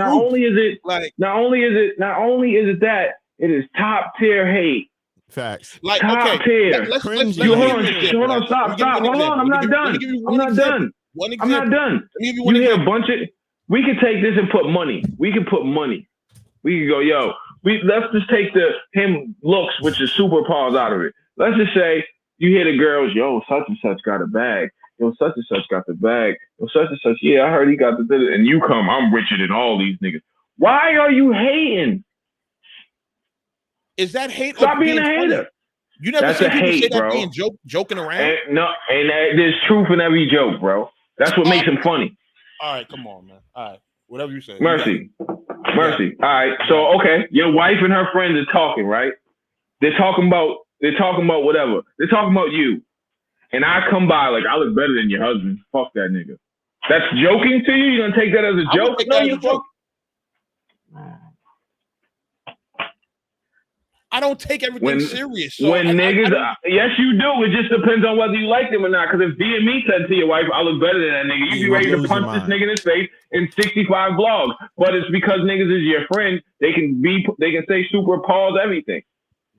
that it is top tier hate. Facts. Like top tier. Let's hold on, stop. Hold on, I'm not done. I'm not done. You hear a bunch of. We could take this and put money. We could put money. We could go, yo. Let's just take him looks, which is super pause out of it. Let's just say you hear the girls, yo, such and such got a bag. Yo, such and such got the bag. Yo, such and such, yeah, I heard he got the. And you come, I'm richer than all these niggas. Why are you hating? Is that hate? Stop being a hater. You never seen people say that being joking around? There's truth in every joke, bro. That's what makes him funny. All right, come on, man. All right, whatever you say. Mercy. All right, so okay, your wife and her friends are talking, right? They're talking about whatever. They're talking about you, and I come by like I look better than your husband. Fuck that nigga. That's joking to you. You gonna take that as a joke? No, you joke. I don't take everything serious. So yes, you do. It just depends on whether you like them or not. Because if DME said to your wife, "I look better than that nigga," you'd be ready to punch this nigga in his face in 65 vlogs. But it's because niggas is your friend. They can say super pause everything.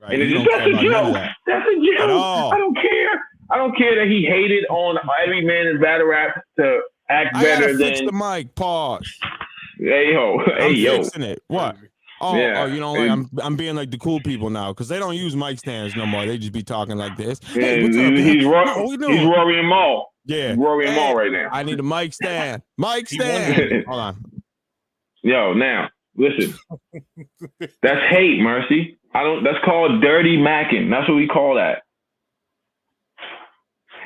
Right. And it's just that's a joke. That's a joke. I don't care. I don't care that he hated on every man in battle rap to act better than. Fix the mic. Pause. Hey yo. I'm fixing it. What? Oh, you know, like I'm being like the cool people now because they don't use mic stands no more. They just be talking like this. Yeah, he's Rory and Maul. Yeah, he's Rory and Maul right now. I need a mic stand. Mic stand. Hold on. Yo, now listen. That's hate, Mercy. That's called dirty macking. That's what we call that.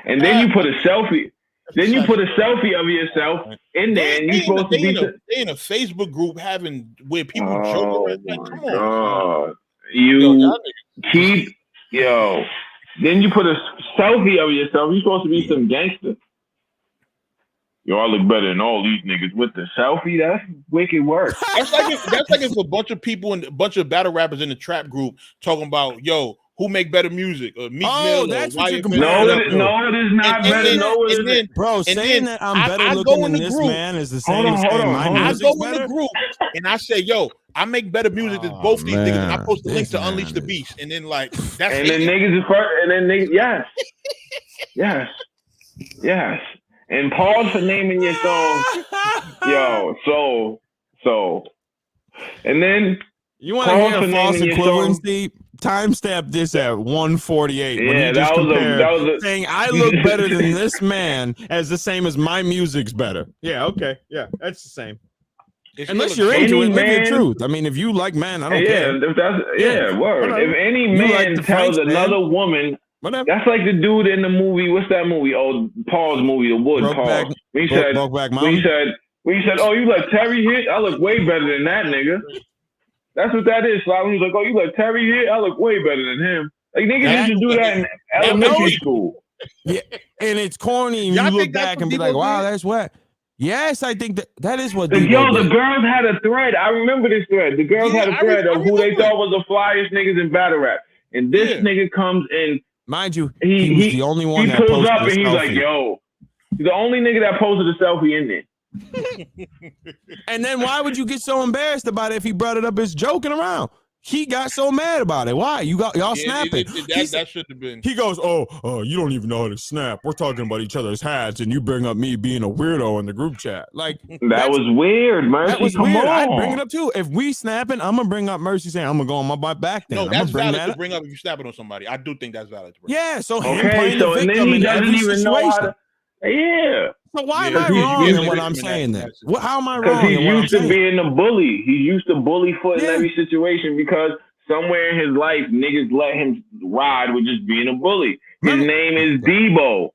And then you put a selfie. Then you put a selfie of yourself in there, and you're supposed to be in a Facebook group where people joke around. Like, come on, Then you put a selfie of yourself. You're supposed to be some gangster. Yo, I look better than all these niggas with the selfie. That's wicked work. That's like if a bunch of people and a bunch of battle rappers in the trap group talking about, yo, who make better music? Meek Mill, that's what you can No, it is not better. No, it isn't. Bro, saying that I'm better looking than this man is the same as saying my music's better. I go in the group and I say, yo, I make better music than both these niggas. And I post the link to Unleash the Beast. And then like that's and then niggas is first, and then niggas, yes. And pause for naming your song. Yo, so. And then you want to hear a false equivalency? Timestamp this at 1:48. Yeah, when you just that was saying I look better than this man as the same as my music's better. Yeah, okay. Yeah, that's the same. Unless you're into it, live your truth. I mean, if you like man, I don't care. If that's word. If any man tells another woman, that's like the dude in the movie. What's that movie? Oh, Paul's movie, The Wood. Paul. He said, oh, you like Terry Hit? I look way better than that nigga. That's what that is. Sly. When he's like, oh, you like Terry? Yeah, I look way better than him. Like niggas used to do that in elementary school. Yeah, and it's corny. And you look back and be like, wow, that's wet. Yes, I think that is what. The girls had a thread. I remember this thread. The girls had a thread of who they thought was the flyest niggas in battle rap. And this nigga comes in. Mind you, he was the only one that pulls up and he's like, yo, he's the only nigga that posted a selfie in there. And then why would you get so embarrassed about it if he brought it up as joking around? He got so mad about it. Why? Y'all snapping. That should have been. He goes, oh, you don't even know how to snap. We're talking about each other's hats, and you bring up me being a weirdo in the group chat. Like that was weird, Mercy. That was weird. I'd bring it up too. If we snapping, I'm gonna bring up Mercy saying I'm gonna go on my back. Then no, that's valid to bring up if you snapping on somebody. I do think that's valid to bring. Yeah. So okay. So and then he doesn't even know how to. Yeah. So why am I wrong in what I'm saying then? How am I wrong? Because he's used to being a bully. He's used to bully foot in every situation because somewhere in his life, niggas let him ride with just being a bully. His name is Debo.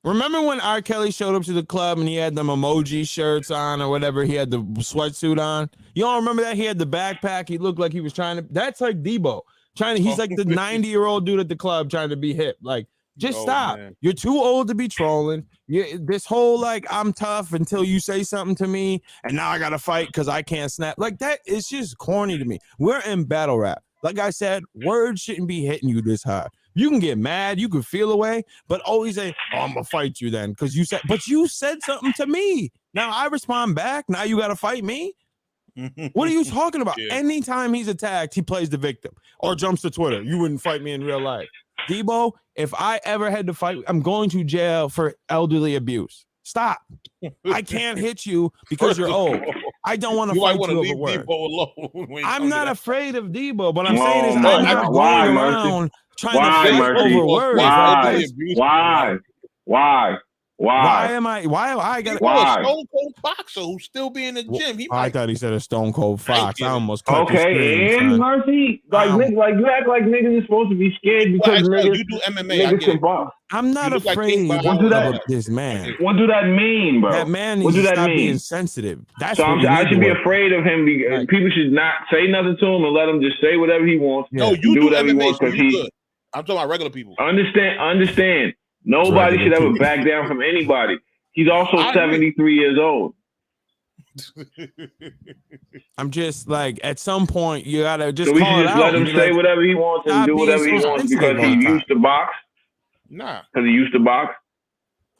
Remember when R. Kelly showed up to the club and he had them emoji shirts on or whatever? He had the sweatsuit on. You all remember that? He had the backpack. He looked like he was trying to. That's like Debo. He's like the 90-year-old dude at the club trying to be hip. Like, just stop. Man. You're too old to be trolling. This whole like I'm tough until you say something to me, and now I gotta fight because I can't snap. Like that is just corny to me. We're in battle rap. Like I said, words shouldn't be hitting you this hard. You can get mad, you can feel away, but always say, "Oh, I'm gonna fight you then," because you said something to me. Now I respond back. Now you gotta fight me. What are you talking about? Yeah. Anytime he's attacked, he plays the victim or jumps to Twitter. You wouldn't fight me in real life. Debo, if I ever had to fight, I'm going to jail for elderly abuse. Stop. I can't hit you because you're old. I don't want to fight you over words. I'm not afraid of Debo, but I'm saying is I'm not going around trying to fight over words. Why? Why am I got a stone cold boxer who's still be in the gym? I thought he said a stone cold fox. I almost cut okay, and Mercy, like you act like niggas is supposed to be scared because niggas, you do MMA. I'm not afraid of this man. What do that mean, bro? That man needs to stop being sensitive. That's I should be afraid of him. Because people should not say nothing to him and let him just say whatever he wants. No, you do whatever he wants because he's. I'm talking about regular people. Understand. Nobody should ever back down from anybody. He's also 73 years old. I'm just like, at some point, you gotta just. So we should just let him say whatever he wants and do whatever he wants because he used to box. Nah, because he used to box.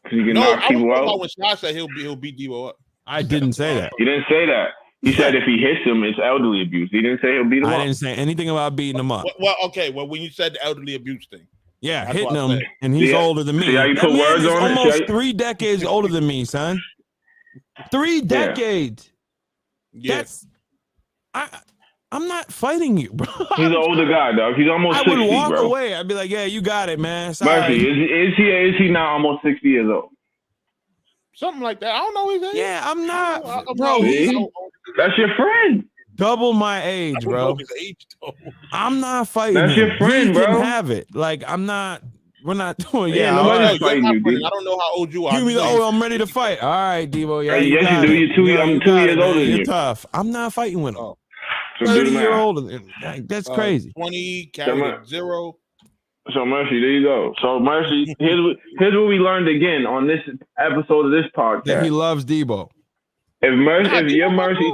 Because he can knock people out. When Sly said he'll beat Debo up. I didn't say that. He didn't say that. He said if he hits him, it's elderly abuse. He didn't say he'll beat him up. I didn't say anything about beating him up. Well, okay. Well, when you said the elderly abuse thing. Yeah, hitting him, and he's older than me. See how you put words on it? Almost 3 decades older than me, son. 3 decades. Yeah. That's I'm not fighting you, bro. He's an older guy, dog. He's almost 60, I would walk bro. away. I'd be like, yeah, you got it, man. Sorry. Mercy, is he now almost 60 years old? Something like that. I don't know his age. Yeah, I'm not. Bro, that's your friend. Double my age, bro. I'm not fighting. That's him. your friend, he bro. can have it. Like I'm not. We're not doing. Yeah, nobody's fighting you. I don't know how old you are. You mean, I'm ready to fight. All right, Debo. Yeah, yes, you do. I'm 2 years older than you. You're tough. I'm not fighting with him. 30-year-old. That's crazy. 20 carry 0. So Mercy, there you go. So Mercy, here's what we learned again on this episode of this podcast. That he loves Debo. If you're Mercy's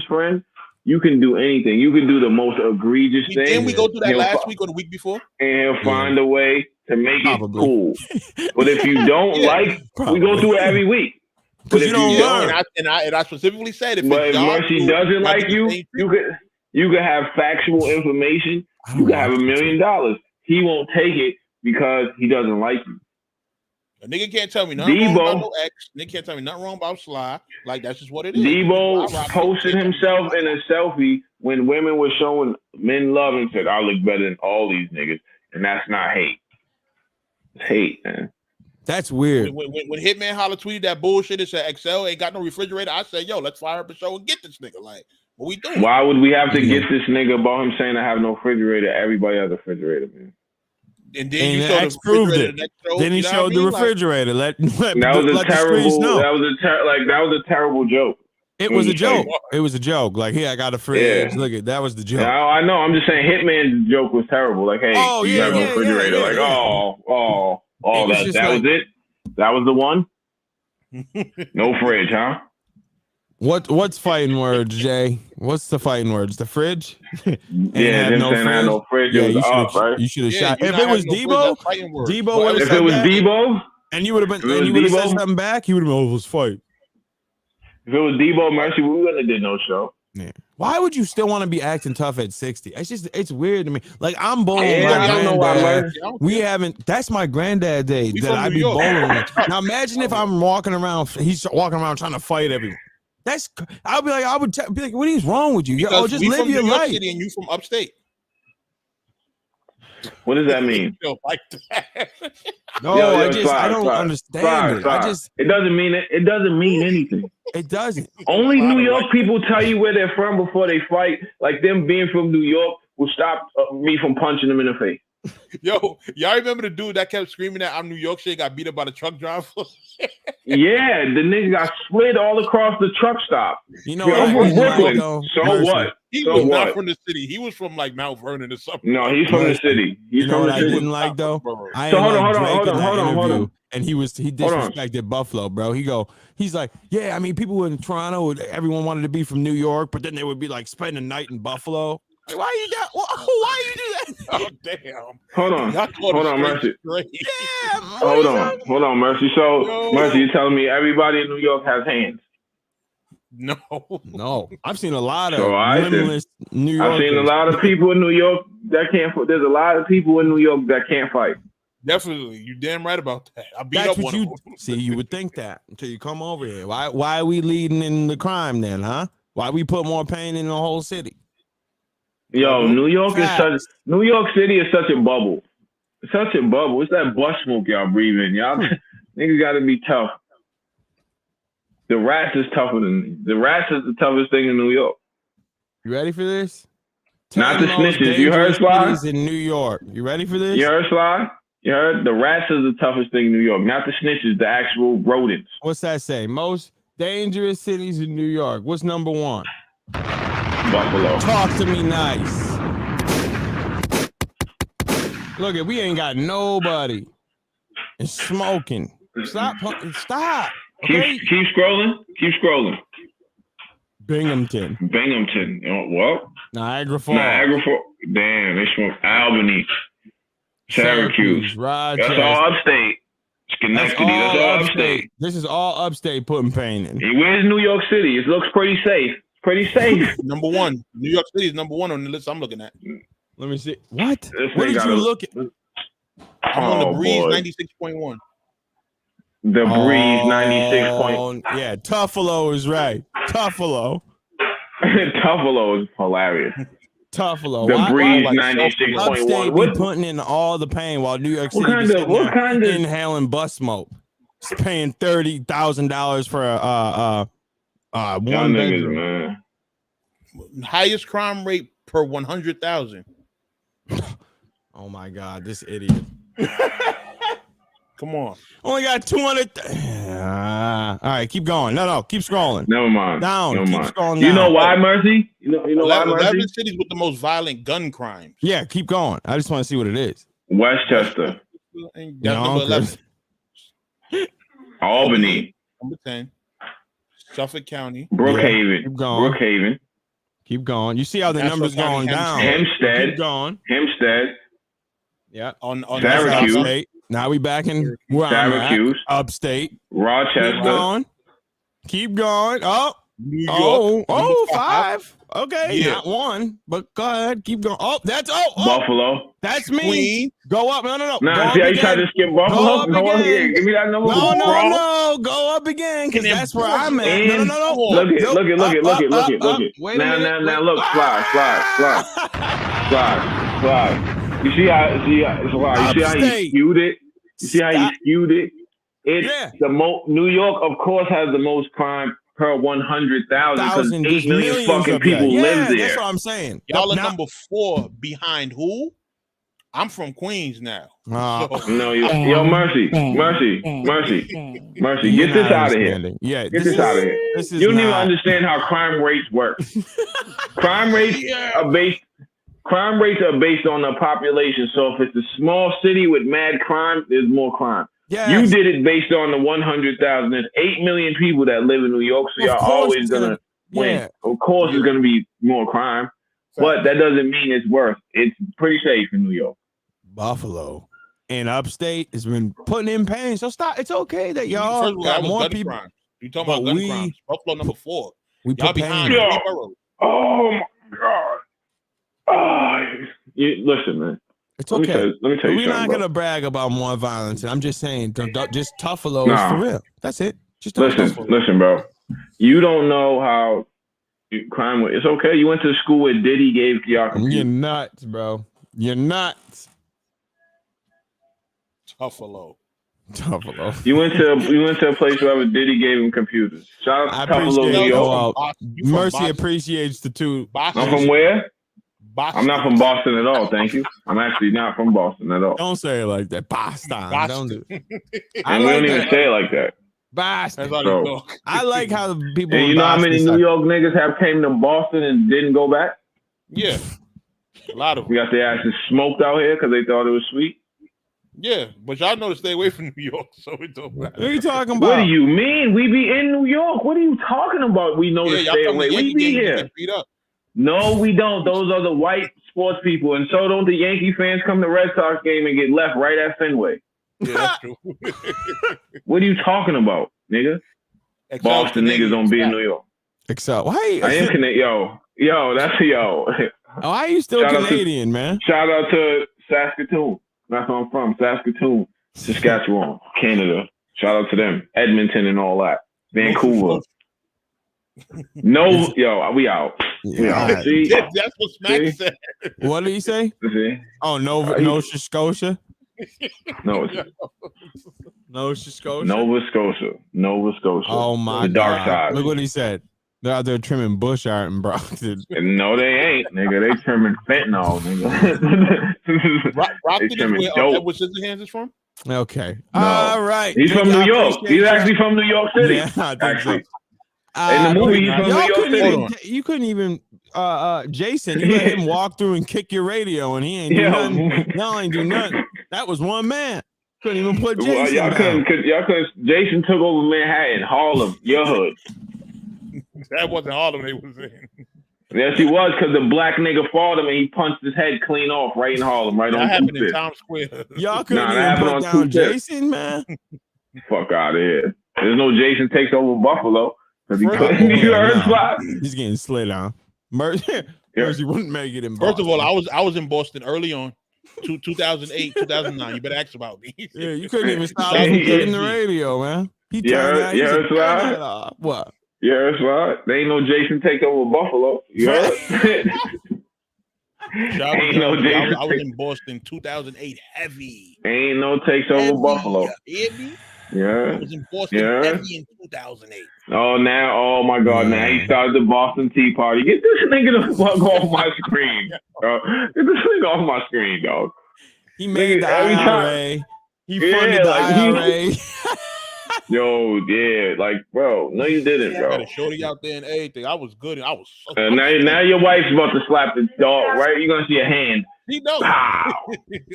friend, you can do anything. You can do the most egregious thing. Didn't we go through that last week or the week before? And he'll find a way to make it cool. But if you don't we go through it every week. But if you don't learn, and I specifically said if Mercy doesn't like you, you could have factual information. You could have $1 million. He won't take it because he doesn't like you. A nigga can't tell me nothing wrong about no ex. Nigga can't tell me nothing wrong about Sly. Like, that's just what it is. Debo posted himself in a selfie when women were showing men love and said, I look better than all these niggas. And that's not hate. It's hate, man. That's weird. When Hitman Holla tweeted that bullshit and said XL ain't got no refrigerator, I said, yo, let's fire up a show and get this nigga. Like, what we doing? Why would we have to get this nigga about him saying I have no refrigerator? Everybody has a refrigerator, man. And then you saw the proved it. Then he showed the refrigerator. Let the streets know. That was a terrible joke. It was a joke. It was a joke. Like, here, I got a fridge. Look at that was the joke. Yeah, I know. I'm just saying, Hitman's joke was terrible. Like, hey, you have a refrigerator. That was it. That was the one. No fridge, huh? What's fighting words, Jay? What's the fighting words? The fridge? Him saying I had no fridge. Yeah, it was up, right? You should have shot. If it was Debo, if it was Debo, and you would have been, and you would have said something back, he would have been, it was fight. If it was Debo Mercy, we wouldn't have did no show. Yeah. Why would you still want to be acting tough at 60? It's weird to me. Like, I'm bowling I don't know why, granddad. We haven't. That's my granddad day that I be bowling with. Now imagine if I'm walking around. He's walking around trying to fight everyone. I'll be like, be like, what is wrong with you? Just live your life. City and you from upstate. What does that mean? Like that. No, I don't understand it. It doesn't mean it. It doesn't mean anything. It doesn't. Only New York people tell you where they're from before they fight. Like, them being from New York will stop me from punching them in the face. Yo, y'all remember the dude that kept screaming that I'm New York shit got beat up by the truck driver? Yeah, the nigga got slid all across the truck stop. You know, I'm from Brooklyn. So what? He was not from the city. He was from like Mount Vernon or something. No, he's from the city. He's from the city. I didn't like though. Hold on. And he disrespected Buffalo, bro. He's like, yeah, I mean, people in Toronto, everyone wanted to be from New York, but then they would be like spending the night in Buffalo. Like, why you do that? Oh, damn. Hold on, Mercy. Yeah, hold on, Mercy. So, Mercy, you're telling me everybody in New York has hands? No. I've seen a lot of New York. I've seen a lot of people in New York that can't. There's a lot of people in New York that can't fight. Definitely, you damn right about that. I beat up one of them. See, you would think that until you come over here. Why are we leading in the crime then, huh? Why we put more pain in the whole city? Yo, New York City is such a bubble. It's such a bubble. It's that bus smoke y'all breathing. Y'all niggas gotta be tough. The rats is the toughest thing in New York. You ready for this? Not the snitches. You heard, Sly? In New York. You ready for this? You heard, Sly? You heard? The rats is the toughest thing in New York. Not the snitches, the actual rodents. What's that say? Most dangerous cities in New York. What's number one? Buffalo. Talk to me nice. Look, we ain't got nobody. It's smoking. Stop. Okay? Keep scrolling. Binghamton. What? Niagara Falls. Damn, they smoke Albany. Syracuse. Rochester. That's all upstate. Schenectady. That's all upstate. This is all upstate putting pain in. Hey, where's New York City? It looks pretty safe. Number one. New York City is number one on the list I'm looking at. Let me see. What did you look at? I'm on the Breeze 96.1. The Breeze 96. Yeah, Tuffalo is right. Tuffalo is hilarious. Tuffalo. The Breeze 96.1. Upstate be putting in all the pain while New York City inhaling bus smoke. It's paying $30,000 for one bedroom. Man. Highest crime rate per 100,000. Oh my God, this idiot. Come on. Only got 200. All right, keep going. No, keep scrolling. Never mind. Down. Keep scrolling down. You know why, Mercy? You know why, Mercy? 11 cities with the most violent gun crimes. Yeah, keep going. I just want to see what it is. Westchester. Number 11. Albany. Number 10. Suffolk County. Brookhaven. Keep going. Brookhaven. Keep going. You see how the numbers going down. Hempstead. Keep going. Hempstead. Yeah. On Syracuse. Now we back in where Syracuse. I'm at. Upstate. Rochester. Keep going. Oh. New York. Oh, 5. Okay, Yeah. not 1, but go ahead. Keep going. Oh, that's Buffalo. That's me. Queen. Go up. No. Nah, see how you tried to skip Buffalo? Go up again. Give me that number. No. Go up again, because that's where I'm at. No. Look it. Now, look. Slide. You see how he skewed it? It's the New York, of course, has the most crime per 100,000 because 8 million fucking people live there. That's what I'm saying. Y'all are number 4 behind who? I'm from Queens now. So. No, yo, Mercy. Get this out of here. Yeah, get this out of here. You don't even understand how crime rates work. Crime rates are based on the population. So if it's a small city with mad crime, there's more crime. Yes. You did it based on the 100,000. There's 8 million people that live in New York, so y'all always gonna win. Yeah. Of course, there's gonna be more crime, but that doesn't mean it's worse. It's pretty safe in New York. Buffalo and upstate has been putting in pain. So stop. It's okay that y'all got more people. Crime. You talking about gun crimes? Buffalo number 4. We y'all behind. Oh my God! Listen, man. It's okay. Let me tell you We're not gonna brag about more violence. I'm just saying, just Buffalo is for real. That's it. Just listen, bro. You don't know how crime. It's okay. You went to school where Diddy gave y'all computers. You're nuts, bro. You're nuts. Buffalo. You went to a place where Diddy gave him computers. Shout out to Buffalo, New York. Mercy appreciates the two. I'm from where? Boston. I'm not from Boston at all. Thank you. I'm actually not from Boston at all. Don't say it like that. Boston. Don't do it. And we don't even say it like that. Boston. So, I like how the people. And you know how many New York niggas have came to Boston and didn't go back? Yeah. A lot of them. We got their asses smoked out here because they thought it was sweet. Yeah, but y'all know to stay away from New York, so it don't matter. What are you talking about? What do you mean? We be in New York. What are you talking about? We know to stay away. We be here. Beat up. No, we don't. Those are the white sports people, and so don't the Yankee fans come to Red Sox game and get left right at Fenway. Yeah, that's true. What are you talking about, nigga? Boston niggas don't be in New York. Except why? I am Canadian. Yo, that's yo. Oh, why are you still Canadian, man? Shout out to Saskatoon. That's where I'm from. Saskatoon, Saskatchewan, Canada. Shout out to them. Edmonton and all that. Vancouver. No, yo, we out. We out. See? That's what Smack said. What did he say? See? Oh, Nova Scotia? Nova Scotia? Nova Scotia. Oh, my God. The dark side. Look what he said. They're out there trimming bush art in Brockton. No, they ain't, nigga. They trimming fentanyl, nigga. Brockton is where Edward Scissorhands is from? Okay. No. All right. He's from New York. He's actually from New York City. Yeah, I think so. In the movie, he's from New York City. You couldn't even, Jason, you let him walk through and kick your radio, and he ain't do nothing. Y'all ain't do nothing. That was one man. Couldn't even put Jason y'all couldn't. Jason took over Manhattan, Harlem, your hood. That wasn't Harlem they was in. Yes, he was, because the black nigga fought him and he punched his head clean off right in Harlem, right that on happened in Times Square. Y'all couldn't even put down Jason, man. Fuck out of here. There's no Jason takes over Buffalo. He you heard Spot? He's getting slid down. Mercy wouldn't make it in Boston. First of all, I was in Boston early on. 2008, 2009. You better ask about me. Yeah, you couldn't even stop him getting the radio, man. He turned that off. What? Yeah, that's right. There ain't no Jason take over Buffalo. You heard? I was in Boston 2008 heavy. Ain't no takes over Buffalo. Heavy? Yeah. I was in Boston heavy in 2008. Oh my God, now he started the Boston Tea Party. Get this nigga the fuck off my screen, bro. Get this nigga off my screen, dog. He made the IRA. He funded the IRA. Yo, yeah, like, bro, no, you didn't, bro. I had a shorty out there and everything. I was good. I was so now your wife's about to slap the dog, right? You're gonna see a hand. He knows.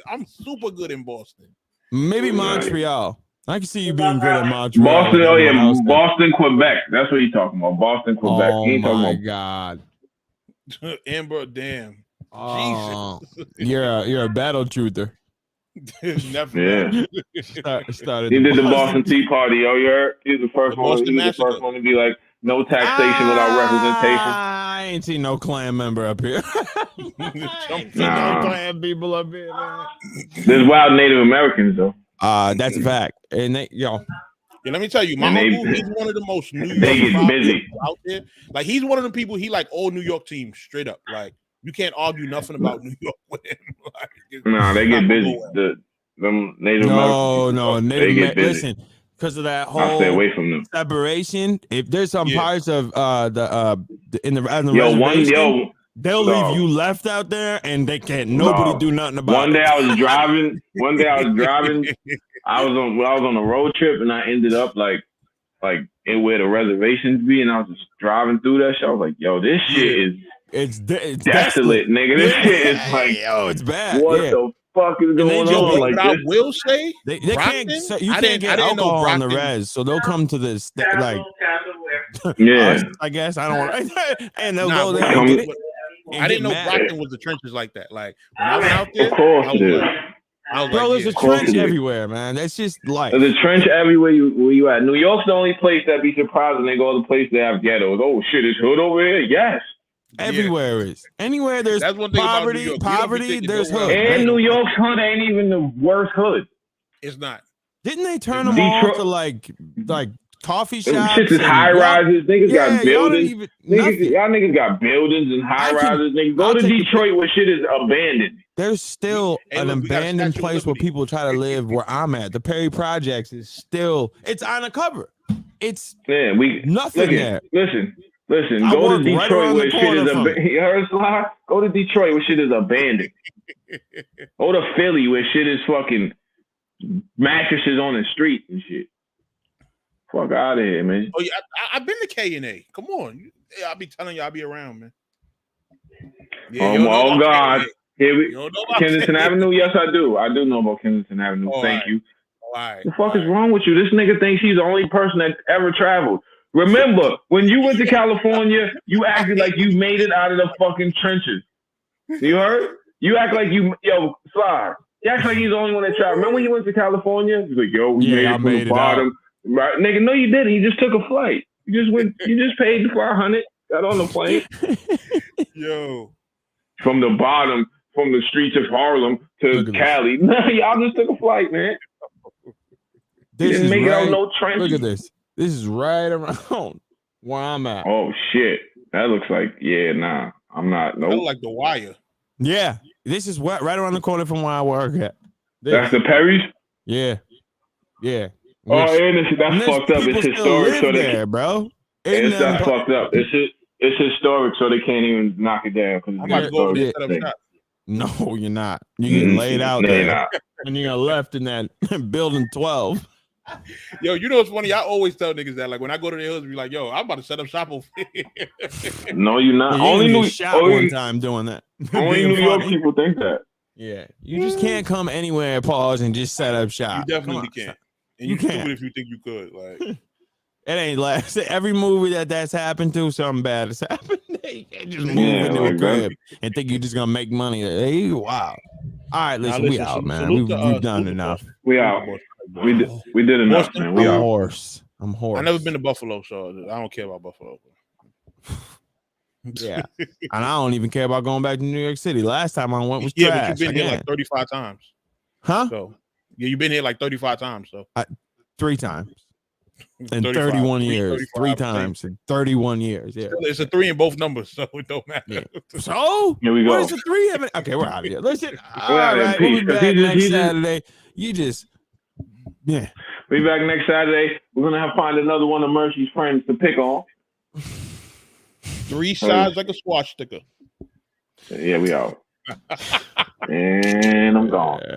I'm super good in Boston. Maybe Montreal. I can see you being good at Montreal. Boston, Boston, Quebec. That's what he's talking about. Boston, Quebec. Oh, he ain't talking about God. Amber, damn. Jesus. You're a battle truther. Never. Yeah. Started he did the Boston Tea Party. Oh, you heard? He was the first one. He was the first one to be like, no taxation without representation. I ain't seen no Klan member up here. Nah. No Klan people up here, man. There's wild Native Americans though. That's a fact. And they, Yeah, let me tell you, my uncle, he's one of the most New York they get busy out there. Like, he's one of the people, he like all New York teams, straight up. Like, you can't argue nothing about New York with him. Nah, they get busy. Them Native Americans. No, Native listen, because of that whole I'll stay away from them. separation. If there's some parts of in the reservation, They'll leave you left out there, and they can't. Nobody do nothing about it. One day I was driving. I was on a road trip, and I ended up like in where the reservations be, and I was just driving through that shit. I was like, "Yo, this shit is it's desolate, nigga. This shit is like, yo, it's bad. What the fuck is going on? Like, I will say, they can't. You can't get alcohol on the res, so they'll come to this like. Yeah, I guess I don't want. And they'll go there. And get it. I didn't know Brockton was the trenches like that. Like when I went out there, of course it is. Bro, there's a trench everywhere, man. That's just like there's a trench everywhere where you at. New York's the only place that be surprised when they go to the place that have ghettos. Oh shit, is hood over here? Yes. Everywhere is anywhere there's poverty, there's hood. And New York's hood ain't even the worst hood. It's not. Didn't they turn them all to like coffee shops? Shit is high rises. Niggas got buildings. Y'all niggas got buildings and high rises. Niggas go to Detroit where shit is abandoned. There's still an abandoned place where people try to live where I'm at. The Perry Projects is still, it's on the cover. It's nothing there. Listen. Go to Detroit where shit is abandoned. You heard, Sly? Go to Detroit where shit is abandoned. Go to Philly where shit is fucking mattresses on the street and shit. Fuck out of here, man. Oh yeah, I've been to K&A. Come on, I'll be telling you, I'll be around, man. Yeah, oh God, here we Kensington Avenue. Yes, I do. I do know about Kensington Avenue. Thank you. What the fuck is wrong with you? This nigga thinks he's the only person that ever traveled. Remember, when you went to California, you acted like you made it out of the fucking trenches. You heard? You act like Sly. You act like he's the only one that traveled. Remember when you went to California? He's like, yo, we made it from the bottom. Right, nigga, no, you didn't. You just took a flight. You just paid the $500, got on the plane. Yo. From the bottom, from the streets of Harlem to Cali. No, y'all just took a flight, man. This didn't make it out no train. Look at this. This is right around where I'm at. Oh shit. That looks like, I'm not. Nope. That look like The Wire. Yeah. This is right around the corner from where I work at. That's the Perry's? Yeah. That's fucked up. It's historic, so bro. That's fucked up. It's historic, so they can't even knock it down. I'm about to go over there and set up shop. No, you're not. You're getting laid out there, and you're left in that building 12. Yo, you know what's funny? I always tell niggas that, like, when I go to the hills, be like, "Yo, I'm about to set up shop over here." No, you're not. One time doing that. Only New York people think that. Yeah, you just can't come anywhere, pause, and just set up shop. You definitely can't. And you can't if you think you could. Like, it ain't last. Every movie that's happened to, something bad has happened. You can't just move into a crib and think you're just gonna make money. Hey, wow. All right, listen, we out, man. We've done enough. We out. We did enough, man. We I'm out. Hoarse. I've never been to Buffalo, so I don't care about Buffalo. Yeah, and I don't even care about going back to New York City. Last time I went was trash. But you've been here like 35 times. Huh? So yeah, you've been here like 35 times. So 3 times in 31 years. 3 times in 31 years. Yeah, it's a 3 in both numbers, so it don't matter. Yeah. So here we go. What is the 3? Okay, we're out of here. Listen, all right, we'll be back next Saturday. We'll be back next Saturday. We're gonna find another one of Mercy's friends to pick on. 3 sides like a swastika. Yeah, we out. And I'm gone.